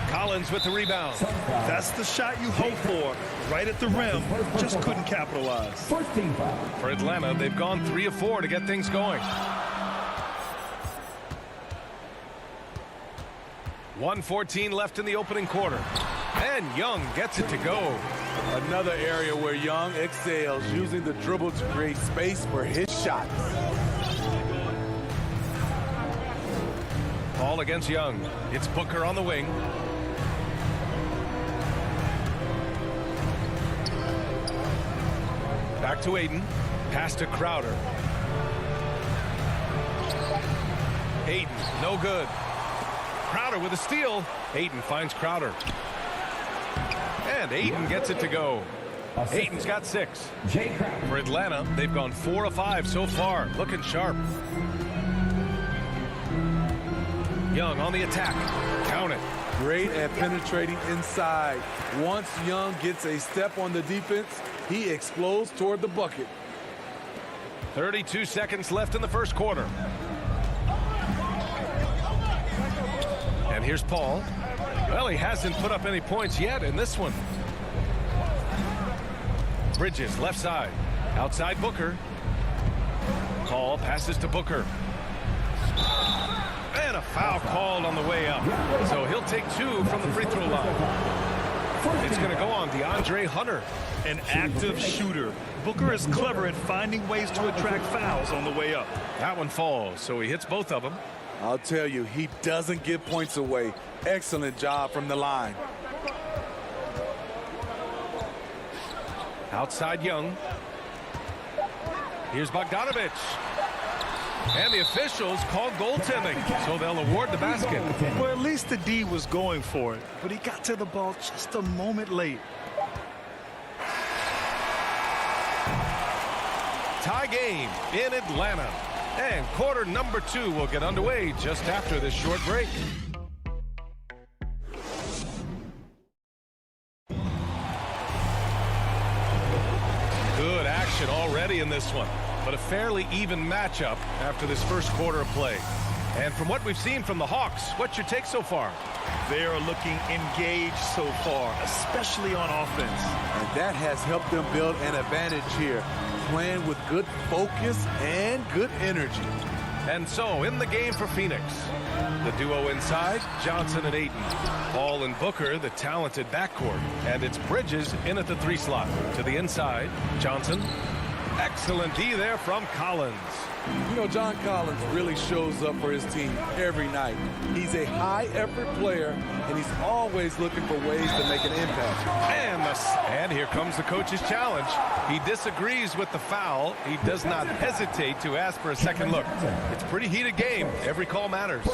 Collins with the rebound. That's the shot you hope for. Right at the rim. Just couldn't capitalize. For Atlanta, they've gone 3 of 4 to get things going. 1:14 left in the opening quarter. And Young gets it to go. Another area where Young excels, using the dribble to create space for his shots. Paul against Young. It's Booker on the wing. Back to Ayton. Pass to Crowder. Ayton, no good. Crowder with a steal. Ayton finds Crowder. And Ayton gets it to go. Ayton's got 6. For Atlanta, they've gone 4 of 5 so far. Looking sharp. Young on the attack. Count it. Great at penetrating inside. Once Young gets a step on the defense, he explodes toward the bucket. 32 seconds left in the first quarter. And here's Paul. Well, he hasn't put up any points yet in this one. Bridges, left side. Outside Booker. Paul passes to Booker. And a foul called on the way up. So he'll take 2 from the free throw line. It's going to go on DeAndre Hunter. An active shooter. Booker is clever at finding ways to attract fouls on the way up. That one falls, so he hits both of them. I'll tell you, he doesn't give points away. Excellent job from the line. Outside Young. Here's Bogdanovich. And the officials called goaltending, so they'll award the basket. Well, at least the D was going for it, but he got to the ball just a moment late. Tie game in Atlanta. And quarter number 2 will get underway just after this short break. Good action already in this one, but a fairly even matchup after this first quarter of play. And from what we've seen from the Hawks, what's your take so far? They are looking engaged so far, especially on offense. And that has helped them build an advantage here, playing with good focus and good energy. And so, in the game for Phoenix, the duo inside, Johnson and Ayton. Paul and Booker, the talented backcourt. And it's Bridges in at the 3 slot. To the inside, Johnson. Excellent D there from Collins. You know, John Collins really shows up for his team every night. He's a high-effort player, and he's always looking for ways to make an impact. And here comes the coach's challenge. He disagrees with the foul. He does not hesitate to ask for a second look. It's a pretty heated game. Every call matters.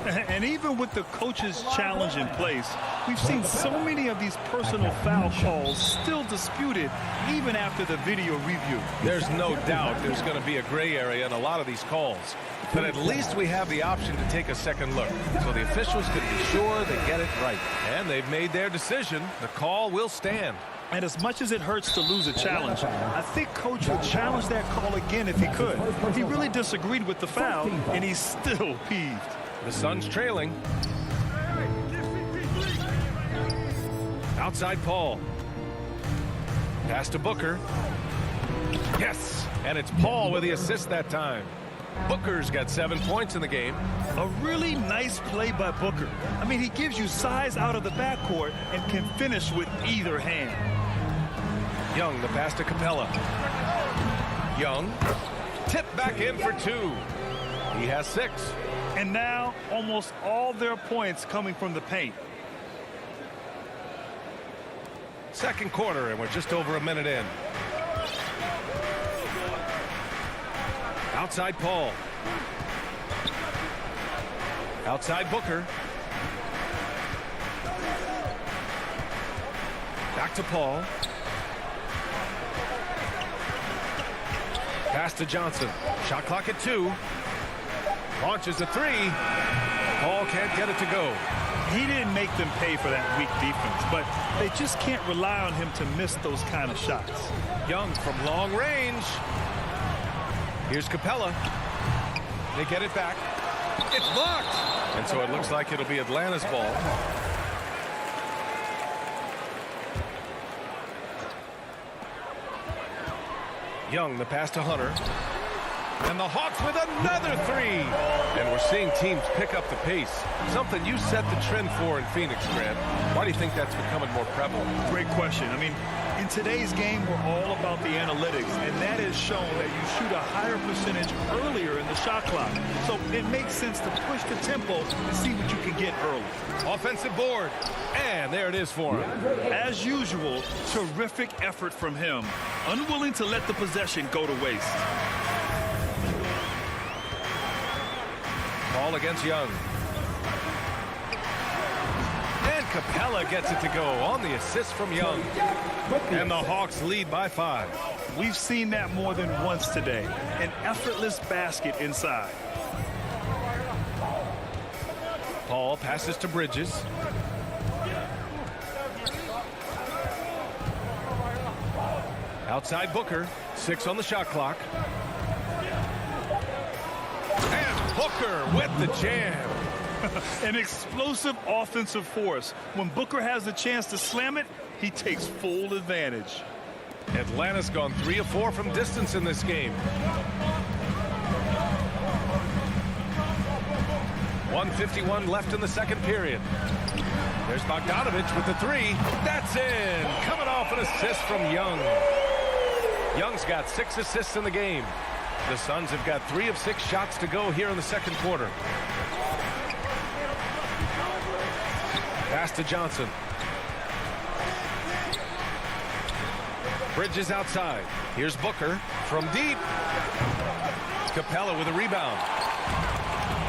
And even with the coach's challenge in place, we've seen so many of these personal foul calls still disputed even after the video review. There's no doubt there's going to be a gray area in a lot of these calls. But at least we have the option to take a second look. So the officials can be sure they get it right. And they've made their decision. The call will stand. And as much as it hurts to lose a challenge, I think Coach would challenge that call again if he could. He really disagreed with the foul, and he's still peeved. The Suns trailing. Outside Paul. Pass to Booker. Yes! And it's Paul with the assist that time. Booker's got 7 points in the game. A really nice play by Booker. I mean, he gives you size out of the backcourt and can finish with either hand. Young, the pass to Capella. Young, tipped back in for 2. He has 6. And now, almost all their points coming from the paint. Second quarter, and we're just over a minute in. Outside Paul. Outside Booker. Back to Paul. Pass to Johnson. Shot clock at 2. Launches a 3. Paul can't get it to go. He didn't make them pay for that weak defense, but they just can't rely on him to miss those kind of shots. Young from long range. Here's Capella. They get it back. It's blocked. And so it looks like it'll be Atlanta's ball. Young, the pass to Hunter. And the Hawks with another 3. And we're seeing teams pick up the pace. Something you set the trend for in Phoenix, Grant. Why do you think that's becoming more prevalent? Great question. I mean, in today's game, we're all about the analytics, and that has shown that you shoot a higher percentage earlier in the shot clock. So it makes sense to push the tempo and see what you can get early. Offensive board. And there it is for him. As usual, terrific effort from him. Unwilling to let the possession go to waste. Ball against Young. And Capella gets it to go on the assist from Young. And the Hawks lead by 5. We've seen that more than once today. An effortless basket inside. Paul passes to Bridges. Outside Booker. 6 on the shot clock. Booker with the jam. An explosive offensive force. When Booker has the chance to slam it, he takes full advantage. Atlanta's gone 3 of 4 from distance in this game. 1:51 left in the second period. There's Bogdanovich with the 3. That's in. Coming off an assist from Young. Young's got 6 assists in the game. The Suns have got 3 of 6 shots to go here in the second quarter. Pass to Johnson. Bridges outside. Here's Booker from deep. Capella with a rebound.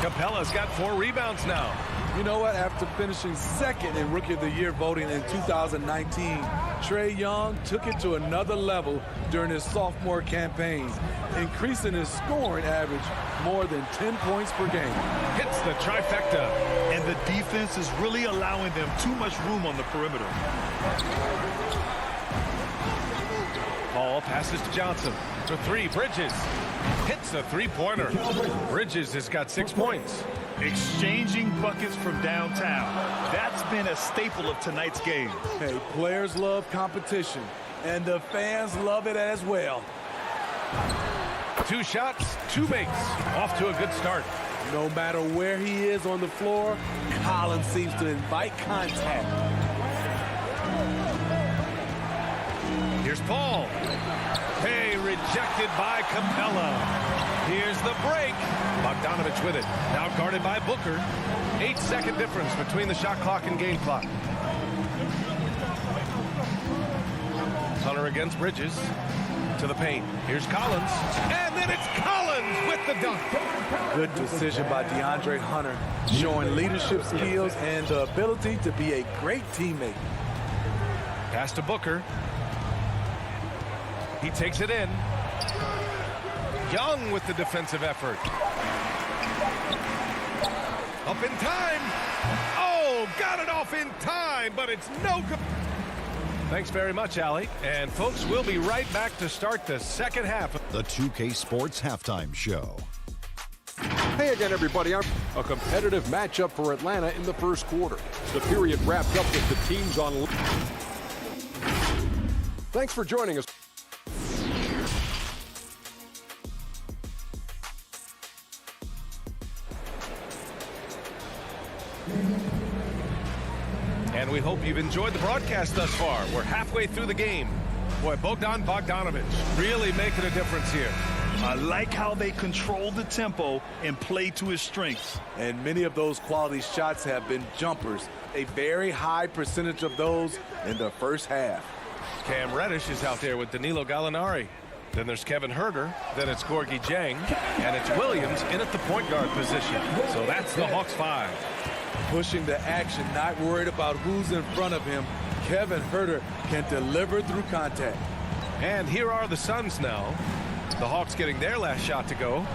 Capella's got 4 rebounds now. You know what? After finishing second in Rookie of the Year voting in 2019, Trae Young took it to another level during his sophomore campaign, increasing his scoring average more than 10 points per game. Hits the trifecta. And the defense is really allowing them too much room on the perimeter. Paul passes to Johnson. For 3, Bridges. Hits a three-pointer. Bridges has got 6 points. Exchanging buckets from downtown. That's been a staple of tonight's game. Hey, players love competition, and the fans love it as well. 2 shots, 2 makes. Off to a good start. No matter where he is on the floor, Collins seems to invite contact. Here's Paul. Hey, rejected by Capella. Here's the break. Bogdanovich with it. Now guarded by Booker. 8-second difference between the shot clock and game clock. Hunter against Bridges. To the paint. Here's Collins. And then it's Collins with the dunk. Good decision by DeAndre Hunter, showing leadership skills and the ability to be a great teammate. Pass to Booker. He takes it in. Young with the defensive effort. Up in time. Oh, got it off in time, but it's no good. Thanks very much, Allie. And folks, we'll be right back to start the second half. The 2K Sports Halftime Show. Hey again, everybody. A competitive matchup for Atlanta in the first quarter. The period wrapped up with the teams on. Thanks for joining us. And we hope you've enjoyed the broadcast thus far. We're halfway through the game. Boy, Bogdanovich really making a difference here. I like how they control the tempo and play to his strengths. And many of those quality shots have been jumpers. A very high percentage of those in the first half. Cam Reddish is out there with Danilo Gallinari. Then there's Kevin Huerter. Then it's Gorgui Dieng. And it's Williams in at the point guard position. So that's the Hawks 5. Pushing the action, not worried about who's in front of him. Kevin Huerter can deliver through contact. And here are the Suns now. The Hawks getting their last shot to go.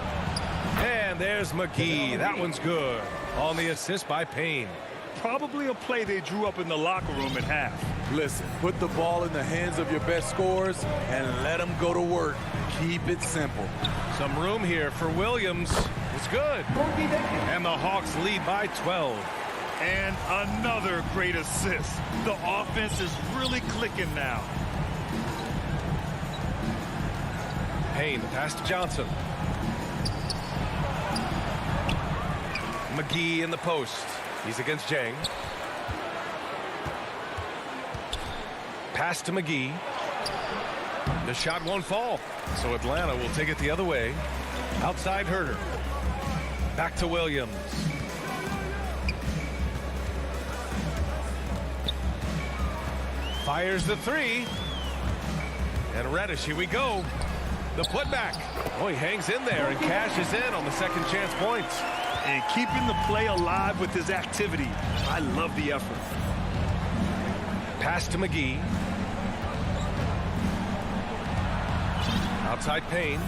And there's McGee. That one's good. On the assist by Payne. Probably a play they drew up in the locker room at half. Listen, put the ball in the hands of your best scorers and let them go to work. Keep it simple. Some room here for Williams. It's good. And the Hawks lead by 12. And another great assist. The offense is really clicking now. Payne, pass to Johnson. McGee in the post. He's against Dieng. Pass to McGee. The shot won't fall. So Atlanta will take it the other way. Outside Huerter. Back to Williams. Fires the 3. And Reddish, here we go. The putback. Oh, he hangs in there and cashes in on the second chance points. And keeping the play alive with his activity. I love the effort. Pass to McGee. Outside Payne.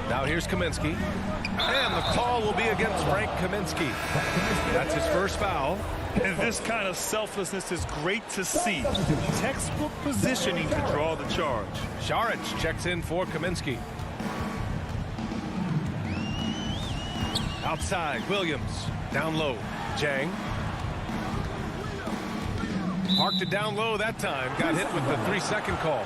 Now here's Kaminsky. And the call will be against Frank Kaminsky. That's his first foul. And this kind of selflessness is great to see. Textbook positioning to draw the charge. Šarić checks in for Kaminsky. Outside, Williams. Down low, Jang. Parked it down low that time. Got hit with the 3-second call.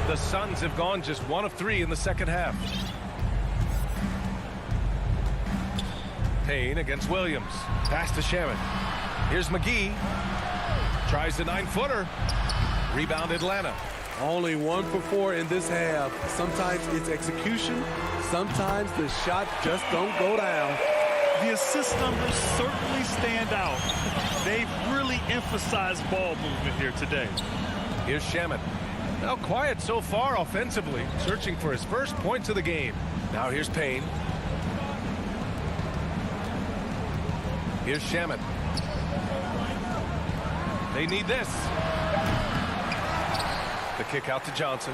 The Suns have gone just 1 of 3 in the second half. Payne against Williams. Pass to Shaman. Here's McGee. Tries the 9-footer. Rebound Atlanta. Only 1 for 4 in this half. Sometimes it's execution. Sometimes the shot just don't go down. The assist numbers certainly stand out. They've really emphasized ball movement here today. Here's Shaman. Now quiet so far offensively, searching for his first points of the game. Now here's Payne. Here's Shaman. They need this. The kick out to Johnson.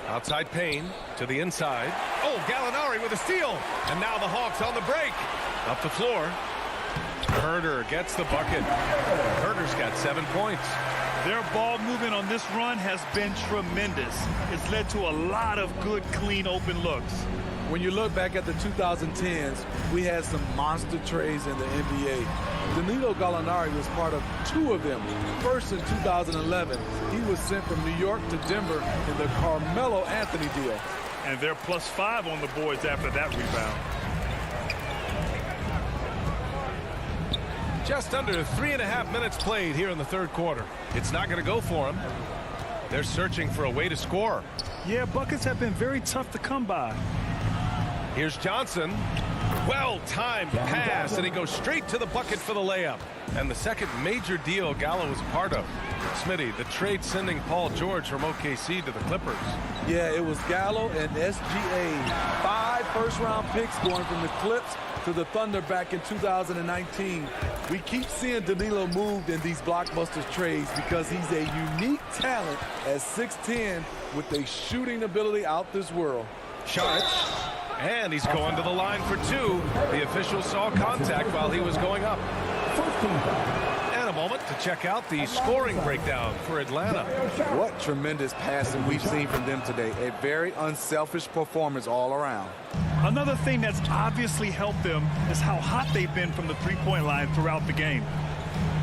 Outside Payne to the inside. Oh, Gallinari with a steal. And now the Hawks on the break. Up the floor. Herder gets the bucket. Herder's got 7 points. Their ball movement on this run has been tremendous. It's led to a lot of good, clean, open looks. When you look back at the 2010s, we had some monster trades in the NBA. Danilo Gallinari was part of 2 of them. First in 2011, he was sent from New York to Denver in the Carmelo Anthony deal. And they're +5 on the boards after that rebound. Just under 3.5 minutes played here in the third quarter. It's not going to go for them. They're searching for a way to score. Yeah, buckets have been very tough to come by. Here's Johnson. Well-timed pass, and he goes straight to the bucket for the layup. And the second major deal Gallo was a part of. Smitty, the trade sending Paul George from OKC to the Clippers. Yeah, it was Gallo and SGA. 5 first-round picks going from the Clips to the Thunder back in 2019. We keep seeing Danilo moved in these blockbuster trades because he's a unique talent at 6'10" with a shooting ability out this world. Sharp. And he's going to the line for 2. The official saw contact while he was going up. And a moment to check out the scoring breakdown for Atlanta. What tremendous passing we've seen from them today. A very unselfish performance all around. Another thing that's obviously helped them is how hot they've been from the three-point line throughout the game.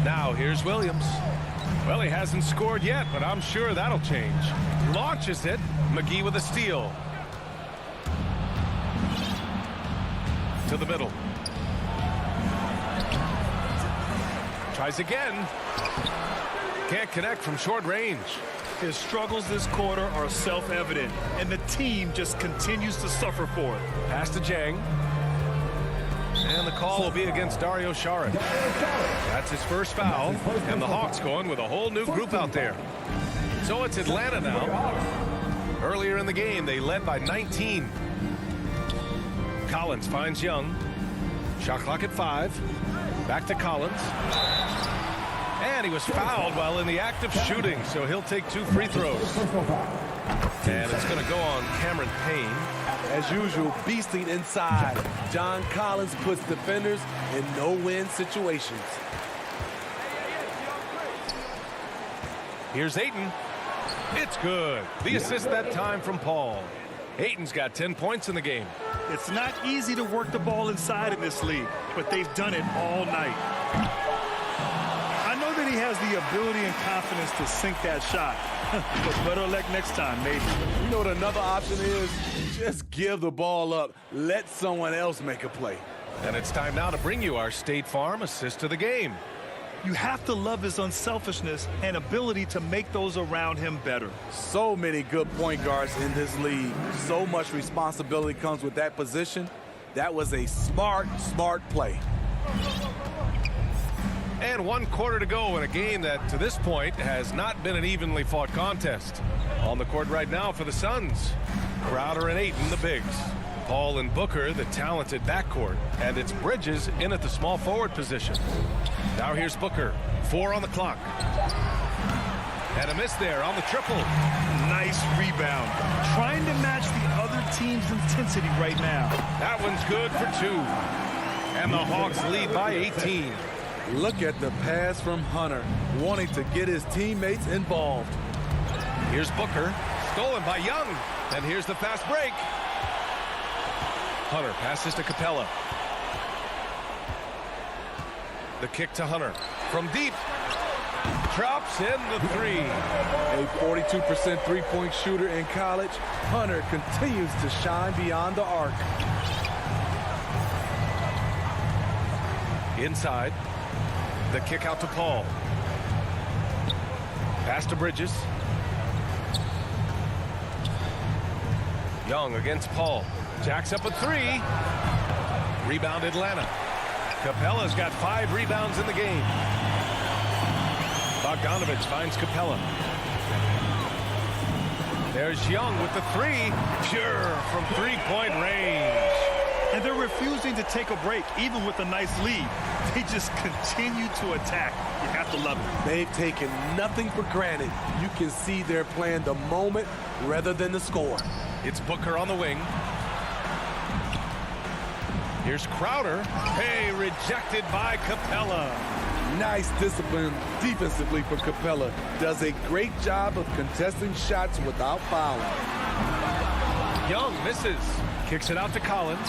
Now here's Williams. Well, he hasn't scored yet, but I'm sure that'll change. Launches it. McGee with a steal. To the middle. Tries again. Can't connect from short range. His struggles this quarter are self-evident, and the team just continues to suffer for it. Pass to Jang. And the call will be against Dario Saric. That's his first foul, and the Hawks going with a whole new group out there. So it's Atlanta now. Earlier in the game, they led by 19. Collins finds Young. Shot clock at 5. Back to Collins. And he was fouled while in the act of shooting, so he'll take 2 free throws. And it's going to go on Cameron Payne. As usual, beasting inside. John Collins puts defenders in no-win situations. Here's Ayton. It's good. The assist that time from Paul. Ayton's got 10 points in the game. It's not easy to work the ball inside in this league, but they've done it all night. I know that he has the ability and confidence to sink that shot, but better luck next time, maybe. You know what another option is? Just give the ball up. Let someone else make a play. And it's time now to bring you our State Farm assist of the game. You have to love his unselfishness and ability to make those around him better. So many good point guards in this league. So much responsibility comes with that position. That was a smart play. And 1 quarter to go in a game that, to this point, has not been an evenly fought contest. On the court right now for the Suns, Crowder and Ayton, the bigs. Paul and Booker, the talented backcourt. And it's Bridges in at the small forward position. Now here's Booker. 4 on the clock. And a miss there on the triple. Nice rebound. Trying to match the other team's intensity right now. That one's good for 2. And the Hawks lead by 18. Look at the pass from Hunter, wanting to get his teammates involved. Here's Booker. stolen by Young. And here's the fast break. Hunter passes to Capella. The kick to Hunter. From deep. Drops in the three. A 42% three-point shooter in college. Hunter continues to shine beyond the arc. Inside. The kick out to Paul. Pass to Bridges. Young against Paul. Jacks up a three. Rebound Atlanta. Capella's got 5 rebounds in the game. Bogdanovich finds Capella. There's Young with the three. Pure from three-point range. And they're refusing to take a break, even with a nice lead. They just continue to attack. You have to love it. They've taken nothing for granted. You can see they're playing the moment rather than the score. It's Booker on the wing. Here's Crowder. Hey, rejected by Capella. Nice discipline defensively for Capella. Does a great job of contesting shots without fouling. Young misses. Kicks it out to Collins.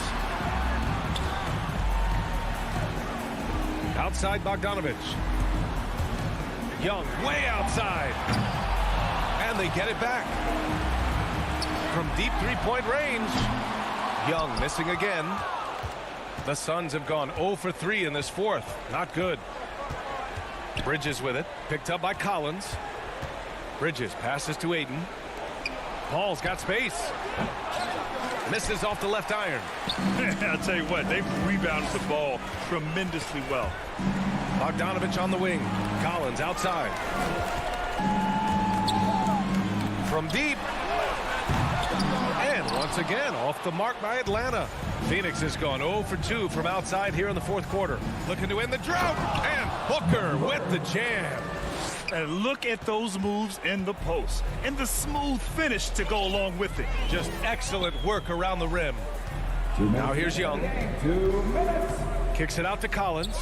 Outside Bogdanovich. Young way outside. And they get it back. From deep three-point range. Young missing again. The Suns have gone 0 for 3 in this fourth. Not good. Bridges with it. Picked up by Collins. Bridges passes to Aiden. Paul's got space. Misses off the left iron. I'll tell you what, they've rebounded the ball tremendously well. Bogdanovich on the wing. Collins outside. From deep. And once again, off the mark by Atlanta. Phoenix has gone 0 for 2 from outside here in the fourth quarter. Looking to end the drought. And Booker with the jam. And look at those moves in the post. And the smooth finish to go along with it. Just excellent work around the rim. Now here's Young. 2 minutes. Kicks it out to Collins.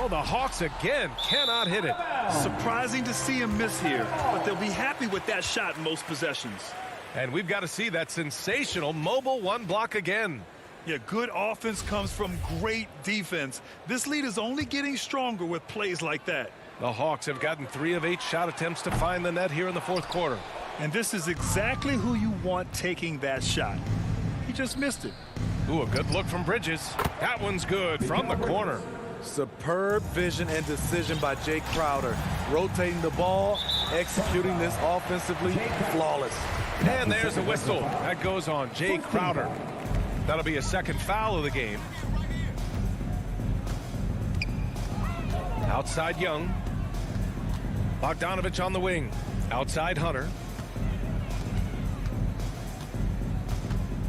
Oh, the Hawks again cannot hit it. Surprising to see him miss here, but they'll be happy with that shot in most possessions. And we've got to see that sensational mobile one block again. Yeah, good offense comes from great defense. This lead is only getting stronger with plays like that. The Hawks have gotten 3 of 8 shot attempts to find the net here in the fourth quarter. And this is exactly who you want taking that shot. He just missed it. Ooh, a good look from Bridges. That one's good from the corner. Superb vision and decision by Jay Crowder. Rotating the ball, executing this offensively, flawless. And there's a whistle. That goes on Jay Crowder. That'll be a second foul of the game. Outside Young. Bogdanovich on the wing. Outside Hunter.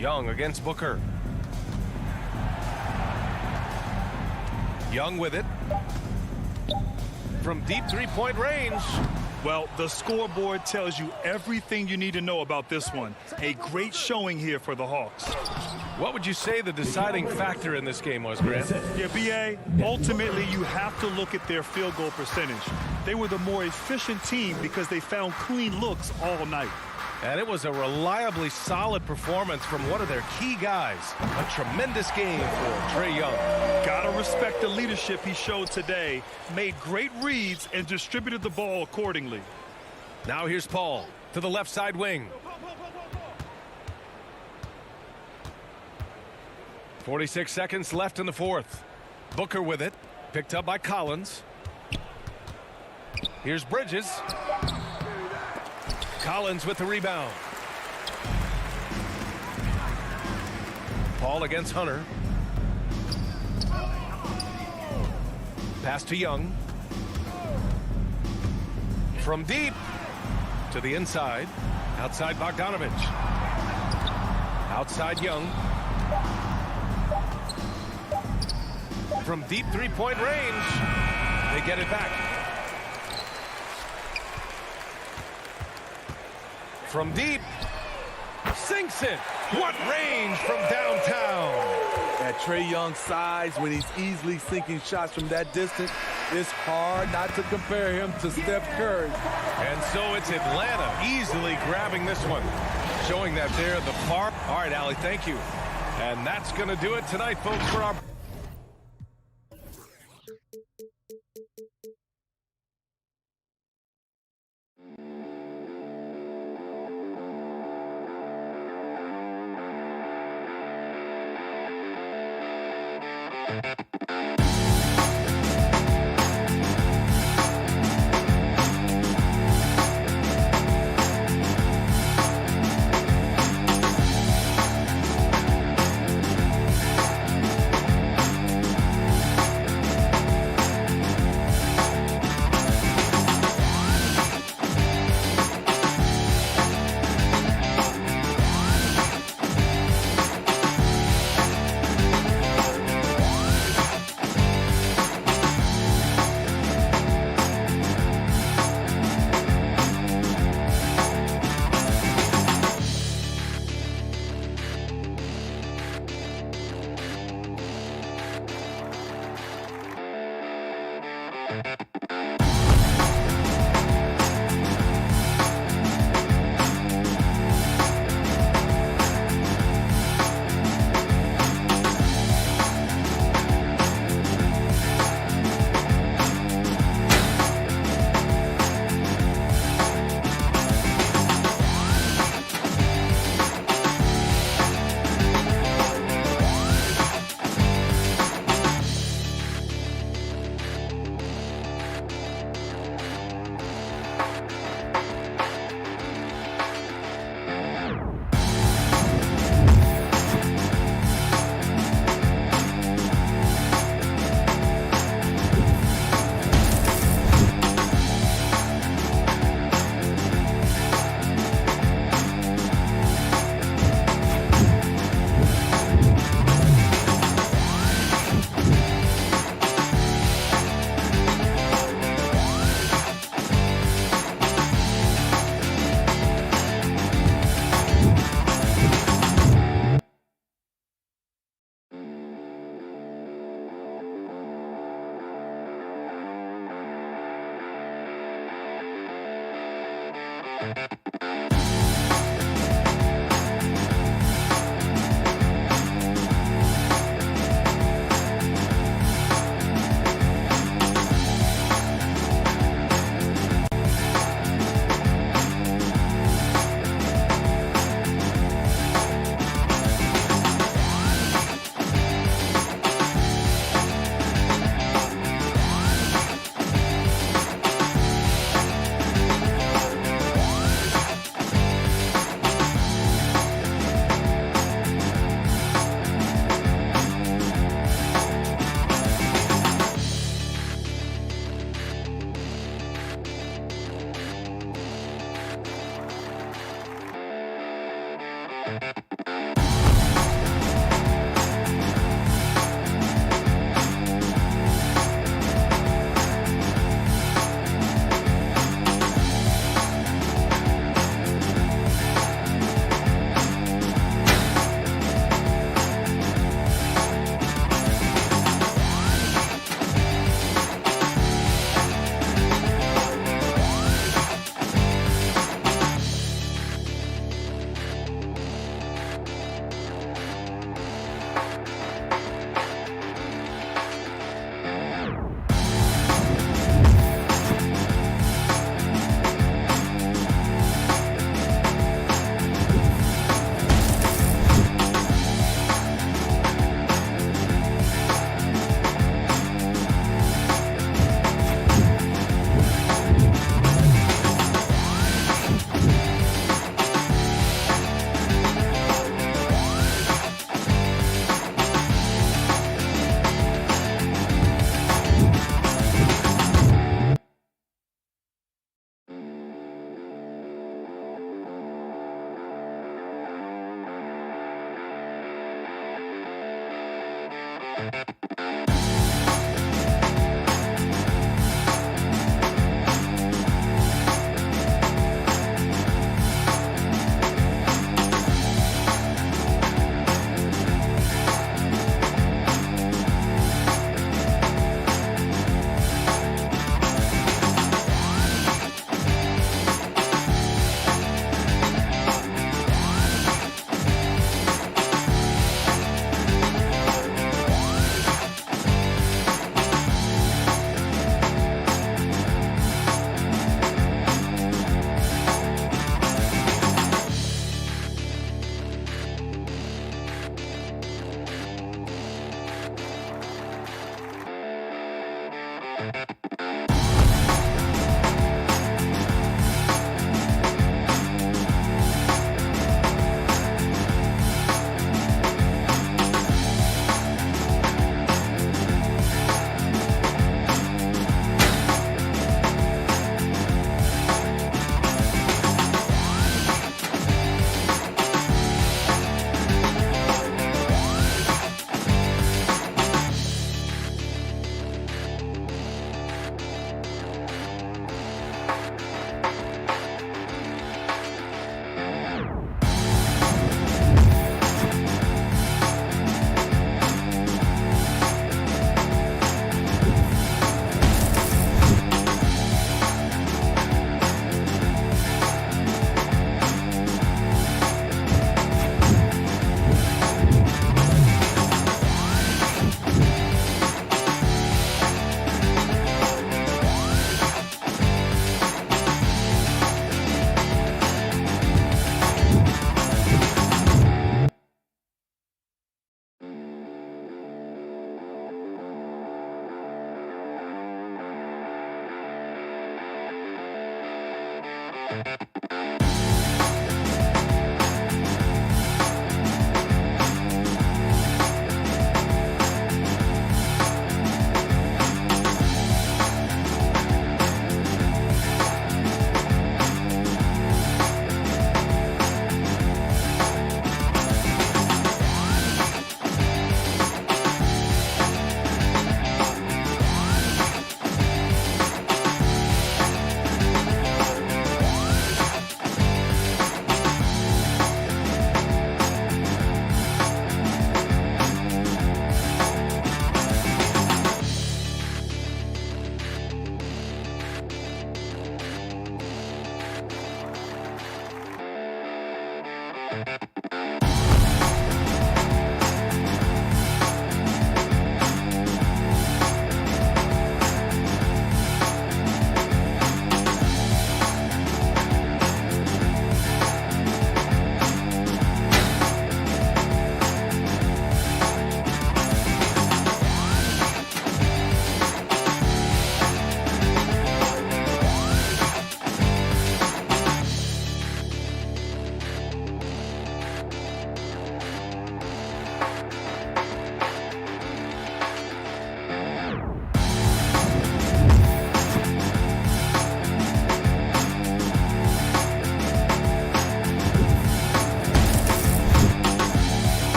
Young against Booker. Young with it. From deep three-point range. Well, the scoreboard tells you everything you need to know about this one. A great showing here for the Hawks. What would you say the deciding factor in this game was, Grant? Yeah, B.A., ultimately you have to look at their field goal percentage. They were the more efficient team because they found clean looks all night. And it was a reliably solid performance from one of their key guys. A tremendous game for Trae Young. Gotta respect the leadership he showed today. Made great reads and distributed the ball accordingly. Now here's Paul to the left side wing. 46 seconds left in the fourth. Booker with it. Picked up by Collins. Here's Bridges. Collins with the rebound. Paul against Hunter. Pass to Young. From deep to the inside. Outside Bogdanovich. Outside Young. From deep three-point range. They get it back. From deep, sinks it. What range from downtown. At Trae Young's size, when he's easily sinking shots from that distance, It's hard not to compare him to Steph Curry. And so it's Atlanta easily grabbing this one, showing that they're the far. All right, Allie, thank you. And that's going to do it tonight, folks, for our.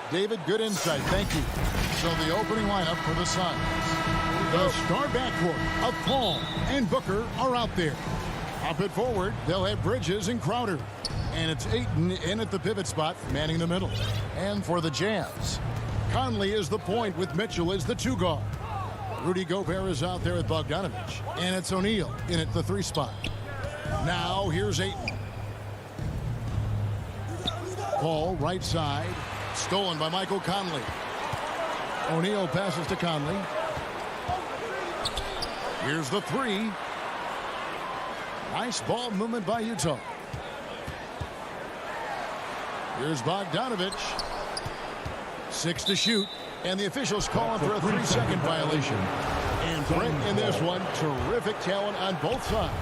David, good insight. Thank you. So the opening lineup for the Suns. The star backcourt of Paul and Booker are out there. Up at forward, they'll have Bridges and Crowder. And it's Ayton in at the pivot spot, manning the middle. And for the Jazz, Conley is the point with Mitchell as the two guard. Rudy Gobert is out there with Bogdanovich. And it's O'Neal in at the 3 spot. Now here's Ayton. Ball right side. Stolen by Michael Conley. O'Neal passes to Conley. Here's the 3. Nice ball movement by Utah. Here's Bogdanovich. 6 to shoot. And the officials calling for a 3-second violation. And Brent in this one, terrific talent on both sides.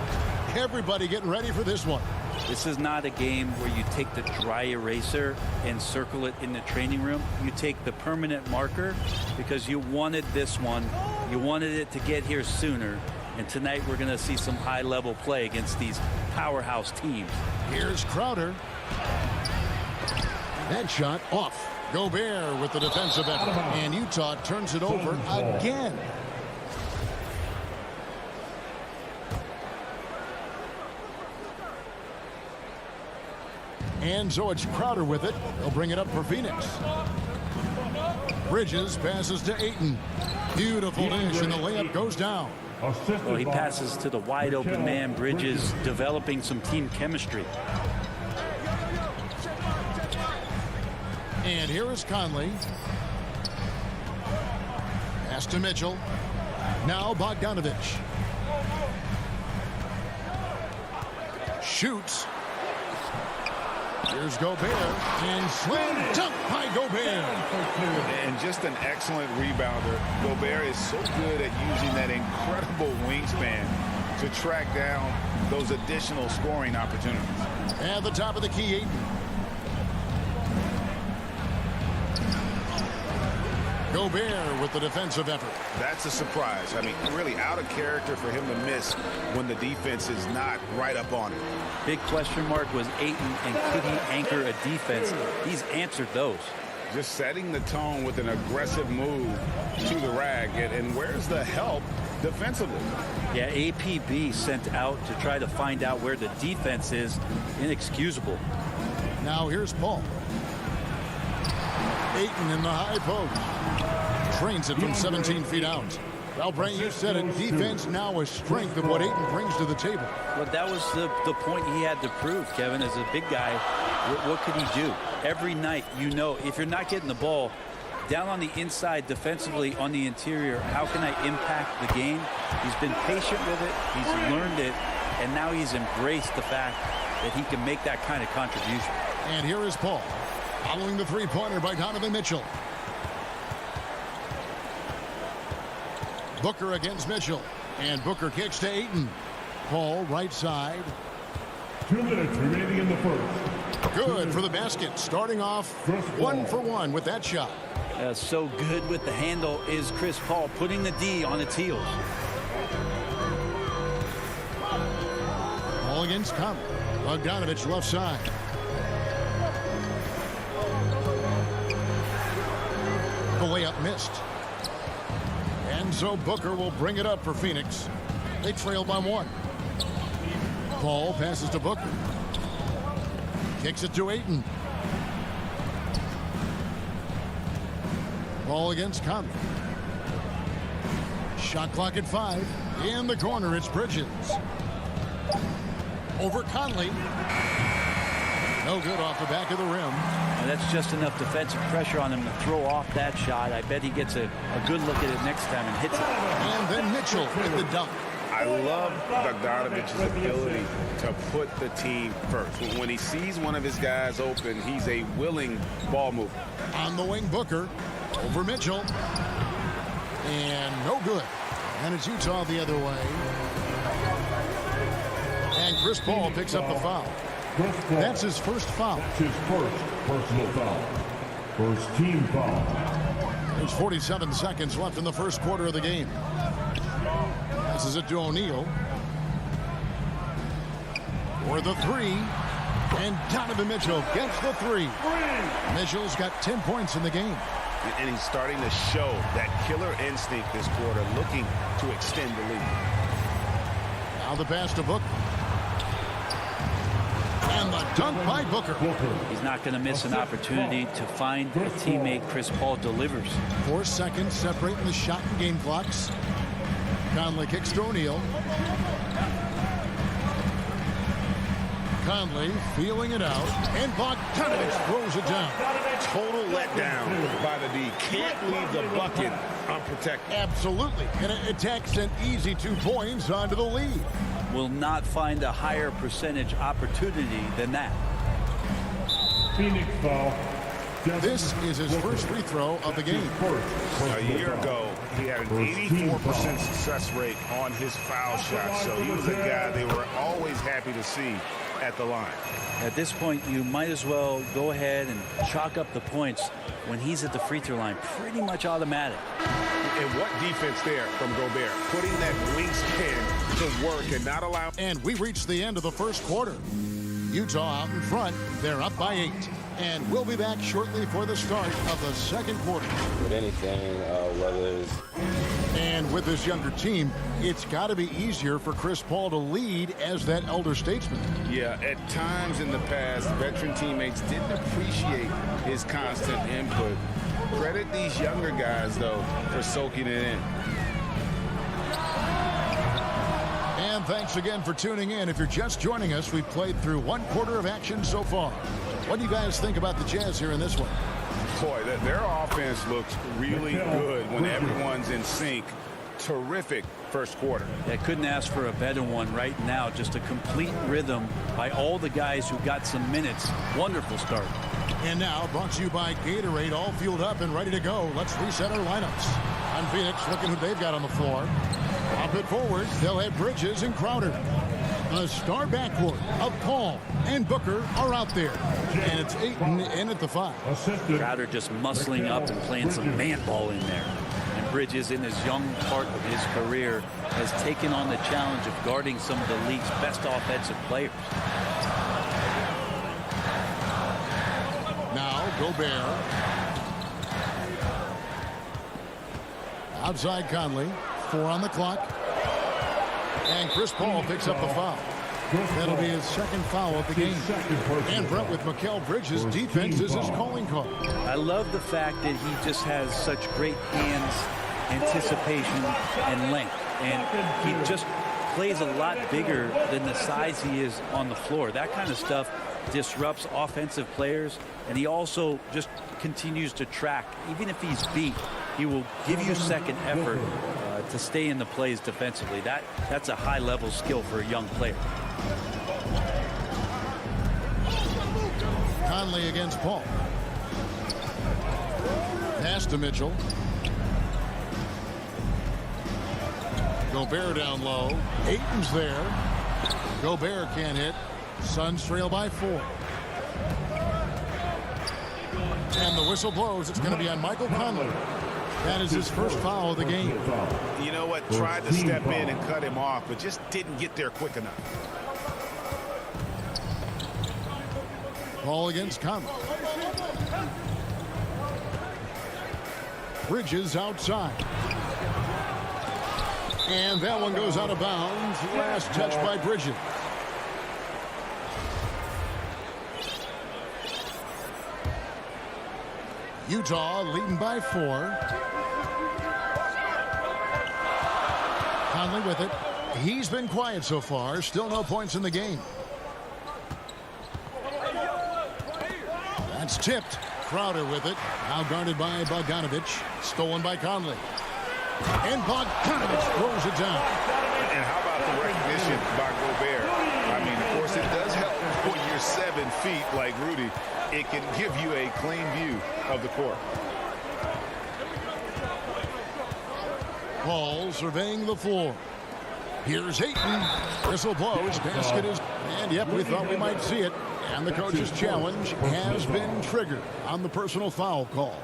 Everybody getting ready for this one. This is not a game where you take the dry eraser and circle it in the training room. You take the permanent marker because you wanted this one. You wanted it to get here sooner. And tonight we're going to see some high-level play against these powerhouse teams. Here's Crowder. That shot off. Gobert with the defensive effort. And Utah turns it over again. And so it's Crowder with it. They'll bring it up for Phoenix. Bridges passes to Ayton. Beautiful dish, and the layup goes down. Well, he passes to the wide open man. Bridges developing some team chemistry. And here is Conley. Pass to Mitchell. Now Bogdanovich. Shoots. Here's Gobert. And slam dunk by Gobert. And just an excellent rebounder. Gobert is so good at using that incredible wingspan to track down those additional scoring opportunities. At the top of the key, Ayton. Gobert with the defensive effort. That's a surprise. I mean, really out of character for him to miss when the defense is not right up on him. Big question mark was Ayton, and could he anchor a defense? He's answered those. Just setting the tone with an aggressive move to the rack. And where's the help defensively? Yeah, APB sent out to try to find out where the defense is. Inexcusable. Now here's Paul. Ayton in the high post. Trains it from 17 feet out. Well, Brent, you said it. Defense now a strength of what Ayton brings to the table. Well, that was the point he had to prove, Kevin. As a big guy, what could he do? Every night, you know, if you're not getting the ball down on the inside defensively on the interior, how can I impact the game? He's been patient with it. He's learned it. And now he's embraced the fact that he can make that kind of contribution. And here is Paul. Following the three-pointer by Donovan Mitchell. Booker against Mitchell. And Booker kicks to Ayton. Paul right side. 2 minutes remaining in the first. Good for the basket. Starting off 1 for 1 with that shot. So good with the handle is Chris Paul, putting the D on its heels. Paul against Conley. Bogdanovich left side. The layup missed. And so Booker will bring it up for Phoenix. They trail by 1. Paul passes to Booker. Kicks it to Ayton. Paul against Conley. Shot clock at 5. In the corner, it's Bridges. Over Conley. No good off the back of the rim. And that's just enough defensive pressure on him to throw off that shot. I bet he gets a good look at it next time and hits it. And then Mitchell with the dunk. I love Bogdanovich's ability to put the team first. When he sees one of his guys open, he's a willing ball mover. On the wing, Booker. Over Mitchell. And no good. And it's Utah the other way. And Chris Paul picks up the foul. That's his first foul. That's his first personal foul. First team foul. There's 47 seconds left in the first quarter of the game. Passes it to O'Neal. For the 3. And Donovan Mitchell gets the 3. Mitchell's got 10 points in the game. And he's starting to show that killer instinct this quarter, looking to extend the lead. Now the pass to Booker. And the dunk by Booker. He's not going to miss an opportunity to find a teammate. Chris Paul delivers. 4 seconds separating the shot and game clocks. Conley kicks to O'Neal. Conley feeling it out. And Bogdanovich throws it down. Total letdown by the D. Can't leave the bucket unprotected. Absolutely. And it takes an easy 2 points onto the lead. Will not find a higher percentage opportunity than that. Phoenix foul. This is his first free throw of the game. A year ago, he had an 84% success rate on his foul shot, so he was a guy they were always happy to see at the line. At this point, you might as well go ahead and chalk up the points when he's at the free throw line. Pretty much automatic. And what defense there from Gobert, putting that wingspan to work and not allow. And we reached the end of the first quarter. Utah out in front. They're up by 8. And we'll be back shortly for the start of the second quarter. With anything, whether it's... And with this younger team, it's got to be easier for Chris Paul to lead as that elder statesman. Yeah, at times in the past, veteran teammates didn't appreciate his constant input. Credit these younger guys, though, for soaking it in. And thanks again for tuning in. If you're just joining us, we've played through one quarter of action so far. What do you guys think about the Jazz here in this one? Boy, their offense looks really good when everyone's in sync. Terrific first quarter. I couldn't ask for a better one right now. Just a complete rhythm by all the guys who got some minutes. Wonderful start. And now, brought to you by Gatorade, all fueled up and ready to go. Let's reset our lineups. On Phoenix, looking who they've got on the floor. Up it forward, they'll have Bridges and Crowder. The star backcourt of Paul and Booker are out there. And it's Ayton in at the 5. Crowder just muscling up and playing some man ball in there. And Bridges, in his young part of his career, has taken on the challenge of guarding some of the league's best offensive players. Now Gobert. Outside Conley. 4 on the clock. And Chris Paul picks up the foul. That'll be his second foul of the game. And Brett, with Mikal Bridges, defense is his calling card. I love the fact that he just has such great hands, anticipation, and length. And he just plays a lot bigger than the size he is on the floor. That kind of stuff disrupts offensive players, and he also just continues to track. Even if he's beat, he will give you second effort to stay in the plays defensively. That's a high-level skill for a young player. Conley against Paul. Pass to Mitchell. Gobert down low. Ayton's there. Gobert can't hit. Suns trail by 4. And the whistle blows. It's going to be on Michael Conley. That is his first foul of the game. You know what? Tried to step in and cut him off, but just didn't get there quick enough. Ball against Conley. Bridges outside. And that one goes out of bounds. Last touch by Bridges. Utah leading by 4. Conley with it. He's been quiet so far. Still no points in the game. That's tipped. Crowder with it. Now guarded by Bogdanovich. Stolen by Conley. And Bogdanovich throws it down. And how about the recognition by Gobert? I mean, of course, it does help when you're 7 feet like Rudy. It can give you a clean view of the court. Paul surveying the floor. Here's Ayton. Whistle blows. Basket is. And yep, we thought we might see it. And the coach's challenge has been triggered on the personal foul call.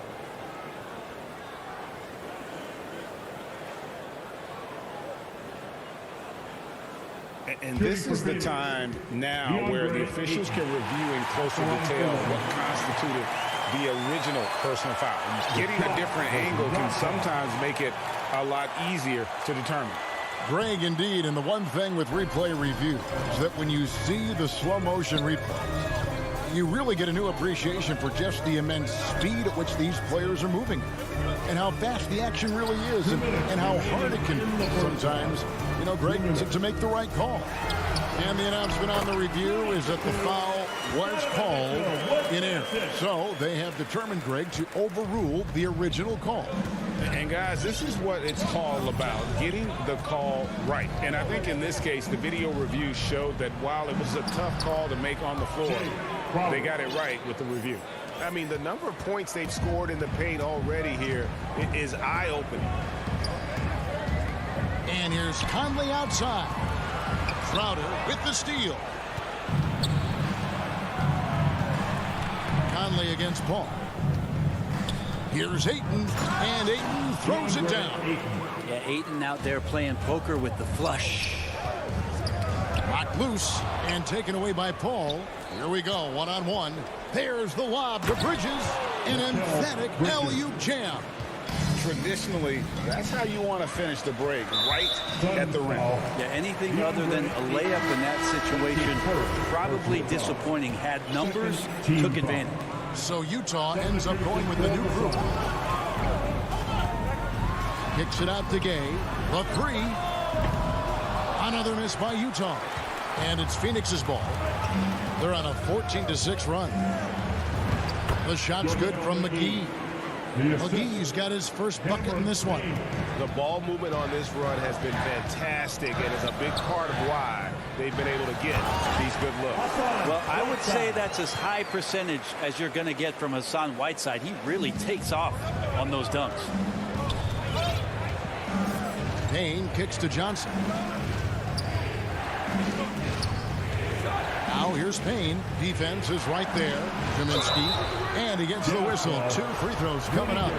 And this is the time now where the officials can review in closer detail what constituted the original personal foul. Getting a different angle can sometimes make it a lot easier to determine. Greg, indeed, and the one thing with replay review is that when you see the slow motion replay, you really get a new appreciation for just the immense speed at which these players are moving and how fast the action really is and how hard it can be sometimes, you know, Greg, to make the right call. And the announcement on the review is that the foul was called in error. So they have determined, Greg, to overrule the original call. And guys, this is what it's all about, getting the call right. And I think in this case, the video review showed that while it was a tough call to make on the floor, they got it right with the review. I mean, the number of points they've scored in the paint already here is eye-opening. And here's Conley outside. Crowder with the steal. Conley against Paul. Here's Ayton, and Ayton throws it down. Yeah, Ayton out there playing poker with the flush. Knocked loose and taken away by Paul. Here we go, one-on-one. There's the lob to Bridges. An emphatic alley-oop jam. Traditionally, that's how you want to finish the break, right at the rim. Yeah, anything other than a layup in that situation, probably disappointing. Had numbers, took advantage. So Utah ends up going with the new group. Kicks it out to Gay. The three. Another miss by Utah. And it's Phoenix's ball. They're on a 14-6 run. The shot's good from McGee. McGee's got his first bucket in this one. The ball movement on this run has been fantastic and is a big part of why they've been able to get these good looks. Well, I would say that's as high percentage as you're going to get from Hassan Whiteside. He really takes off on those dunks. Payne kicks to Johnson. Now here's Payne. Defense is right there. Kaminsky. And he gets the whistle. 2 free throws coming up.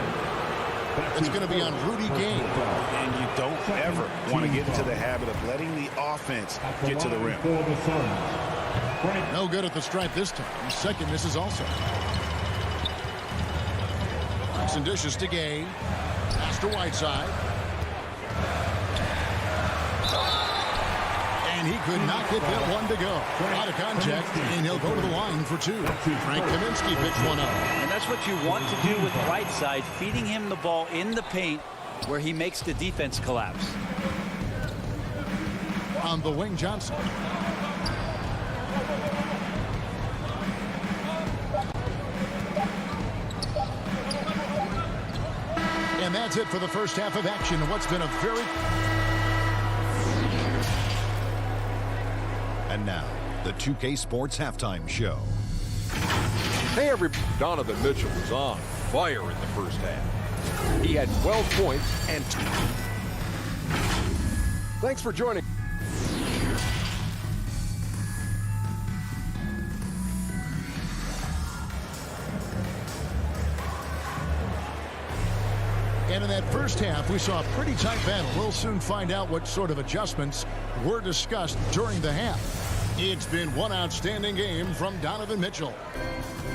It's going to be on Rudy Gay. And you don't ever want to get into the habit of letting the offense get to the rim. No good at the stripe this time. Second misses also. Some dishes to Gay. Pass to Whiteside. And he could not get that one to go. Out of contact, and he'll go to the line for 2. Frank Kaminsky picks one up. And that's what you want to do with Whiteside, feeding him the ball in the paint where he makes the defense collapse. On the wing, Johnson. And that's it for the first half of action. What's been a very... And now, the 2K Sports Halftime Show. Hey, everybody. Donovan Mitchell was on fire in the first half. He had 12 points and 2. Thanks for joining. And in that first half, we saw a pretty tight battle. We'll soon find out what sort of adjustments were discussed during the half. It's been one outstanding game from Donovan Mitchell.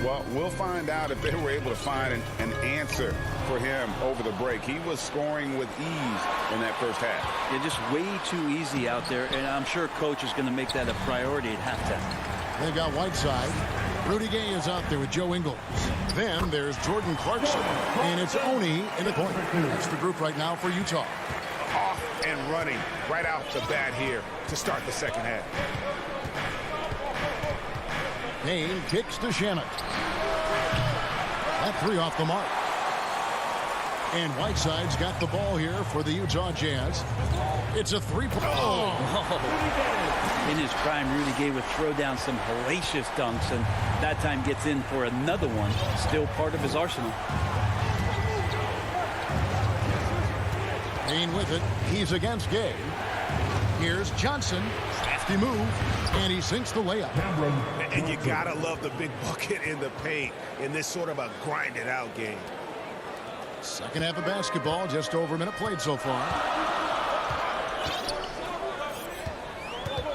Well, we'll find out if they were able to find an answer for him over the break. He was scoring with ease in that first half. Yeah, just way too easy out there, and I'm sure coach is going to make that a priority at halftime. They've got Whiteside. Rudy Gay is out there with Joe Ingles. Then there's Jordan Clarkson, and it's Oni in the corner. That's the group right now for Utah. Off and running right out the bat here to start the second half. Payne kicks to Shamet. That 3 off the mark. And Whiteside's got the ball here for the Utah Jazz. It's a 3-point. In his prime, Rudy Gay would throw down some hellacious dunks, and that time gets in for another one. Still part of his arsenal. Payne with it. He's against Gay. Here's Johnson. Crafty move. And he sinks the layup. And you gotta love the big bucket in the paint in this sort of a grind-it-out game. Second half of basketball, just over a minute played so far.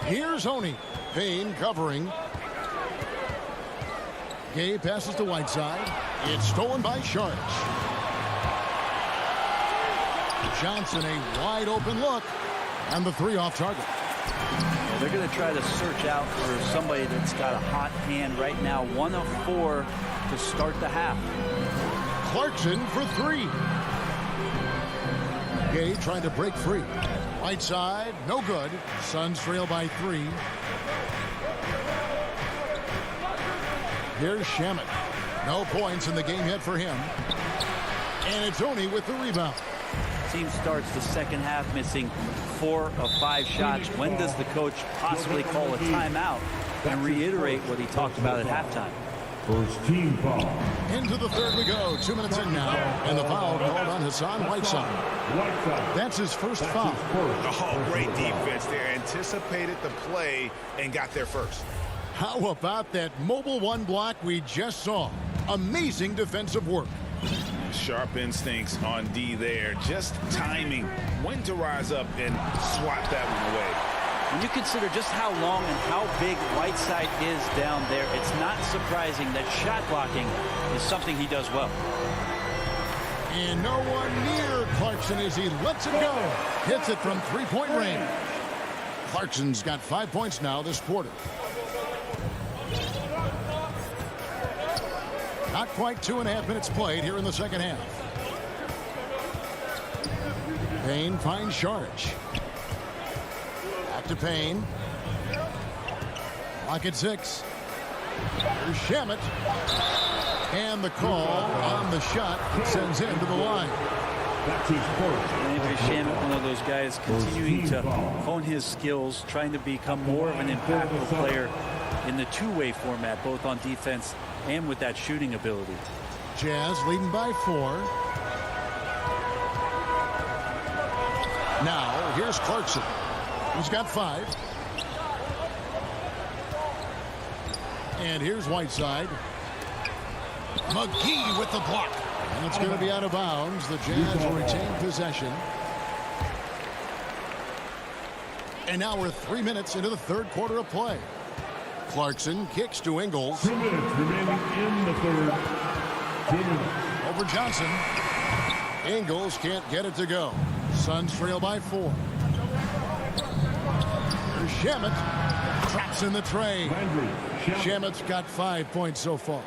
Here's Oni. Payne covering. Gay passes to Whiteside. It's stolen by Sharks. Johnson, a wide open look. And the 3 off target. Well, they're going to try to search out for somebody that's got a hot hand right now. 1 of 4 to start the half. Clarkson for 3. Gay trying to break free. Whiteside, no good. Suns trail by 3. Here's Shamet. No points in the game yet for him. And it's Oni with the rebound. Team starts the second half missing 4 of 5 shots. When does the coach possibly call a timeout and reiterate what he talked about at halftime? First team foul. Into the third we go. 2 minutes in now. And the foul called on Hassan Whiteside. That's his first foul. Oh, great defense there. Anticipated the play and got there first. How about that mobile 1 block we just saw? Amazing defensive work. Sharp instincts on D there. Just timing when to rise up and swat that one away. When you consider just how long and how big Whiteside is down there, it's not surprising that shot blocking is something he does well. And no one near Clarkson as he lets it go. Hits it from three-point range. Clarkson's got 5 points now this quarter. Not quite 2.5 minutes played here in the second half. Payne finds Sharch. Back to Payne. Lock at 6. Here's Shamet. And the call on the shot sends him to the line. Landry Shamet, one of those guys continuing to hone his skills, trying to become more of an impactful player in the two-way format, both on defense and with that shooting ability. Jazz leading by 4. Now, here's Clarkson. He's got 5. And here's Whiteside. McGee with the block. And it's going to be out of bounds. The Jazz will retain possession. And now we're 3 minutes into the third quarter of play. Clarkson kicks to Ingles. 2 minutes remaining in the third. 2 minutes. Over Johnson. Ingles can't get it to go. Suns trail by 4. There's Shamet. Traps in the tray. Shamet's got 5 points so far.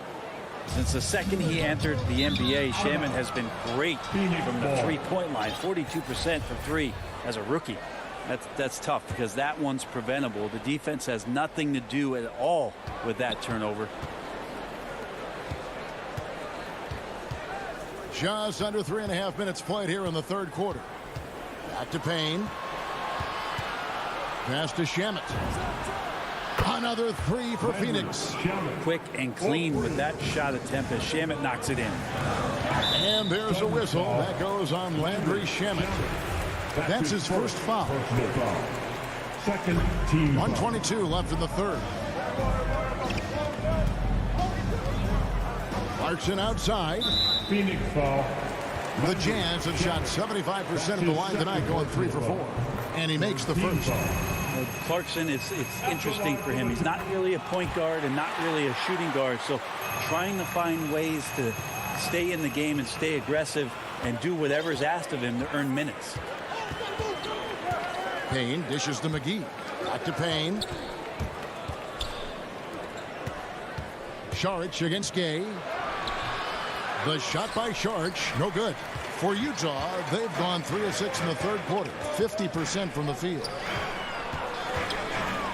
Since the second he entered the NBA, Shamet has been great from the three-point line. 42% from 3 as a rookie. That's tough because that one's preventable. The defense has nothing to do at all with that turnover. Just under 3.5 minutes played here in the third quarter. Back to Payne. Pass to Shamet. Another 3 for Phoenix. Quick and clean with that shot attempt as Shamet knocks it in. And there's a whistle. That goes on Landry Shamet. That's his first foul. Second team. 1:22 left in the third. Clarkson outside. Phoenix foul. The Jazz have shot 75% of the line tonight, going 3 for 4. And he makes the first. Clarkson, it's interesting for him. He's not really a point guard and not really a shooting guard. So trying to find ways to stay in the game and stay aggressive and do whatever's asked of him to earn minutes. Payne dishes to McGee. Back to Payne. Sharch against Gay. The shot by Sharch, no good. For Utah, they've gone 3 of 6 in the third quarter. 50% from the field.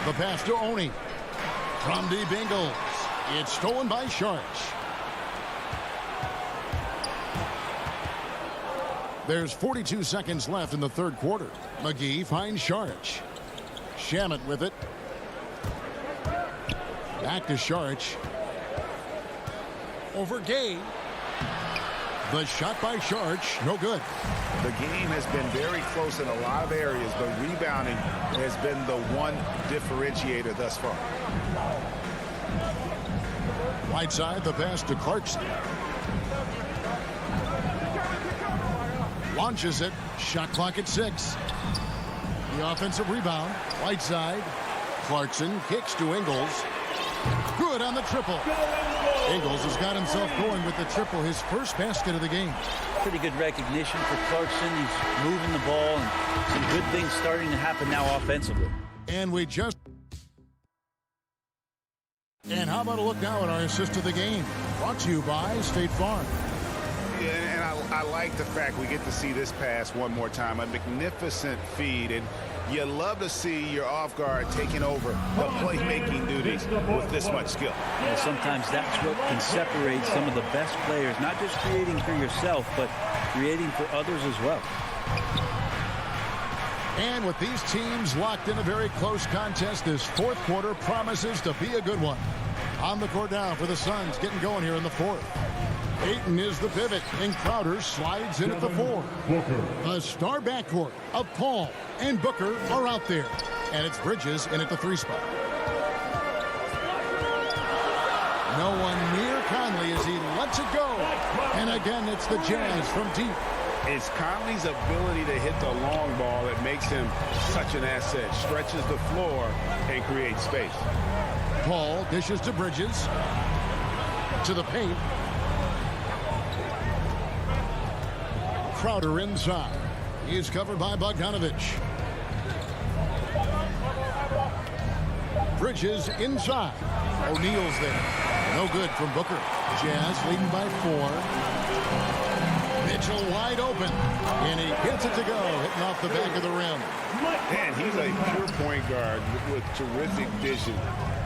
The pass to Oni. From deep Ingles. It's stolen by Sharch. There's 42 seconds left in the third quarter. McGee finds Sharch. Shamet with it. Back to Sharch. Over Gay. The shot by Sharch, no good. The game has been very close in a lot of areas, but rebounding has been the one differentiator thus far. Whiteside, the pass to Clarkson. Launches it. Shot clock at 6. The offensive rebound. Whiteside. Clarkson kicks to Ingles. Good on the triple. Ingles has got himself going with the triple, his first basket of the game. Pretty good recognition for Clarkson. He's moving the ball and some good things starting to happen now offensively. And we just... And how about a look now at our assist of the game? Brought to you by State Farm. Yeah, and I like the fact we get to see this pass one more time. A magnificent feed, and you love to see your off guard taking over the playmaking duties with this much skill. Well, sometimes that's what can separate some of the best players, not just creating for yourself, but creating for others as well. And with these teams locked in a very close contest, this fourth quarter promises to be a good one. On the court now for the Suns, getting going here in the fourth. Ayton is the pivot, and Crowder slides in at the 4. The star backcourt of Paul and Booker are out there. And it's Bridges in at the 3 spot. No one near Conley as he lets it go. And again, it's the Jazz from deep. It's Conley's ability to hit the long ball that makes him such an asset. Stretches the floor and creates space. Paul dishes to Bridges. To the paint. Crowder inside. He's covered by Bogdanovich. Bridges inside. O'Neal's there. No good from Booker. Jazz leading by 4. Mitchell wide open. And he gets it to go. Hitting off the back of the rim. Man, he's a pure point guard with terrific vision.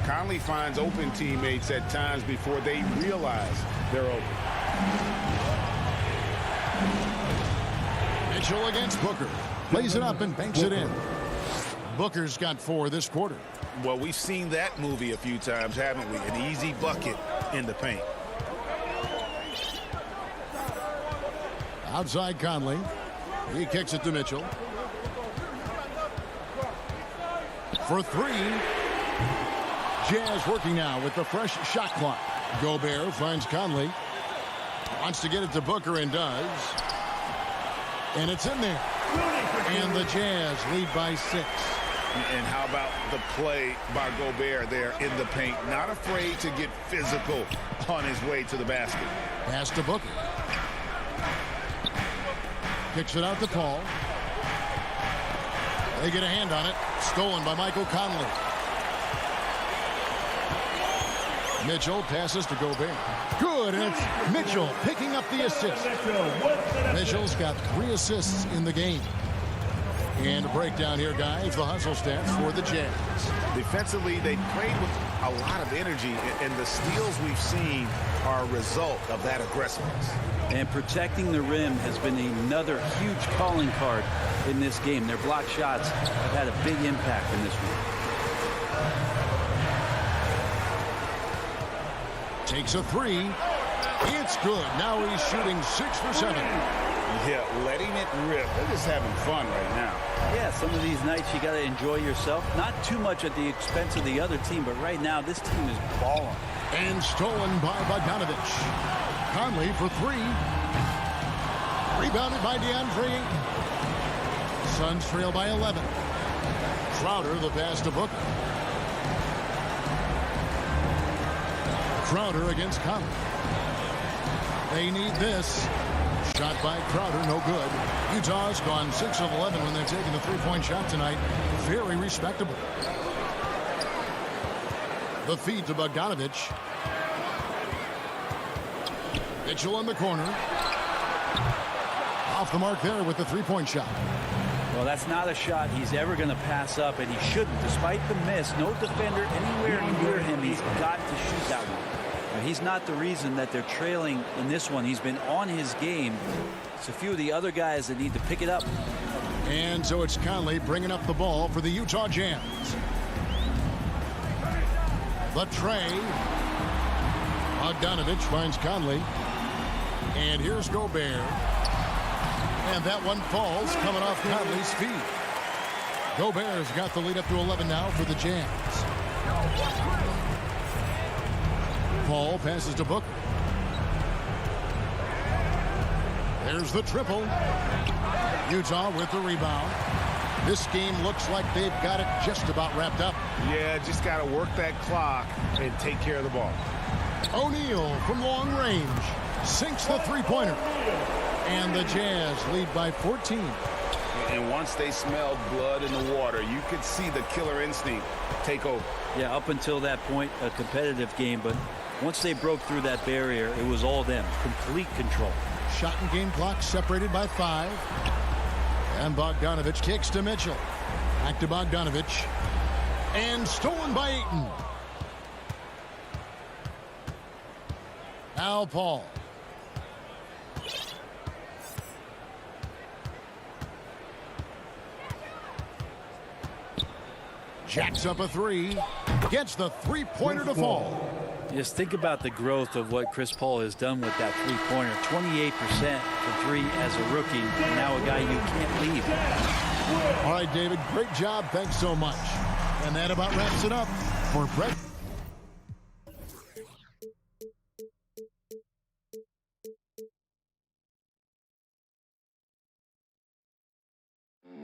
Conley finds open teammates at times before they realize they're open. Mitchell against Booker. Plays it up and banks it in. Booker's got 4 this quarter. Well, we've seen that movie a few times, haven't we? An easy bucket in the paint. Outside Conley. He kicks it to Mitchell. For 3. Jazz working now with the fresh shot clock. Gobert finds Conley. Wants to get it to Booker and does. And it's in there. And the Jazz lead by 6. And how about the play by Gobert there in the paint? Not afraid to get physical on his way to the basket. Pass to Booker. Kicks it out to Paul. They get a hand on it. Stolen by Michael Conley. Mitchell passes to Gobert. Good, and it's Mitchell picking up the assist. Mitchell's got 3 assists in the game. And a breakdown here, guys, the hustle stats for the Jazz. Defensively, they played with a lot of energy, and the steals we've seen are a result of that aggressiveness. And protecting the rim has been another huge calling card in this game. Their block shots have had a big impact in this one. Takes a 3. It's good. Now he's shooting 6 for 7. Yeah, letting it rip. They're just having fun right now. Yeah, some of these nights you got to enjoy yourself. Not too much at the expense of the other team, but right now this team is balling. And stolen by Bogdanovich. Conley for 3. Rebounded by DeAndre Ayton. Suns trail by 11. Crowder the pass to Booker. Crowder against Conley. They need this. Shot by Crowder, no good. Utah's gone 6 of 11 when they're taking a 3-point shot tonight. Very respectable. The feed to Bogdanovich. Mitchell in the corner. Off the mark there with the 3-point shot. Well, that's not a shot he's ever going to pass up, and he shouldn't. Despite the miss, no defender anywhere near him. He's got to shoot that one. He's not the reason that they're trailing in this one. He's been on his game. It's a few of the other guys that need to pick it up. And so it's Conley bringing up the ball for the Utah Jazz. The tray. Bogdanovich finds Conley. And here's Gobert. And that one falls coming off Conley's feet. Gobert's got the lead up to 11 now for the Jazz. Paul passes to Booker. There's the triple. Utah with the rebound. This game looks like they've got it just about wrapped up. Yeah, just got to work that clock and take care of the ball. O'Neal from long range sinks the 3-pointer. And the Jazz lead by 14. And once they smelled blood in the water, you could see the killer instinct take over. Yeah, up until that point, a competitive game, but once they broke through that barrier, it was all them. Complete control. Shot and game clock separated by 5. And Bogdanovich kicks to Mitchell. Back to Bogdanovich. And stolen by Ayton. Now Paul. Jacks up a 3. Gets the 3-pointer to fall. Just think about the growth of what Chris Paul has done with that 3-pointer. 28% for 3 as a rookie. And now a guy you can't leave. All right, David, great job. Thanks so much. And that about wraps it up for Brett.